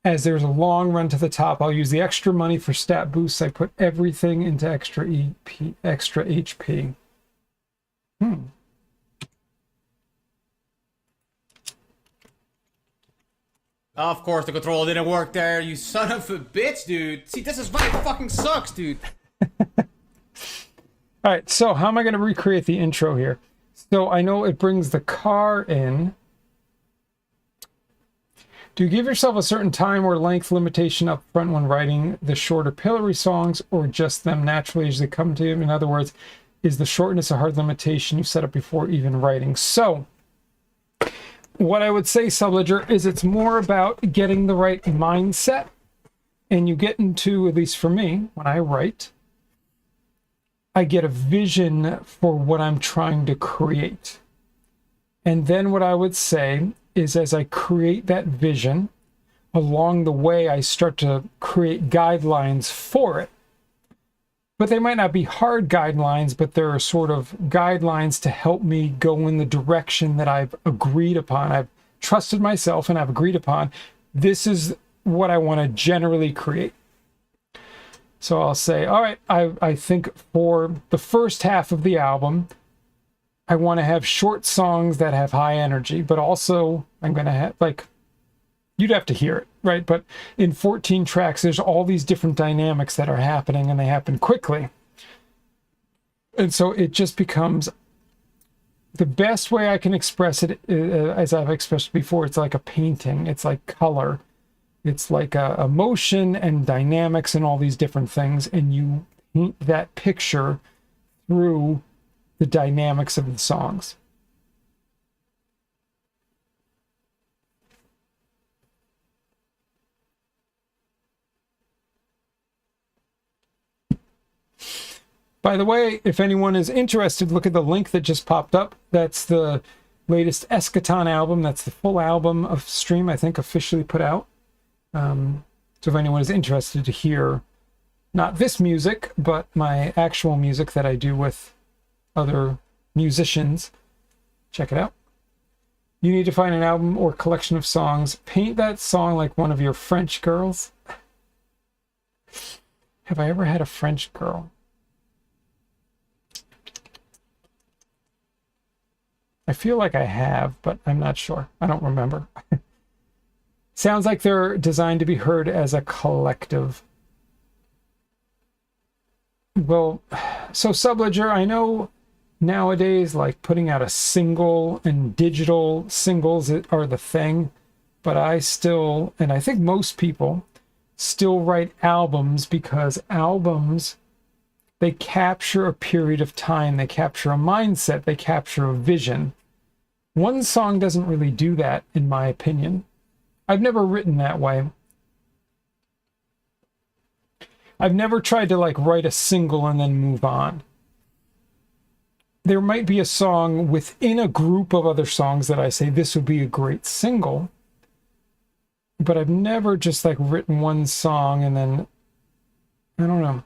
As there's a long run to the top, I'll use the extra money for stat boosts. I put everything into extra EP, extra HP. Of course the control didn't work there, you son of a bitch, dude. See, this is why it fucking sucks, dude. All right, so how am I going to recreate the intro here? So I know it brings the car in. Do you give yourself a certain time or length limitation up front when writing the shorter pillory songs, or just them naturally as they come to you? In other words, is the shortness a hard limitation you set up before even writing? So what I would say, Subledger, is it's more about getting the right mindset. And you get into, at least for me, when I write, I get a vision for what I'm trying to create. And then what I would say is, as I create that vision, along the way, I start to create guidelines for it. But they might not be hard guidelines, but they're sort of guidelines to help me go in the direction that I've agreed upon. I've trusted myself and I've agreed upon. This is what I want to generally create. So I'll say, all right, I think for the first half of the album, I want to have short songs that have high energy, but also I'm going to have, like, you'd have to hear it, right? But in 14 tracks, there's all these different dynamics that are happening, and they happen quickly. And so it just becomes the best way I can express it, as I've expressed before. It's like a painting. It's like color. It's like a motion and dynamics and all these different things, and you paint that picture through the dynamics of the songs. By the way, if anyone is interested, look at the link that just popped up. That's the latest Eschaton album. That's the full album of Stream, I think, officially put out. So if anyone is interested to hear not this music, but my actual music that I do with other musicians, check it out. You need to find an album or collection of songs. Paint that song like one of your French girls. Have I ever had a French girl? I feel like I have, but I'm not sure. I don't remember. Sounds like they're designed to be heard as a collective. Well, so Subledger, I know nowadays, like, putting out a single and digital singles are the thing, but I still, and I think most people, still write albums, because albums, they capture a period of time, they capture a mindset, they capture a vision. One song doesn't really do that, in my opinion. I've never written that way. I've never tried to, like, write a single and then move on. There might be a song within a group of other songs that I say this would be a great single, but I've never just, like, written one song and then, I don't know.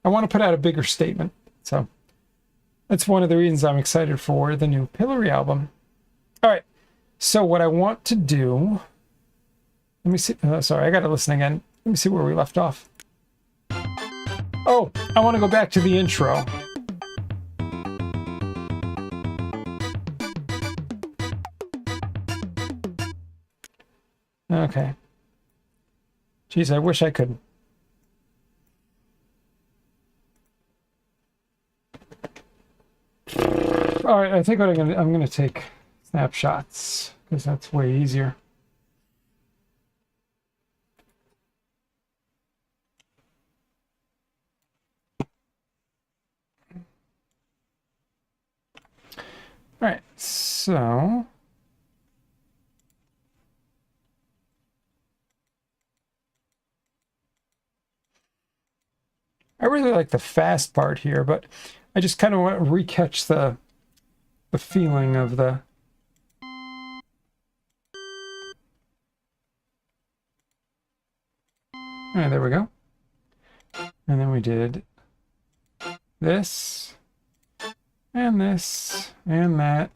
I want to put out a bigger statement, so That's one of the reasons I'm excited for the new Pillory album. All right. So what I want to do, let me see. Sorry, I got to listen again. Let me see where we left off. Oh, I want to go back to the intro. Okay. Jeez, I wish I could. All right, I think what I'm gonna take snapshots because that's way easier. All right, so I really like the fast part here, but I just kind of want to recatch the feeling of the. All right, there we go. And then we did this, and this, and that.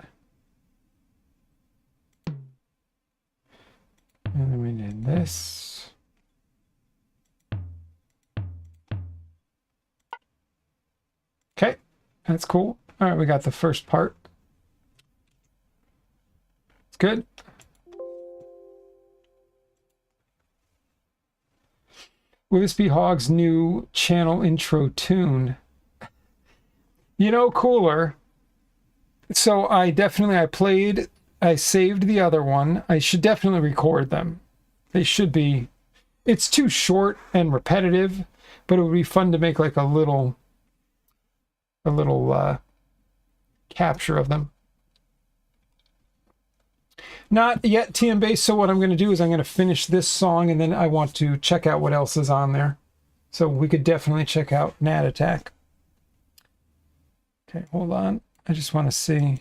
And then we did this. Okay, that's cool. All right, we got the first part. It's good. Will this be Hog's new channel intro tune? You know, cooler. So I saved the other one. I should definitely record them. They should be, it's too short and repetitive, but it would be fun to make like a little capture of them. Not yet TM Bass, so what I'm going to do is I'm going to finish this song and then I want to check out what else is on there. So we could definitely check out Nat Attack. Okay, hold on. I just want to see.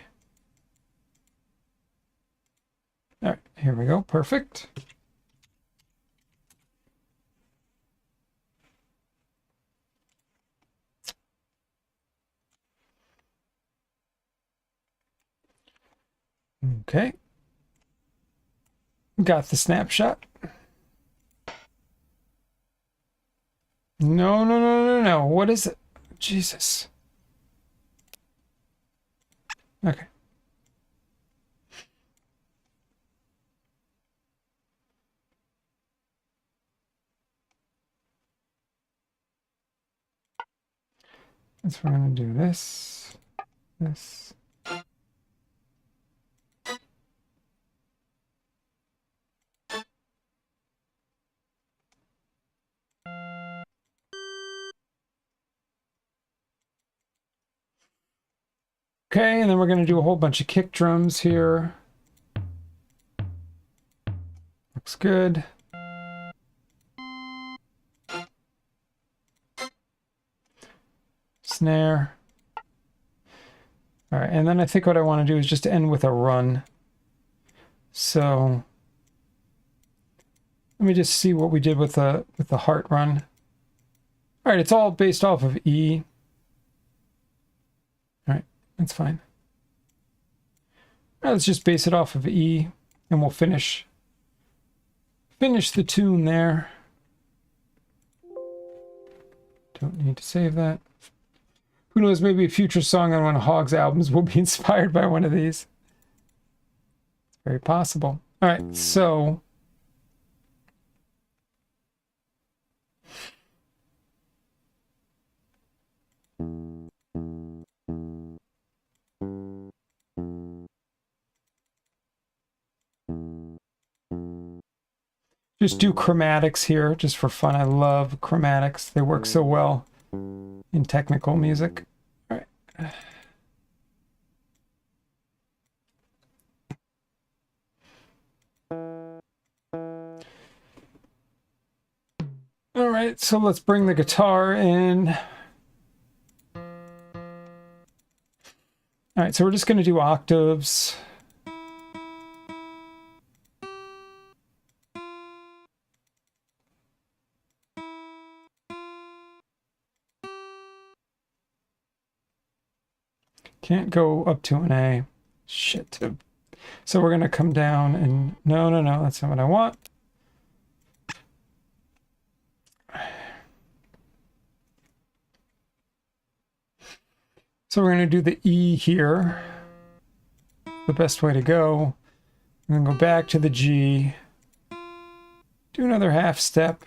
All right, here we go. Perfect. Okay. Got the snapshot. No. What is it? Jesus. Okay. So we're going to do this. Okay, and then we're going to do a whole bunch of kick drums here. Looks good. Snare. All right, and then I think what I want to do is just end with a run. So let me just see what we did with the heart run. All right, it's all based off of E. All right, that's fine. All right, let's just base it off of E, and we'll finish the tune there. Don't need to save that. Who knows, maybe a future song on one of Hog's albums will be inspired by one of these. It's very possible. All right, so just do chromatics here just for fun. I love chromatics. They work so well in technical music. All right. All right, so let's bring the guitar in. All right, so we're just going to do octaves. Can't go up to an A. Shit. So we're going to come down and... No, that's not what I want. So we're going to do the E here. The best way to go. And then go back to the G. Do another half step.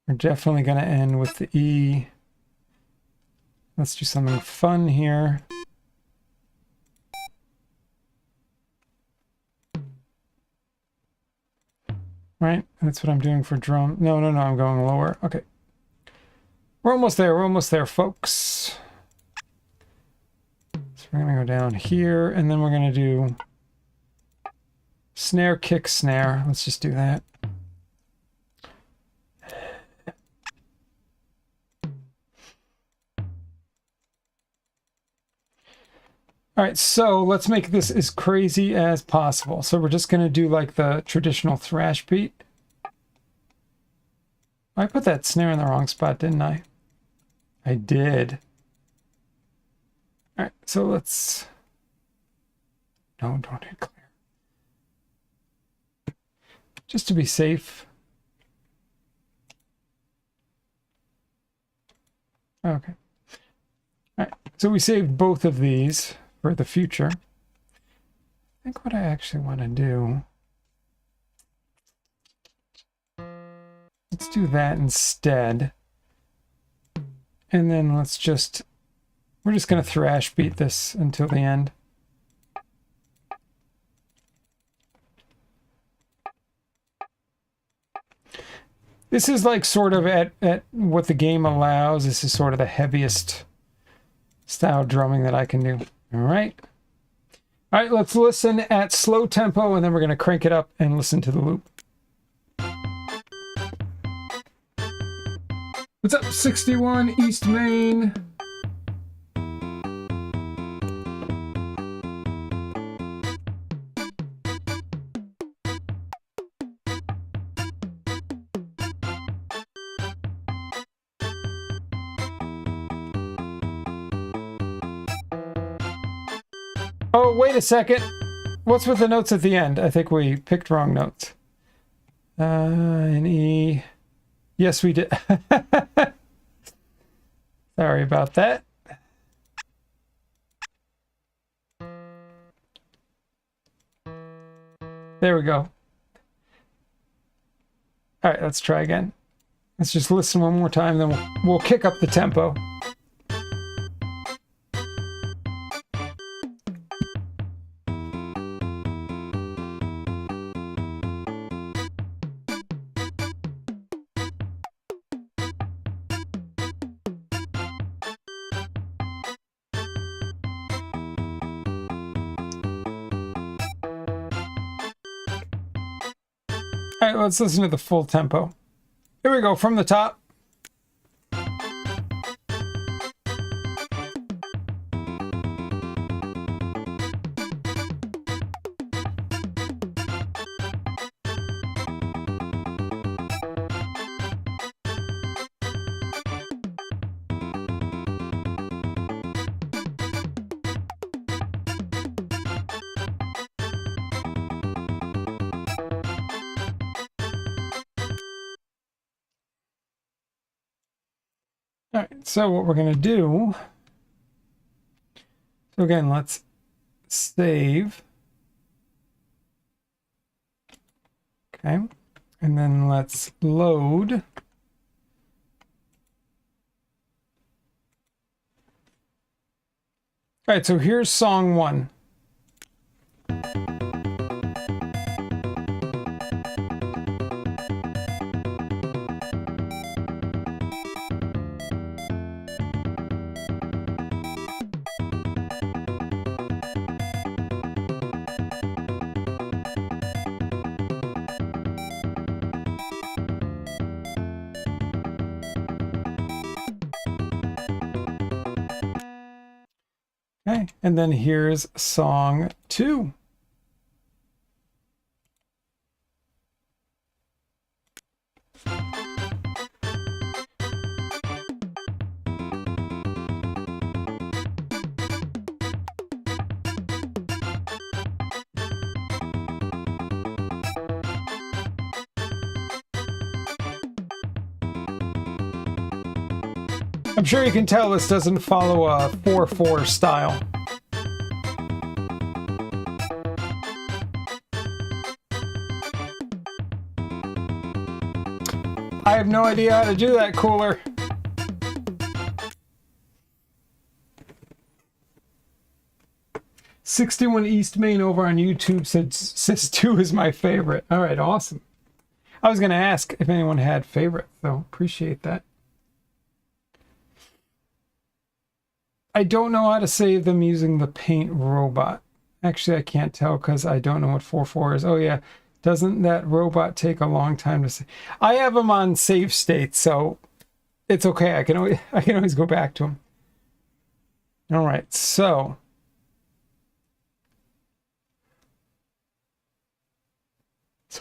We're definitely going to end with the E. Let's do something fun here. Right? That's what I'm doing for drum. No, I'm going lower. Okay. We're almost there, folks. So we're going to go down here, and then we're going to do snare, kick, snare. Let's just do that. All right, so let's make this as crazy as possible. So we're just going to do like the traditional thrash beat. I put that snare in the wrong spot, didn't I? I did. All right, so let's... No, don't hit clear. Just to be safe. Okay. All right, so we saved both of these for the future. I think what I actually want to do... Let's do that instead. And then let's just... We're just going to thrash beat this until the end. This is like sort of at what the game allows. This is sort of the heaviest style drumming that I can do. All right. All right, let's listen at slow tempo, and then we're going to crank it up and listen to the loop. What's up, 61 East Main? Oh, wait a second. What's with the notes at the end? I think we picked wrong notes. An E. Yes, we did. Sorry about that. There we go. All right, let's try again. Let's just listen one more time, then we'll kick up the tempo. All right, let's listen to the full tempo. Here we go, from the top. All right, so what we're going to do, so again, let's save. Okay, and then let's load. All right, so here's song 1. Okay, and then here's song 2. I'm sure you can tell this doesn't follow a 4-4 style. I have no idea how to do that, Cooler. "61 East Main over on YouTube says 2 is my favorite." All right, awesome. I was going to ask if anyone had favorites, so appreciate that. I don't know how to save them using the Paint robot. Actually, I can't tell because I don't know what 4-4 is. Oh yeah, doesn't that robot take a long time to save? I have them on save states, so it's okay. I can always go back to them. All right, so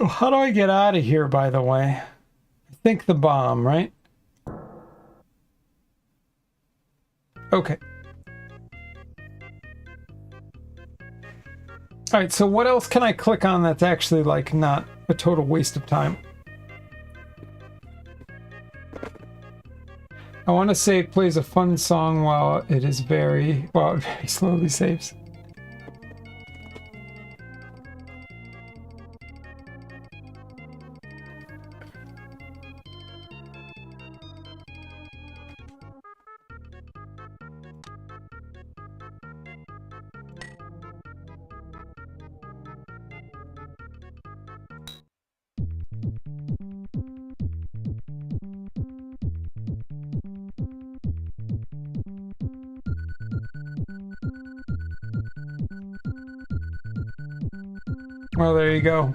how do I get out of here, by the way? I think the bomb, right? Okay. All right, so what else can I click on that's actually like not a total waste of time? I want to say it plays a fun song while it very slowly saves. Well, there you go.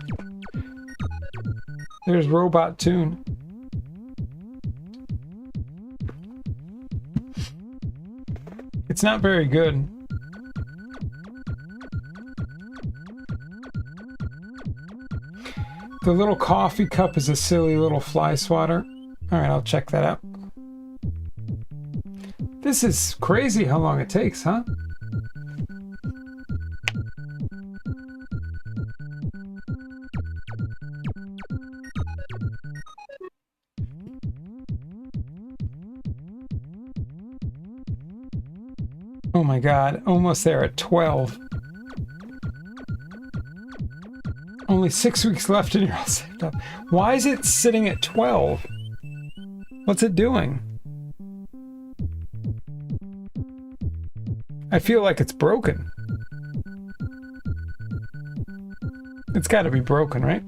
There's Robot Tune. It's not very good. The little coffee cup is a silly little fly swatter. Alright, I'll check that out. This is crazy how long it takes, huh? Oh my god, almost there at 12. Only 6 weeks left and you're all saved up. Why is it sitting at 12? What's it doing? I feel like it's broken. It's got to be broken, right?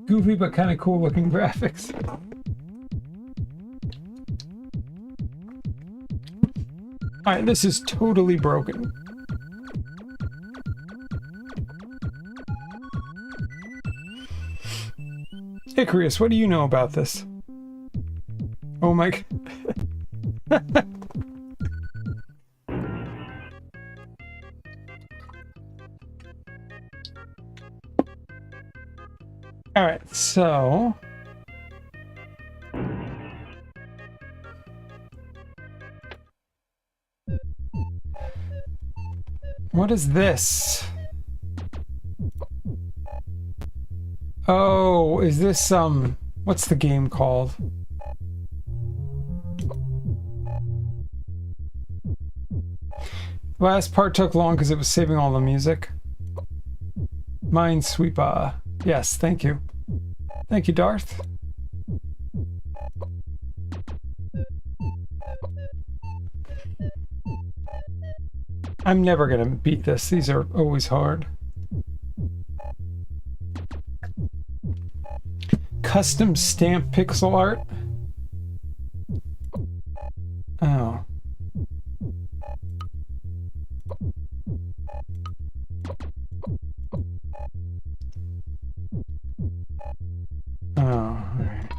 Goofy but kind of cool looking graphics. Alright, this is totally broken. Icarus, what do you know about this? Oh my... Alright, so... What is this? Oh, is this, what's the game called? Last part took long because it was saving all the music. Minesweeper. Yes, thank you. Thank you, Darth. I'm never gonna beat this. These are always hard. Custom stamp pixel art? Oh. Alright.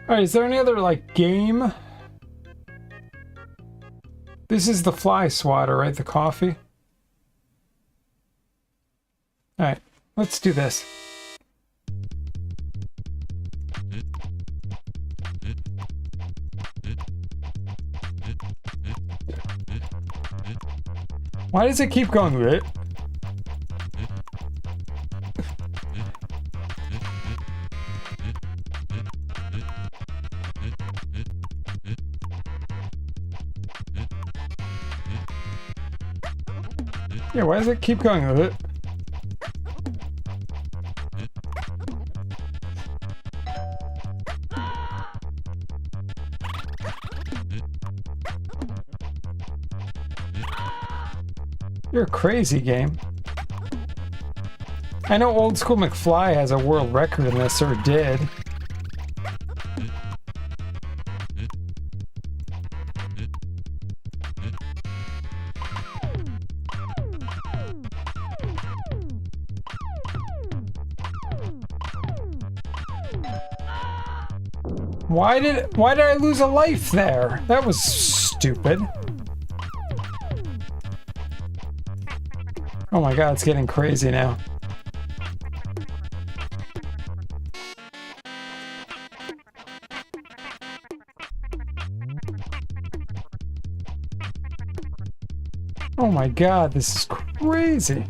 Alright, is there any other, like, game? This is the fly swatter, right? The coffee? Alright, let's do this. Why does it keep going? Yeah, why does it keep going with it? You're a crazy game. I know Old School McFly has a world record in this, or did. Why did I lose a life there? That was stupid. Oh my god, it's getting crazy now. Oh my god, this is crazy.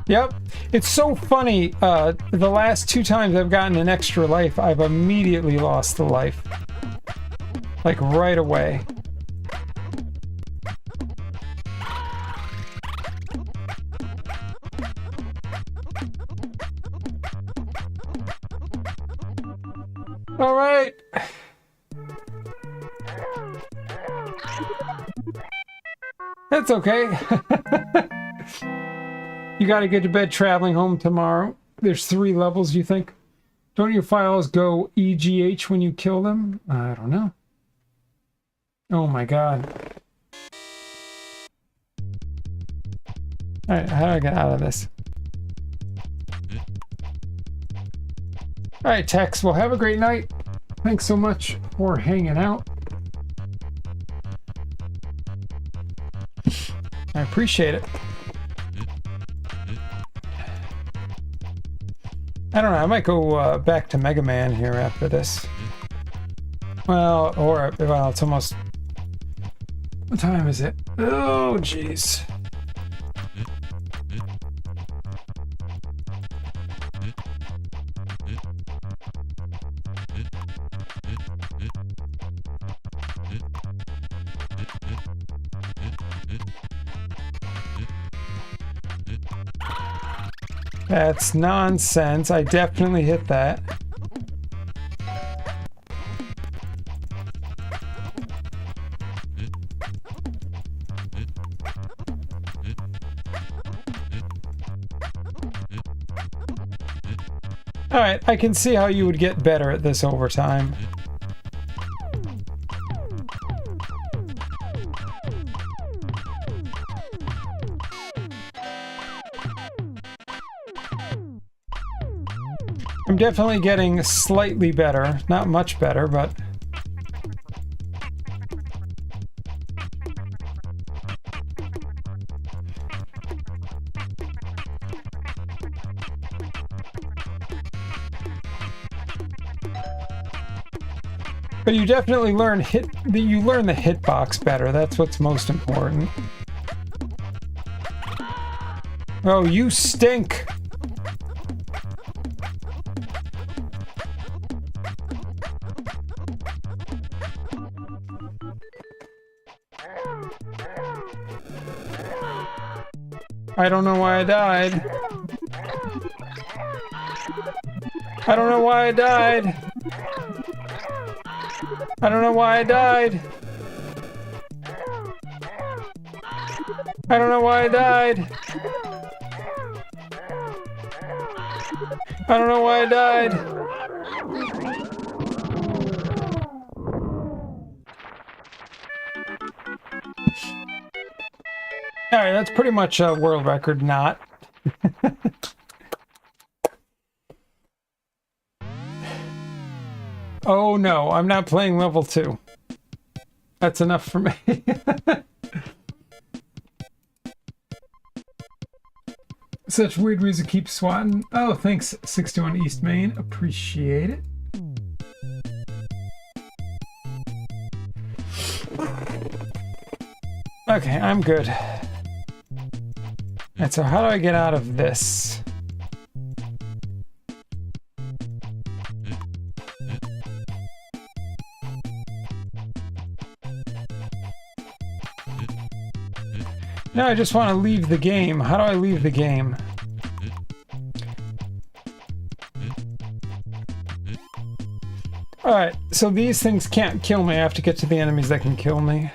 Yep. It's so funny, the last 2 times I've gotten an extra life, I've immediately lost the life. Like, right away. Alright! That's okay. You gotta get to bed traveling home tomorrow. There's 3 levels, you think? Don't your files go EGH when you kill them? I don't know. Oh my god. Alright, how do I get out of this? Alright, Tex, well, have a great night. Thanks so much for hanging out. I appreciate it. I don't know, I might go back to Mega Man here after this. Well, well, it's almost... What time is it? Oh, jeez. That's nonsense. I definitely hit that. Alright, I can see how you would get better at this over time. I'm definitely getting slightly better. Not much better, but... But you definitely learn the hitbox better. That's what's most important. Oh, you stink! I don't know why I died. I don't know why I died. I don't know why I died. I don't know why I died. I don't know why I died. Alright, that's pretty much a world record, not. Oh no, I'm not playing level 2. That's enough for me. Such weird music keeps swatting. Oh, thanks, 61 East Main. Appreciate it. Okay, I'm good. Alright, so how do I get out of this? Now I just want to leave the game. How do I leave the game? Alright, so these things can't kill me. I have to get to the enemies that can kill me.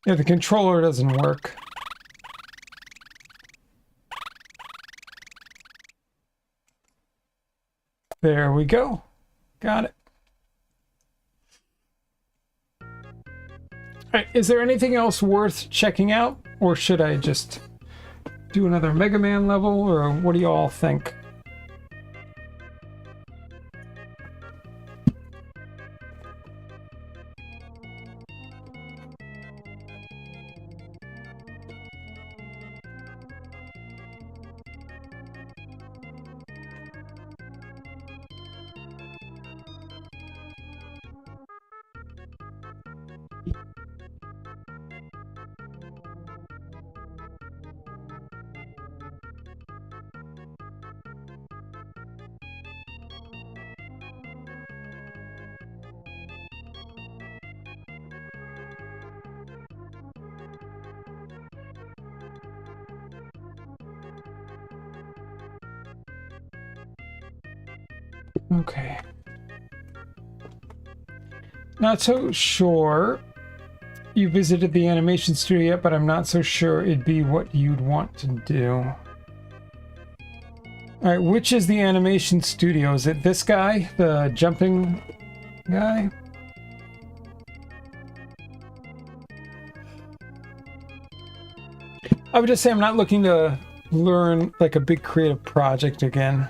Yeah, the controller doesn't work. There we go. Got it. Alright, is there anything else worth checking out? Or should I just do another Mega Man level? Or what do you all think? Okay. Not so sure you visited the animation studio yet, but I'm not so sure it'd be what you'd want to do. Alright, which is the animation studio? Is it this guy? The jumping guy? I would just say I'm not looking to learn like a big creative project again.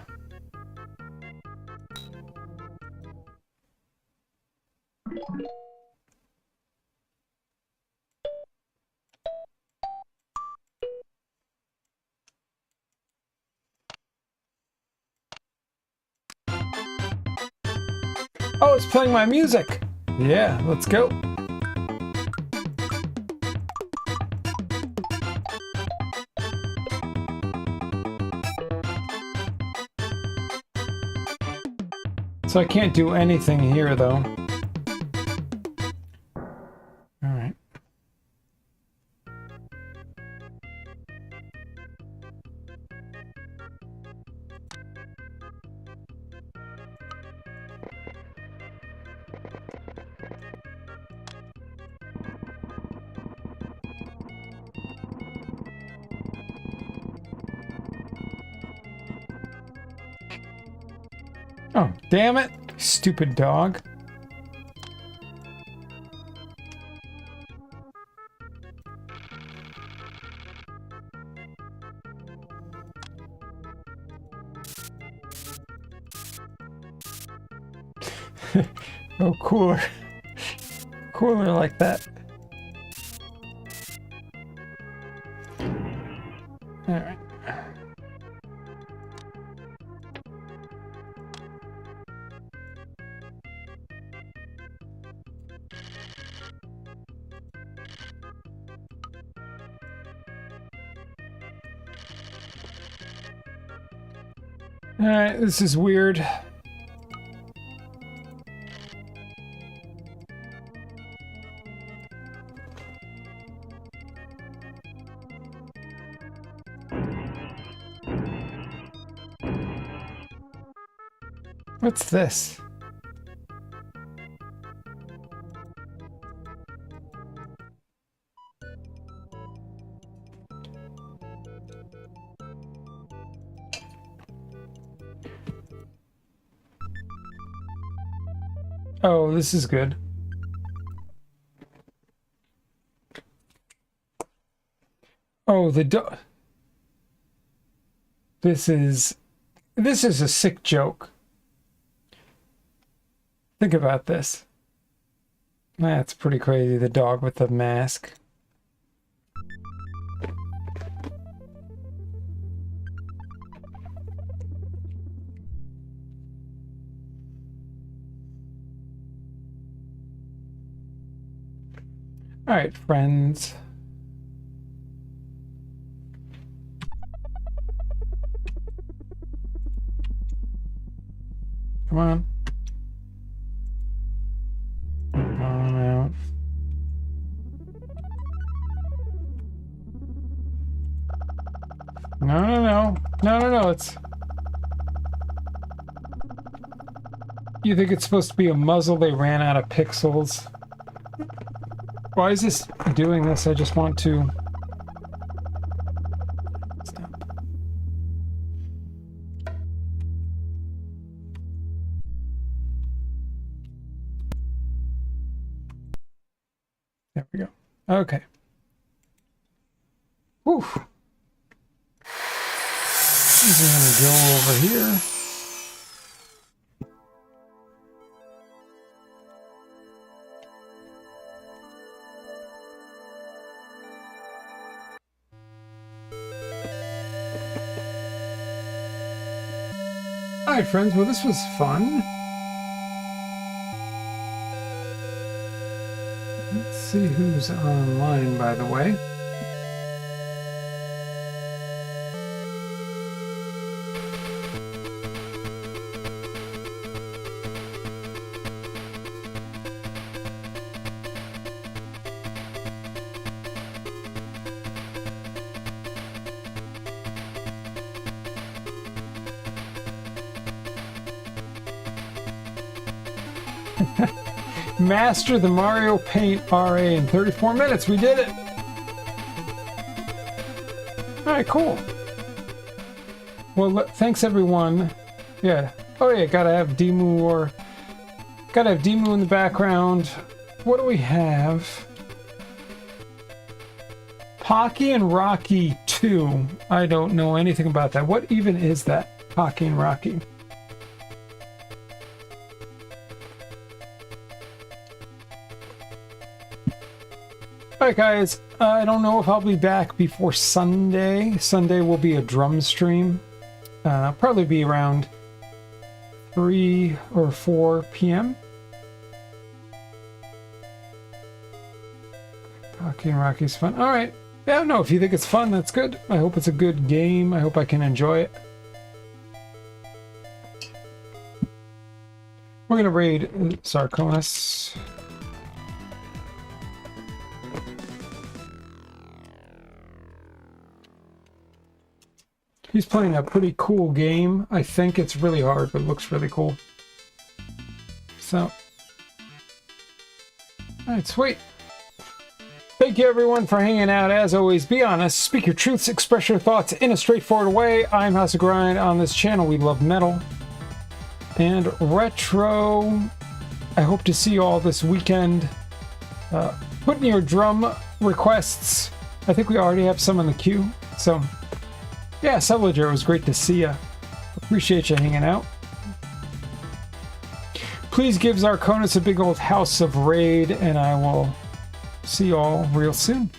Oh, it's playing my music! Yeah, let's go. So I can't do anything here, though. Alright. Oh, damn it! Stupid dog. Oh, cooler. Cooler like that. Alright. Alright, this is weird. What's this? Oh, this is good. Oh, the dog. This is a sick joke. Think about this. That's pretty crazy, the dog with the mask. All right, friends. Come on. Come on out. No, no, no. No, no, no. It's... You think it's supposed to be a muzzle? They ran out of pixels. Why is this doing this? I just want to... Stop. There we go. Okay. Whew. I'm gonna go over here. Alright friends, well this was fun. Let's see who's online, by the way. Master the Mario Paint RA in 34 minutes. We did it. All right, cool. Well, thanks everyone. Yeah. Oh yeah, gotta have Demu or gotta have Demu in the background. What do we have? Pocky and Rocky 2. I don't know anything about that. What even is that? Pocky and Rocky. Alright guys, I don't know if I'll be back before Sunday. Sunday will be a drum stream. Probably be around 3 or 4 p.m. Pocky and Rocky's fun. Alright. Yeah, no, if you think it's fun, that's good. I hope it's a good game. I hope I can enjoy it. We're gonna raid Sarkonis. He's playing a pretty cool game. I think it's really hard, but it looks really cool. So, alright, sweet. Thank you everyone for hanging out. As always, be honest, speak your truths, express your thoughts in a straightforward way. I'm House of Grind. On this channel, we love metal and retro. I hope to see you all this weekend. Put in your drum requests. I think we already have some in the queue. So, yeah, Subledger, it was great to see you. Appreciate you hanging out. Please give Zarkonis a big old house of raid, and I will see you all real soon.